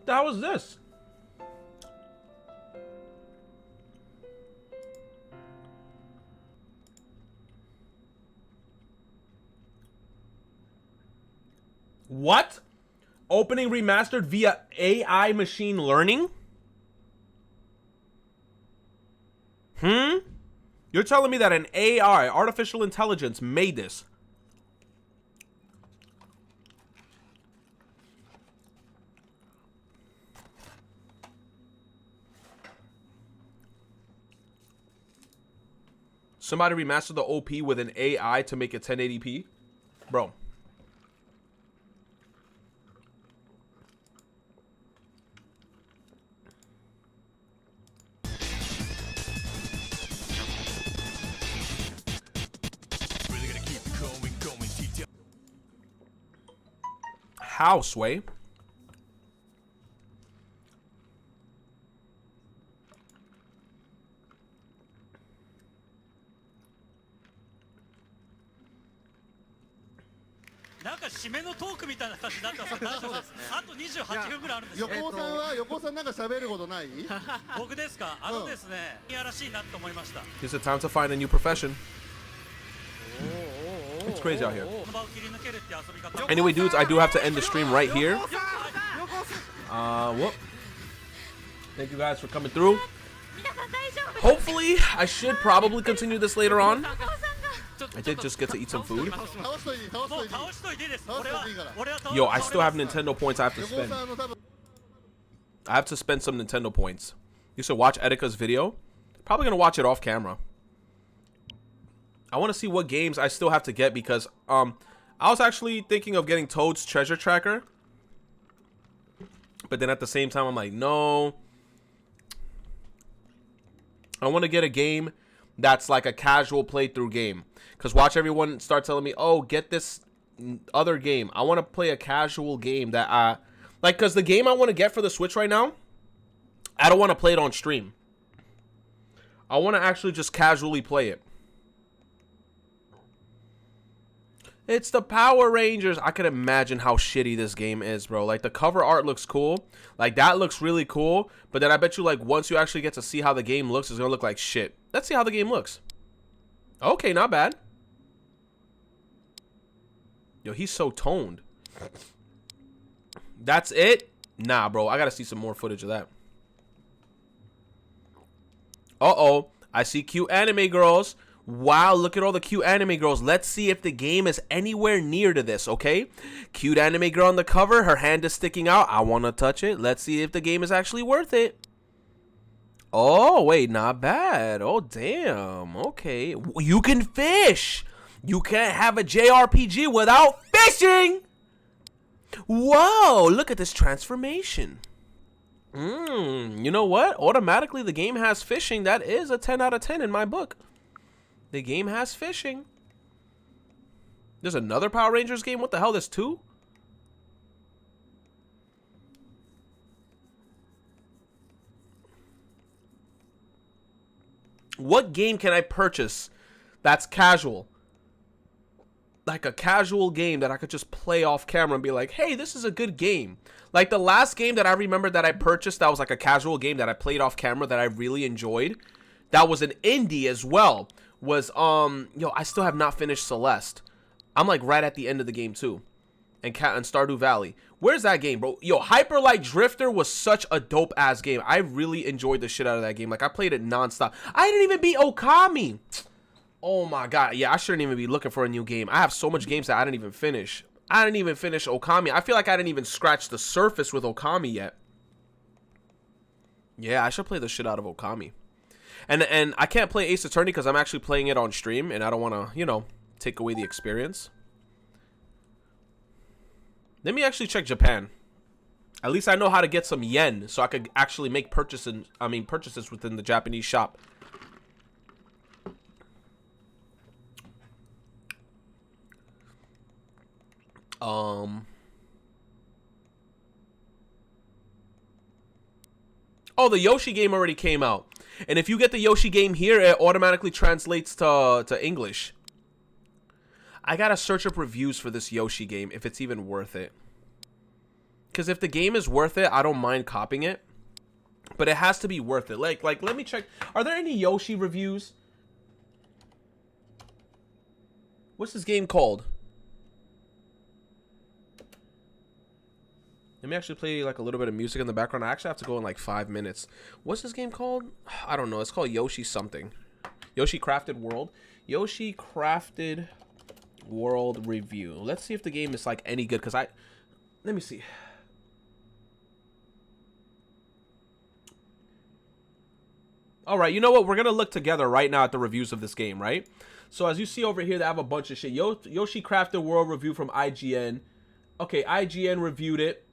How was this? What? Opening remastered via AI machine learning? You're telling me that an AI, artificial intelligence, made this? Somebody remastered the OP with an AI to make it 1080p? Bro. How, Sway? Is it time to find a new profession? It's crazy out here. Anyway, dudes, I do have to end the stream right here. Whoop. Thank you guys for coming through. Hopefully, I should probably continue this later on. I did just get to eat some food. Yo, I still have Nintendo points I have to spend. I have to spend some Nintendo points. You should watch Etika's video. Probably gonna watch it off camera. I want to see what games I still have to get because I was actually thinking of getting Toad's Treasure Tracker. But then at the same time, I'm like, no. I want to get a game that's like a casual playthrough game. Because watch everyone start telling me, oh, get this other game. I want to play a casual game that I like, because the game I want to get for the Switch right now, I don't want to play it on stream. I want to actually just casually play it. It's the Power Rangers. I can imagine how shitty this game is, bro. Like, the cover art looks cool. Like, that looks really cool. But then I bet you, like, once you actually get to see how the game looks, it's going to look like shit. Let's see how the game looks. Okay, not bad. Yo, he's so toned. That's it? Nah, bro. I got to see some more footage of that. Uh-oh. I see cute anime girls. Wow, look at all the cute anime girls. Let's see if the game is anywhere near to this, okay? Cute anime girl on the cover. Her hand is sticking out. I want to touch it. Let's see if the game is actually worth it. Oh, wait, not bad. Oh, damn. Okay. You can fish. You can't have a JRPG without fishing. Whoa, look at this transformation. You know what? Automatically, the game has fishing. That is a 10 out of 10 in my book. The game has fishing. There's another Power Rangers game? What the hell? There's two? What game can I purchase that's casual? Like a casual game that I could just play off camera and be like, hey, this is a good game. Like the last game that I remember that I purchased that was like a casual game that I played off camera that I really enjoyed. That was an indie as well. Was yo, I still have not finished Celeste. I'm like right at the end of the game too. And Stardew Valley. Where's that game, bro? Yo, Hyper Light Drifter was such a dope ass game. I really enjoyed the shit out of that game. Like I played it nonstop. I didn't even beat Okami. Oh my god. Yeah, I shouldn't even be looking for a new game. I have so much games that I didn't even finish. I didn't even finish Okami. I feel like I didn't even scratch the surface with Okami yet. Yeah, I should play the shit out of Okami. And I can't play Ace Attorney because I'm actually playing it on stream, and I don't want to, you know, take away the experience. Let me actually check Japan. At least I know how to get some yen, so I could actually make purchases within the Japanese shop. Oh, the Yoshi game already came out. And if you get the Yoshi game here, it automatically translates to English. I gotta search up reviews for this Yoshi game, if it's even worth it. Because if the game is worth it, I don't mind copying it. But it has to be worth it. Like, let me check. Are there any Yoshi reviews? What's this game called? Let me actually play like a little bit of music in the background. I actually have to go in like 5 minutes. What's this game called? I don't know. It's called Yoshi something. Yoshi Crafted World. Yoshi Crafted World Review. Let's see if the game is like any good. Because let me see. All right. You know what? We're going to look together right now at the reviews of this game, right? So as you see over here, they have a bunch of shit. Yoshi Crafted World Review from IGN. Okay, IGN reviewed it.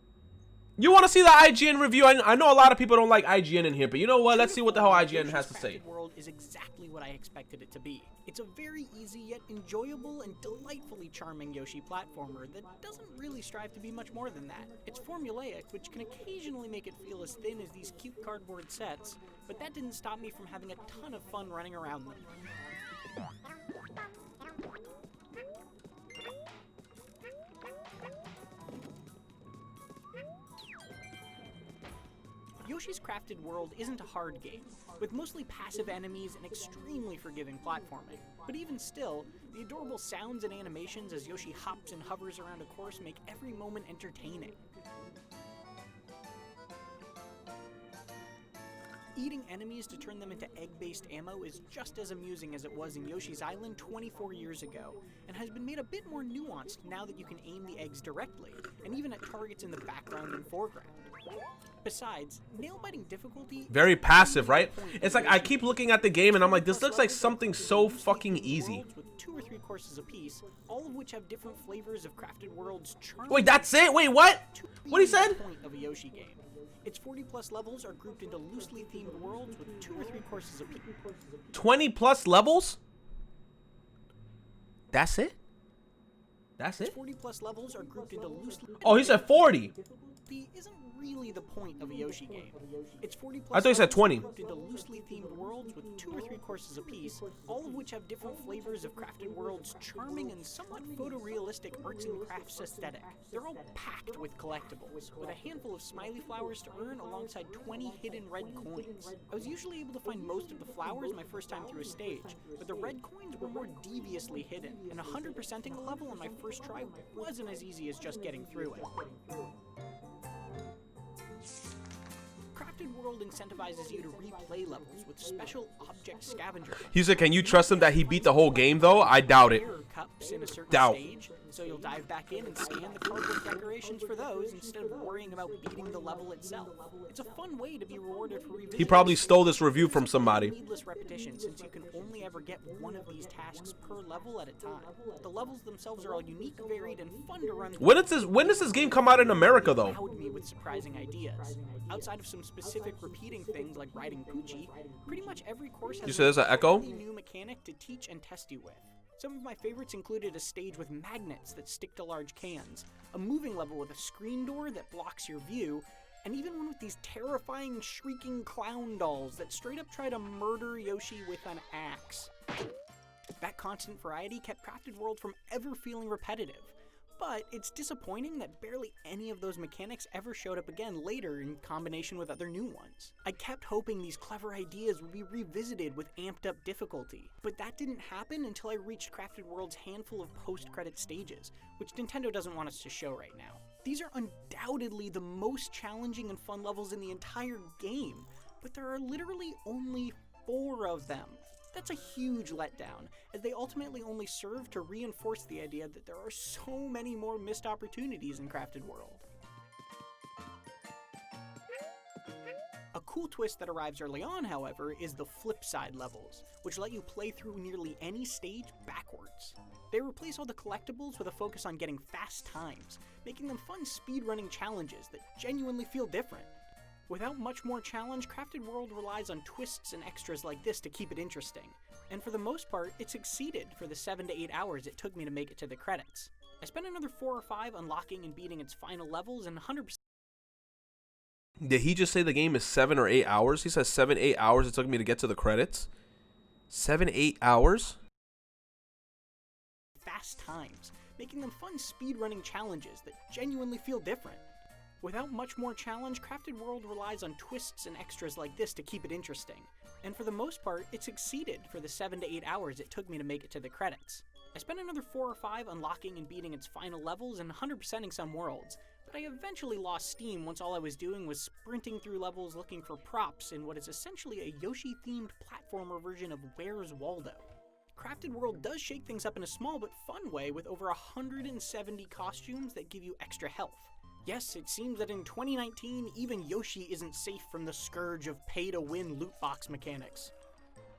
You want to see the IGN review? I know a lot of people don't like IGN in here, but you know what? Let's see what the hell IGN has to say. World is exactly what I expected it to be. It's a very easy yet enjoyable and delightfully charming Yoshi platformer that doesn't really strive to be much more than that. It's formulaic, which can occasionally make it feel as thin as these cute cardboard sets, but that didn't stop me from having a ton of fun running around them. Yoshi's Crafted World isn't a hard game, with mostly passive enemies and extremely forgiving platforming. But even still, the adorable sounds and animations as Yoshi hops and hovers around a course make every moment entertaining. Eating enemies to turn them into egg-based ammo is just as amusing as it was in Yoshi's Island 24 years ago, and has been made a bit more nuanced now that you can aim the eggs directly, and even at targets in the background and foreground. Besides, nail-biting difficulty... Very passive, right? It's like, I keep looking at the game and I'm like, this looks like something so fucking easy. With 2 or 3 courses apiece, all of which have different flavors of Crafted World's charm. Wait, that's it? Wait, what? What he said? Point of a Yoshi game. Its 40+ levels are grouped into loosely themed worlds with 2 or 3 courses apiece. 20 plus levels? That's it? That's Its it? 40+ levels are grouped into loosely. Oh, he said 40. Isn't really the point of a Yoshi game. It's 40+ I thought he said levels 20. grouped into loosely themed worlds with 2 or 3 courses apiece, all of which have different flavors of Crafted World's charming and somewhat photorealistic arts and crafts aesthetic. They're all packed with collectibles, with a handful of smiley flowers to earn alongside 20 hidden red coins. I was usually able to find most of the flowers my first time through a stage, but the red coins were more deviously hidden, and 100%ing a level on my first try wasn't as easy as just getting through it. Crafted World incentivizes you to replay levels with special object scavenger. He said, can you trust him that he beat the whole game, though? I doubt it. Rare cups in a certain Doubt. stage, so you'll dive back in and scan the cardboard decorations for those instead of worrying about beating the level itself. It's a fun way to be rewarded for revisiting. He probably stole this review from somebody. Needless repetition, since you can only ever get one of these tasks per level at a time. The levels themselves are all unique, varied, and fun to run. When does this game come out in America, though? Wowed me with surprising ideas. Outside of some specific repeating things like riding Poochie, pretty much every course has You said there's an echo? new mechanic to teach and test you with. Some of my favorites included a stage with magnets that stick to large cans, a moving level with a screen door that blocks your view, and even one with these terrifying shrieking clown dolls that straight up try to murder Yoshi with an axe. That constant variety kept Crafted World from ever feeling repetitive. But it's disappointing that barely any of those mechanics ever showed up again later in combination with other new ones. I kept hoping these clever ideas would be revisited with amped up difficulty, but that didn't happen until I reached Crafted World's handful of post-credit stages, which Nintendo doesn't want us to show right now. These are undoubtedly the most challenging and fun levels in the entire game, but there are literally only 4 of them. That's a huge letdown, as they ultimately only serve to reinforce the idea that there are so many more missed opportunities in Crafted World. A cool twist that arrives early on, however, is the flip side levels, which let you play through nearly any stage backwards. They replace all the collectibles with a focus on getting fast times, making them fun speedrunning challenges that genuinely feel different. Without much more challenge, Crafted World relies on twists and extras like this to keep it interesting, and for the most part, it succeeded for the 7 to 8 hours it took me to make it to the credits. I spent another 4 or 5 unlocking and beating its final levels, and 100%. Did he just say the game is 7 or 8 hours? He says 7, 8 hours it took me to get to the credits. 7, 8 hours? Fast times, making them fun speedrunning challenges that genuinely feel different. Without much more challenge, Crafted World relies on twists and extras like this to keep it interesting, and for the most part, it succeeded for the 7 to 8 hours it took me to make it to the credits. I spent another 4 or 5 unlocking and beating its final levels and 100%ing some worlds, but I eventually lost steam once all I was doing was sprinting through levels looking for props in what is essentially a Yoshi-themed platformer version of Where's Waldo. Crafted World does shake things up in a small but fun way with over 170 costumes that give you extra health. Yes, it seems that in 2019, even Yoshi isn't safe from the scourge of pay-to-win loot box mechanics.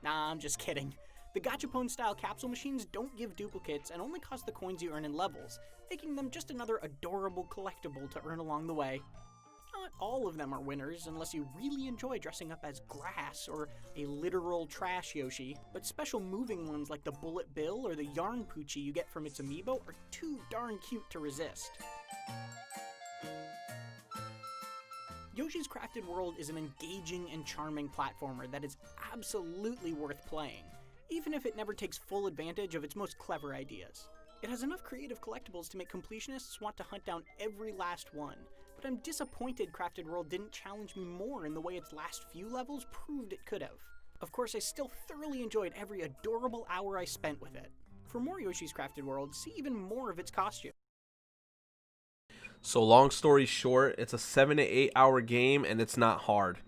Nah, I'm just kidding. The Gachapon-style capsule machines don't give duplicates and only cost the coins you earn in levels, making them just another adorable collectible to earn along the way. Not all of them are winners unless you really enjoy dressing up as grass or a literal trash Yoshi, but special moving ones like the Bullet Bill or the Yarn Poochie you get from its amiibo are too darn cute to resist. Yoshi's Crafted World is an engaging and charming platformer that is absolutely worth playing, even if it never takes full advantage of its most clever ideas. It has enough creative collectibles to make completionists want to hunt down every last one, but I'm disappointed Crafted World didn't challenge me more in the way its last few levels proved it could have. Of course, I still thoroughly enjoyed every adorable hour I spent with it. For more Yoshi's Crafted World, see even more of its costume. So long story short, it's a 7 to 8 hour game and it's not hard.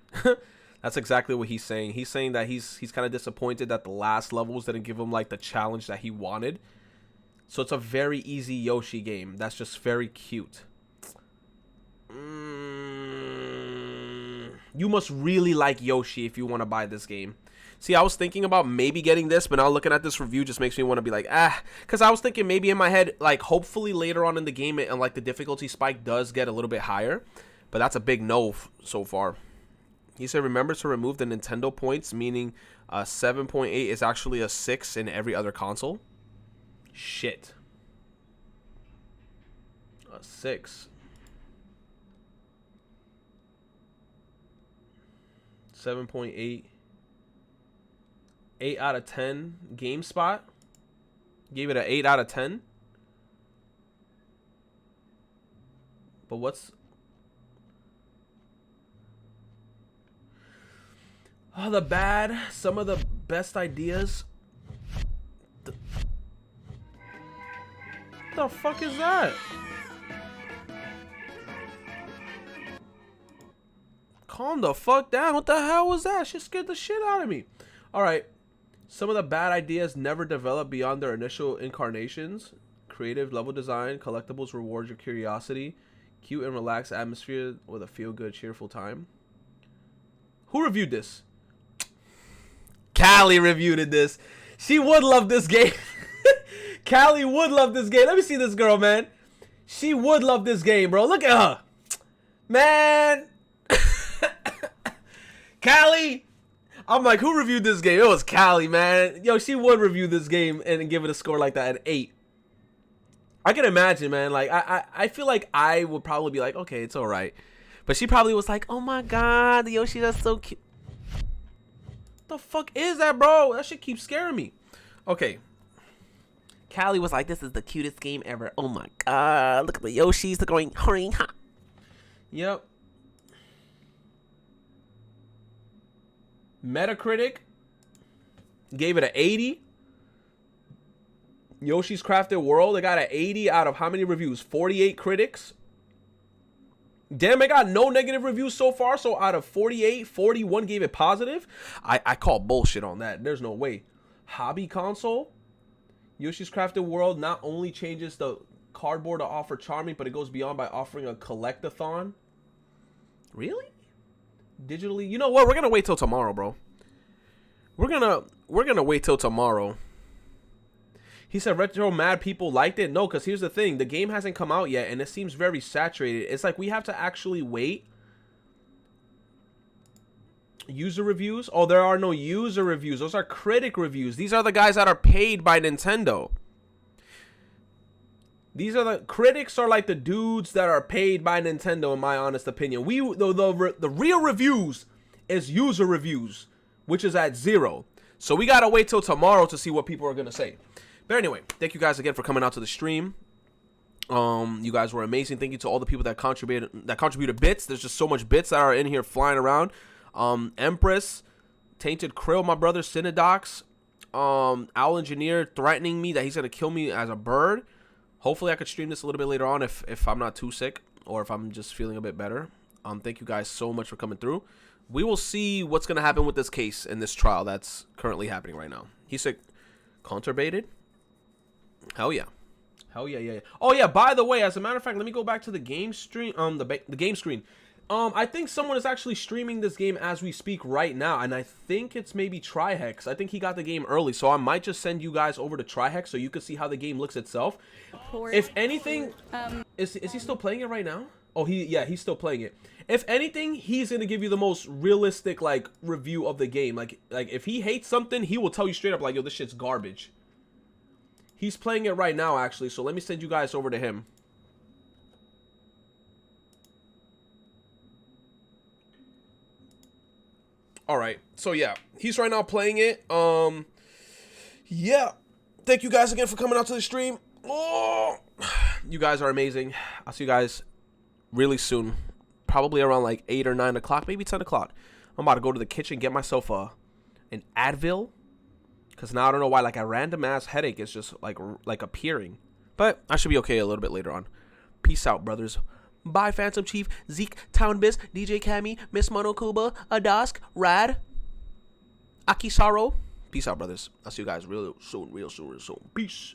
That's exactly what he's saying. He's saying that he's kind of disappointed that the last levels didn't give him like the challenge that he wanted. So it's a very easy Yoshi game. That's just very cute. You must really like Yoshi if you want to buy this game. See, I was thinking about maybe getting this, but now looking at this review just makes me want to be like, because I was thinking maybe in my head, like, hopefully later on in the game, and like the difficulty spike does get a little bit higher. but that's a big no so far. He said, remember to remove the Nintendo points, meaning 7.8 is actually a 6 in every other console. Shit. A 6. 7.8. 8 out of 10. GameSpot gave it an 8 out of 10. But what's... Oh, the bad. Some of the best ideas. The fuck is that? Calm the fuck down. What the hell was that? Shit scared the shit out of me. Alright. Some of the bad ideas never develop beyond their initial incarnations. Creative level design, collectibles reward your curiosity. Cute and relaxed atmosphere with a feel-good, cheerful time. Who reviewed this? Callie reviewed this. She would love this game. Callie would love this game. Let me see this girl, man. She would love this game, bro. Look at her. Man. Callie. I'm like, who reviewed this game? It was Callie, man. Yo, she would review this game and give it a score like that, an 8. I can imagine, man. Like, I feel like I would probably be like, okay, it's all right. But she probably was like, oh my God, the Yoshi, that's so cute. The fuck is that, bro? That shit keeps scaring me. Okay. Callie was like, this is the cutest game ever. Oh my God. Look at the Yoshis. They're going, hurry, ha. Yep. Metacritic gave it an 80. Yoshi's Crafted World, they got an 80 out of how many reviews? 48 critics. Damn, it got no negative reviews so far. So out of 48, 41 gave it positive. I call bullshit on that. There's no way. Hobby Console. Yoshi's Crafted World not only changes the cardboard to offer charming, but it goes beyond by offering a collectathon. Really? Digitally? You know what? We're gonna wait till tomorrow, bro. We're gonna wait till tomorrow. He said retro mad people liked it. No, because here's the thing. The game hasn't come out yet, and it seems very saturated. It's like we have to actually wait. User reviews? Oh, there are no user reviews. Those are critic reviews. These are the guys that are paid by Nintendo. These are the critics are like the dudes that are paid by Nintendo, in my honest opinion. The real reviews is user reviews, which is at 0. So we gotta wait till tomorrow to see what people are gonna say. But anyway, thank you guys again for coming out to the stream. You guys were amazing. Thank you to all the people that contributed bits. There's just so much bits that are in here flying around. Empress, Tainted Krill, my brother, Cinedox, Owl Engineer threatening me that he's gonna kill me as a bird. Hopefully I could stream this a little bit later on if I'm not too sick or if I'm just feeling a bit better. Thank you guys so much for coming through. We will see what's gonna happen with this case and this trial that's currently happening right now. He said, counterbaited. Hell yeah. Hell yeah, yeah. Oh yeah, by the way, as a matter of fact, let me go back to the game stream, the game screen. I think someone is actually streaming this game as we speak right now, and I think it's maybe Trihex. I think he got the game early, so I might just send you guys over to Trihex so you can see how the game looks itself. If anything, is he still playing it right now? Oh, he's still playing it. If anything, he's gonna give you the most realistic like review of the game. Like if he hates something, he will tell you straight up like, yo, this shit's garbage. He's playing it right now, actually, so let me send you guys over to him. Alright, so yeah, he's right now playing it. Yeah, thank you guys again for coming out to the stream. Oh, you guys are amazing. I'll see you guys really soon. Probably around like 8 or 9 o'clock, maybe 10 o'clock. I'm about to go to the kitchen, get myself an Advil. Because now I don't know why, like a random ass headache is just like appearing. But I should be okay a little bit later on. Peace out, brothers. Bye, Phantom Chief, Zeke, Town Biz, DJ Cammy, Miss Monokuba, Adask, Rad, Akisaro. Peace out, brothers. I'll see you guys real soon. Peace.